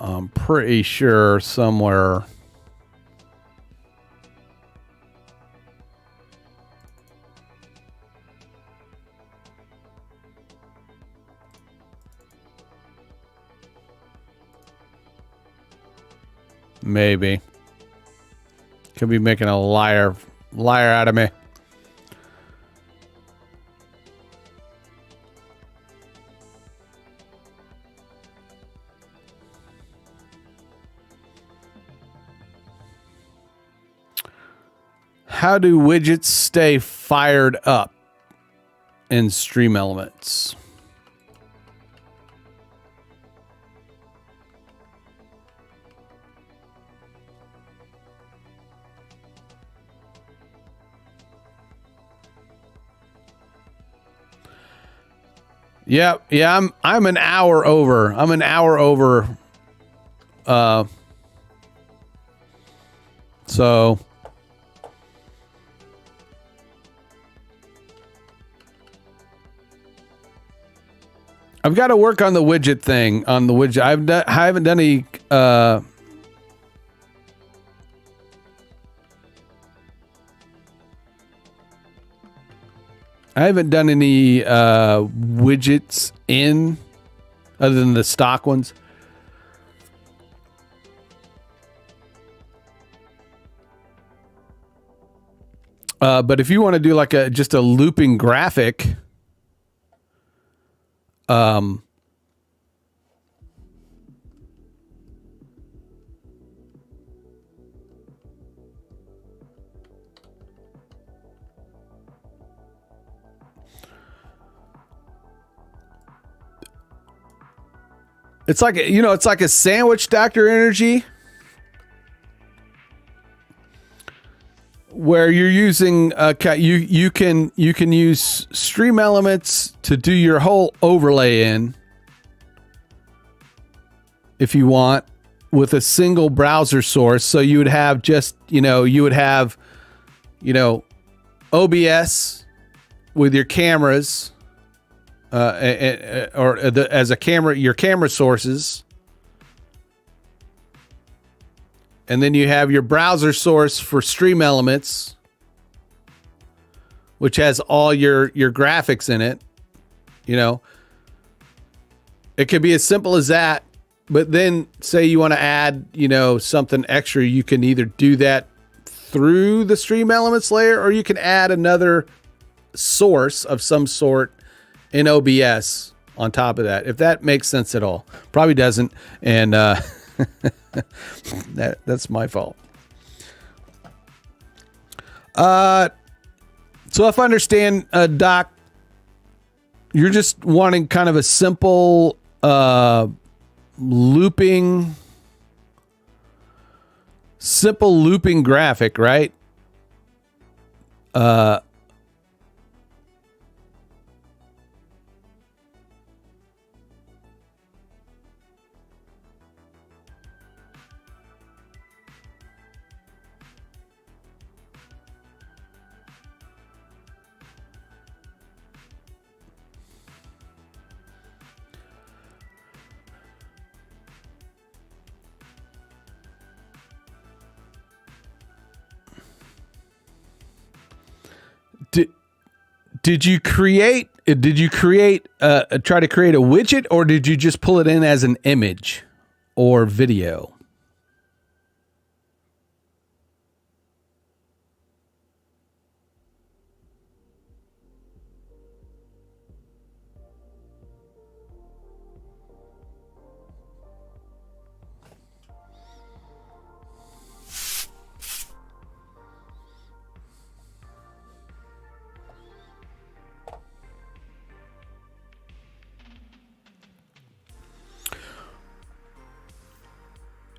I'm pretty sure somewhere. Maybe. Could be making a liar out of me. How do widgets stay fired up in Stream Elements? Yeah, I'm an hour over. I'm an hour over. So I've got to work on the widget thing. On the widget, I haven't done any. I haven't done any widgets in other than the stock ones. But if you want to do like just a looping graphic, it's like, you know, it's like a sandwich, Dr. Energy, where you're using you can use Stream Elements to do your whole overlay in, if you want, with a single browser source. So you would have just, OBS with your cameras, as a camera, your camera sources. And then you have your browser source for Stream Elements, which has all your graphics in it. You know, it could be as simple as that. But then say you want to add, something extra, you can either do that through the Stream Elements layer, or you can add another source of some sort in OBS on top of that, if that makes sense at all. Probably doesn't. And, that's my fault. So if I understand, Doc, you're just wanting kind of a simple looping graphic, right? Did you try to create a widget, or did you just pull it in as an image or video?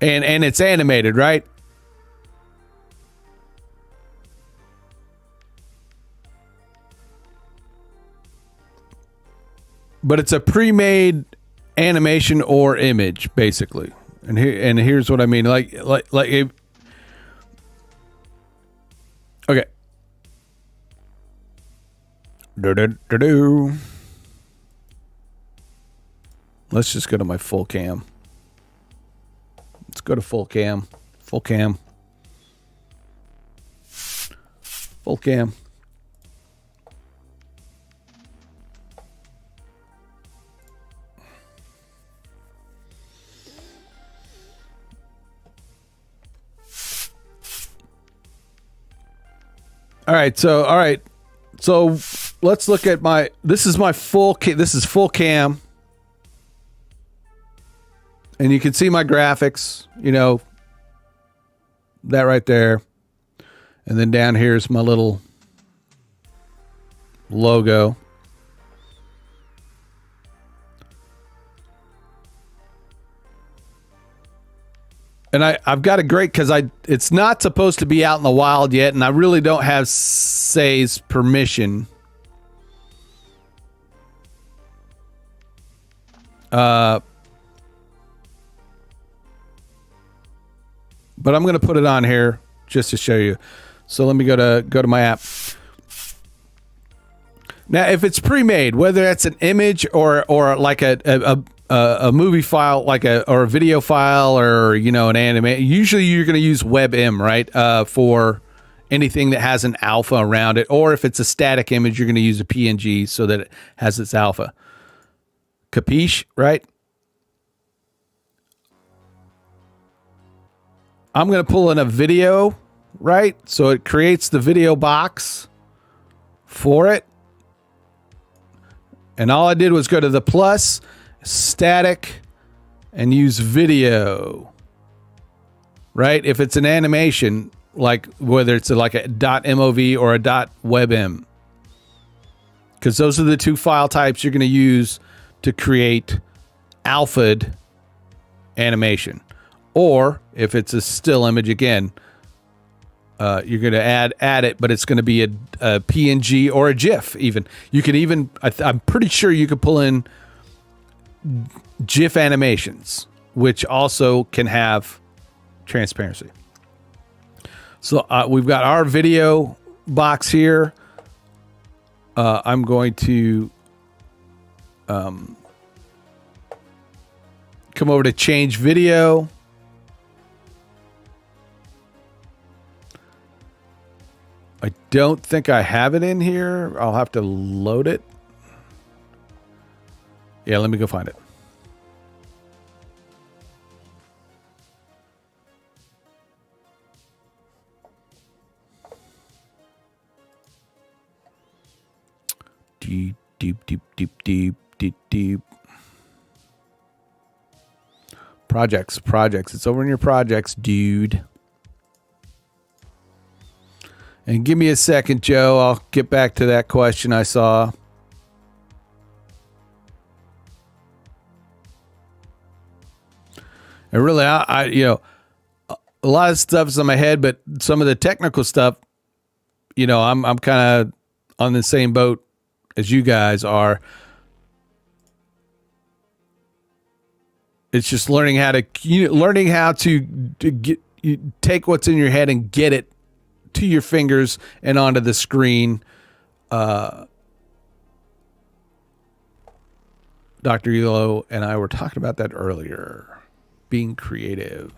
And it's animated, right? But it's a pre-made animation or image, basically. And here's what I mean. Like if, okay. Let's just go to my full cam. Let's go to full cam. Full cam. Full cam. All right, so let's look at this is my full cam. And you can see my graphics, that right there. And then down here is my little logo. And I've got a great, because it's not supposed to be out in the wild yet, and I really don't have Say's permission. But I'm going to put it on here just to show you. So let me go to my app. Now, if it's pre-made, whether that's an image or like a movie file, or a video file, or an anime, usually you're going to use WebM, right? For anything that has an alpha around it, or if it's a static image, you're going to use a PNG so that it has its alpha. Capiche, right? I'm going to pull in a video, right? So it creates the video box for it. And all I did was go to the plus, static, and use video, right? If it's an animation, like whether it's like a .mov or a .webm, because those are the two file types you're going to use to create alpha'd animation. Or if it's a still image, again, you're going to add it, but it's going to be a PNG or a GIF. Even you could I'm pretty sure you could pull in GIF animations, which also can have transparency. So we've got our video box here. I'm going to come over to change video. I don't think I have it in here. I'll have to load it. Yeah, let me go find it. Deep. Projects. It's over in your projects, dude. And give me a second, Joe. I'll get back to that question I saw. And really, I a lot of stuff's in my head, but some of the technical stuff, I'm kind of on the same boat as you guys are. It's just learning how to take what's in your head and get it to your fingers and onto the screen. Dr. Elo and I were talking about that earlier. Being creative.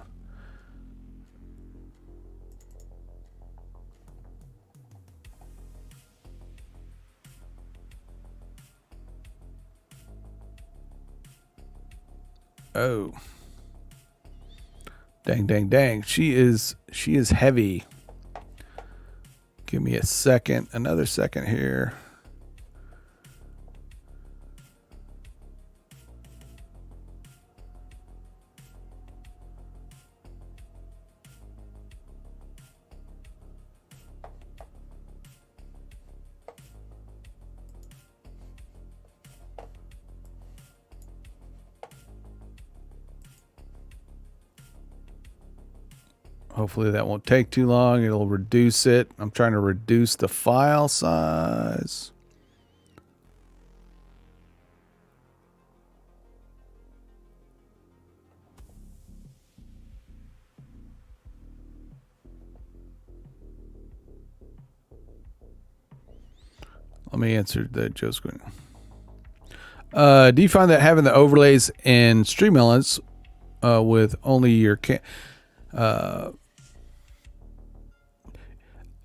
Oh. Dang. She is heavy. Give me a second, another second here. Hopefully that won't take too long. It'll reduce it. I'm trying to reduce the file size. Let me answer the Joe's question. Do you find that having the overlays in Streamlabs with only your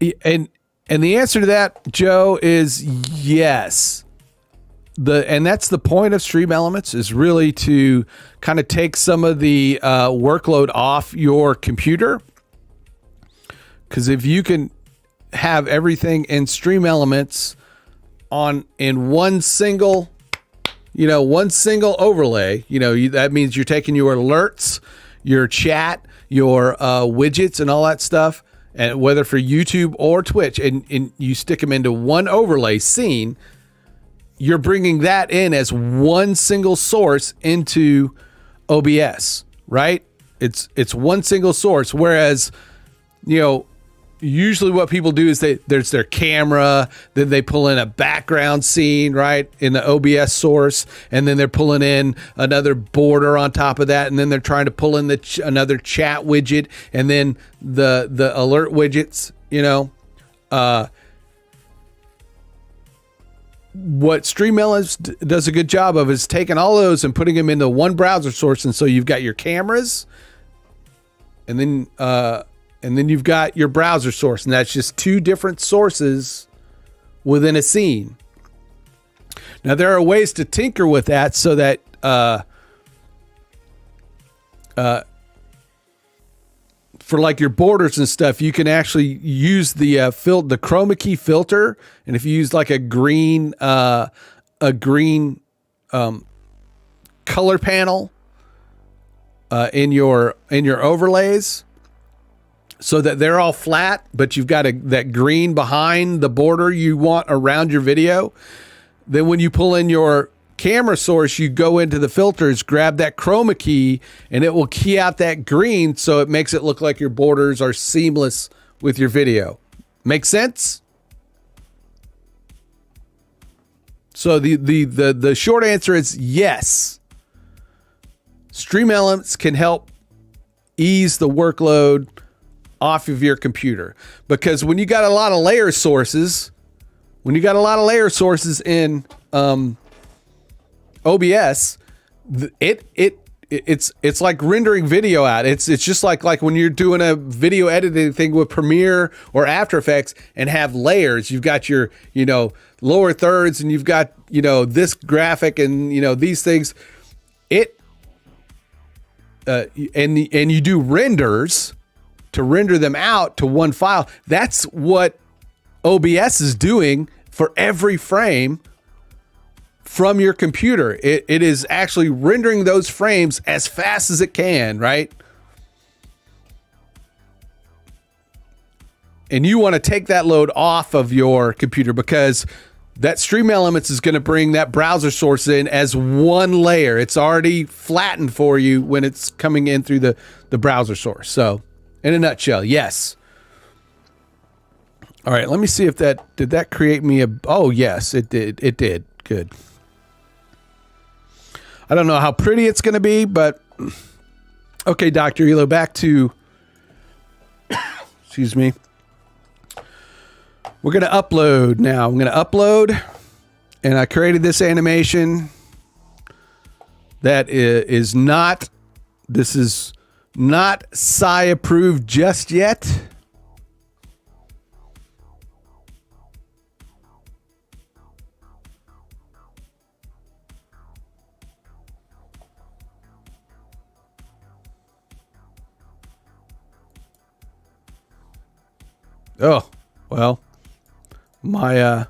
and the answer to that, Joe, is yes. And that's the point of Stream Elements, is really to kind of take some of the workload off your computer. Because if you can have everything in Stream Elements in one single overlay, that means you're taking your alerts, your chat, your widgets, and all that stuff, and whether for YouTube or Twitch, and you stick them into one overlay scene. You're bringing that in as one single source into OBS, right? It's one single source. Whereas, usually what people do is there's their camera, then they pull in a background scene, right, in the OBS source, and then they're pulling in another border on top of that, and then they're trying to pull in another chat widget, and then the alert widgets, What Stream Elements does a good job of is taking all those and putting them into one browser source, and so you've got your cameras, and then you've got your browser source, and that's just two different sources within a scene. Now, there are ways to tinker with that so that for like your borders and stuff, you can actually use the chroma key filter, and if you use like a green color panel in your overlays, so that they're all flat, but you've got that green behind the border you want around your video. Then when you pull in your camera source, you go into the filters, grab that chroma key, and it will key out that green, so it makes it look like your borders are seamless with your video. Make sense? So the short answer is yes. Stream Elements can help ease the workload off of your computer, because when you got a lot of layer sources, in OBS, it's like rendering video out. It's just like when you're doing a video editing thing with Premiere or After Effects and have layers. You've got your lower thirds, and you've got this graphic and these things. And you do renders to render them out to one file. That's what OBS is doing for every frame from your computer. It is actually rendering those frames as fast as it can, right? And you want to take that load off of your computer, because that Stream Elements is going to bring that browser source in as one layer. It's already flattened for you when it's coming in through the browser source. So, in a nutshell, yes. All right, let me see if did that create me oh, yes, it did. It did. Good. I don't know how pretty it's going to be, but okay, Dr. Elo, back to, excuse me. We're going to upload now. I'm going to upload, and I created this animation that is not, this is not Psy approved just yet. Oh, well, it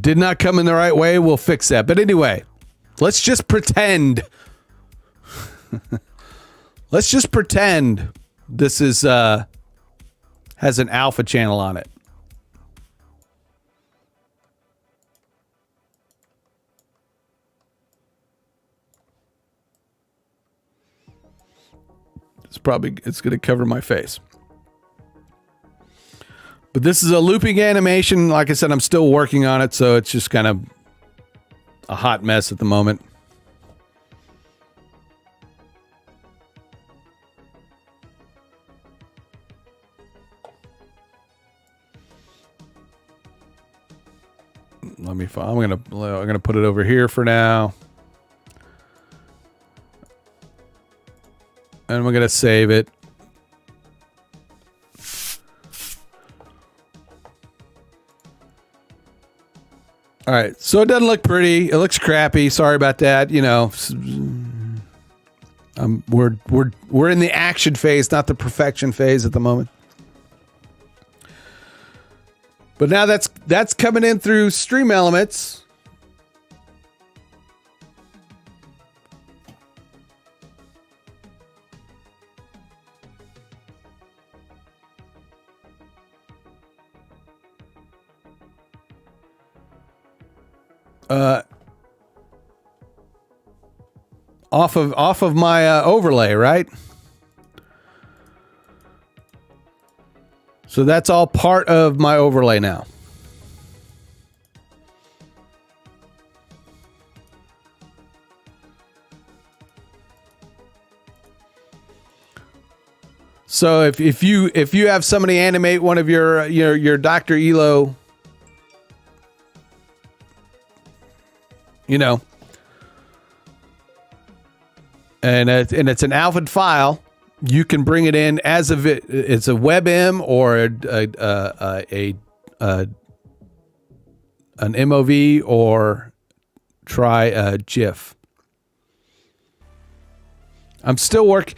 did not come in the right way. We'll fix that. But anyway, let's just pretend. Let's just pretend this is has an alpha channel on it. It's going to cover my face. But this is a looping animation. Like I said, I'm still working on it, so it's just kind of a hot mess at the moment. I'm gonna put it over here for now. And we're going to save it. All right, so it doesn't look pretty. It looks crappy. Sorry about that. You know, we're in the action phase, not the perfection phase at the moment. But now that's coming in through Stream Elements. Off of my overlay, right? So that's all part of my overlay now. So if you have somebody animate one of your Dr. Elo, you know, and it's an alpha file, you can bring it in as it's a WebM or an MOV, or try a GIF. I'm still working.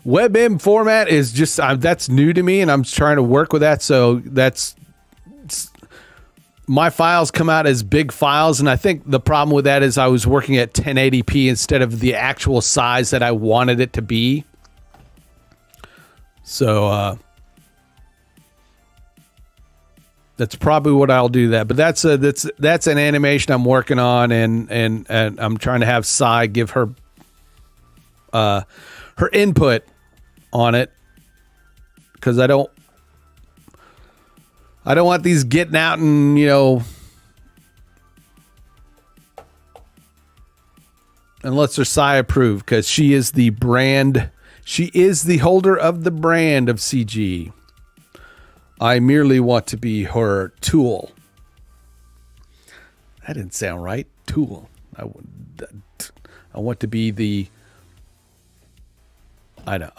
WebM format is just that's new to me, and I'm trying to work with that. So my files come out as big files, and I think the problem with that is I was working at 1080p instead of the actual size that I wanted it to be. So that's probably what I'll do that. But that's an animation I'm working on, and I'm trying to have Sai give her input on it, because I don't want these getting out and, you know, unless they're Sai approved, because she is the brand. She is the holder of the brand of CG. I merely want to be her tool. That didn't sound right. Tool. I want to be the. I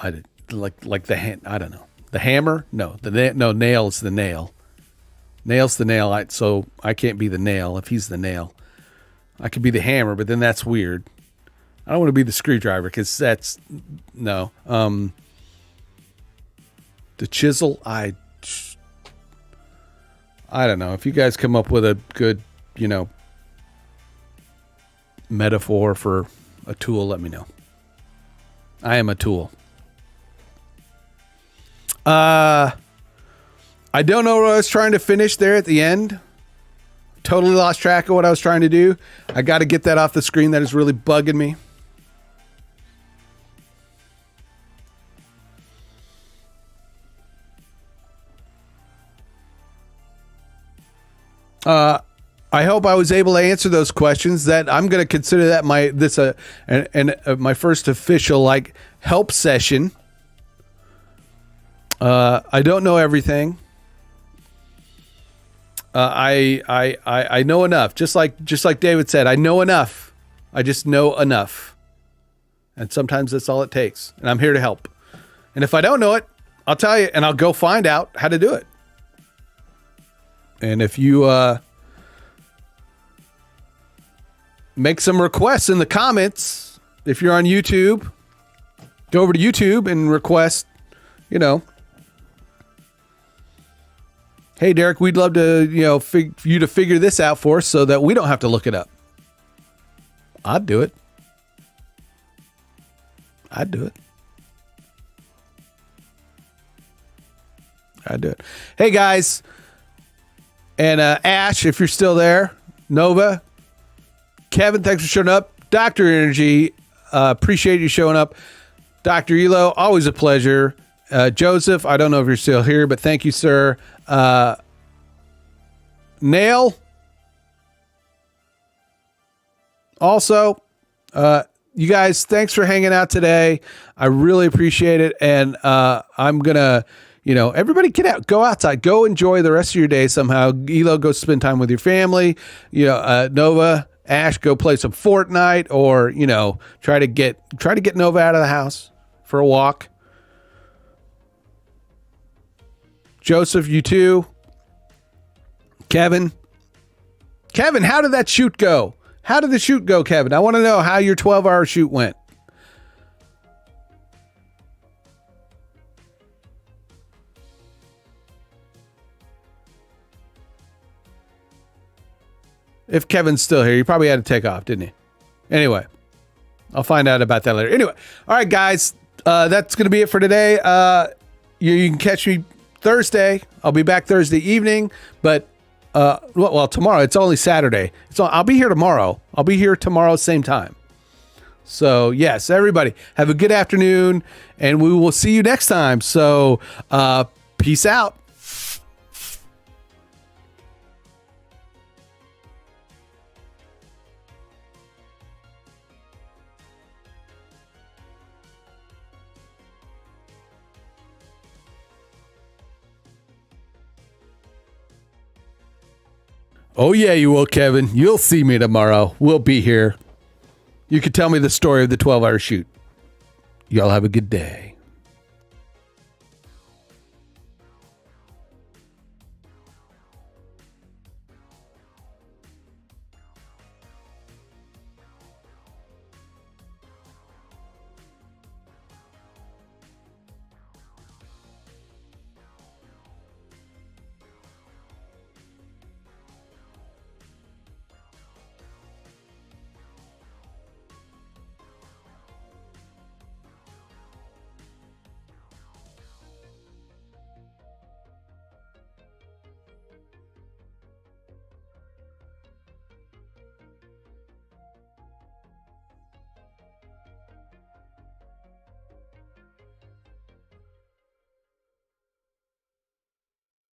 like the hand. I don't know. The hammer? No. Nail's the nail. Nail's the nail. So I can't be the nail if he's the nail. I could be the hammer, but then that's weird. I don't want to be the screwdriver, because that's no. The chisel. I don't know. If you guys come up with a good, you know, metaphor for a tool, let me know. I am a tool. I don't know what I was trying to finish there at the end. Totally lost track of what I was trying to do. I got to get that off the screen. That is really bugging me. I hope I was able to answer those questions. That I'm going to consider that my first official help session. I don't know everything. I know enough. Just like David said, I know enough. I just know enough. And sometimes that's all it takes. And I'm here to help. And if I don't know it, I'll tell you, and I'll go find out how to do it. And if you make some requests in the comments, if you're on YouTube, go over to YouTube and request, you know, hey, Derek, we'd love to, you know, you to figure this out for us so that we don't have to look it up. I'd do it. I'd do it. Hey, guys. And Ash, if you're still there. Nova. Kevin, thanks for showing up. Dr. Energy, appreciate you showing up. Dr. Elo, always a pleasure. Joseph, I don't know if you're still here, but thank you, sir. Nail. Also, you guys, thanks for hanging out today. I really appreciate it. And I'm going to, you know, everybody get out, go outside, go enjoy the rest of your day somehow. Elo, go spend time with your family. You know, Nova, Ash, go play some Fortnite, or, you know, try to get Nova out of the house for a walk. Joseph, you too. Kevin, how did that shoot go? How did the shoot go, Kevin? I want to know how your 12-hour shoot went. If Kevin's still here, he probably had to take off, didn't he? Anyway, I'll find out about that later. Anyway, all right, guys, that's going to be it for today. You can catch me Thursday. I'll be back Thursday evening, but well, tomorrow. It's only Saturday. I'll be here tomorrow. I'll be here tomorrow, same time. So, yes, everybody, have a good afternoon, and we will see you next time. So, peace out. Oh, yeah, you will, Kevin. You'll see me tomorrow. We'll be here. You can tell me the story of the 12-hour shoot. Y'all have a good day.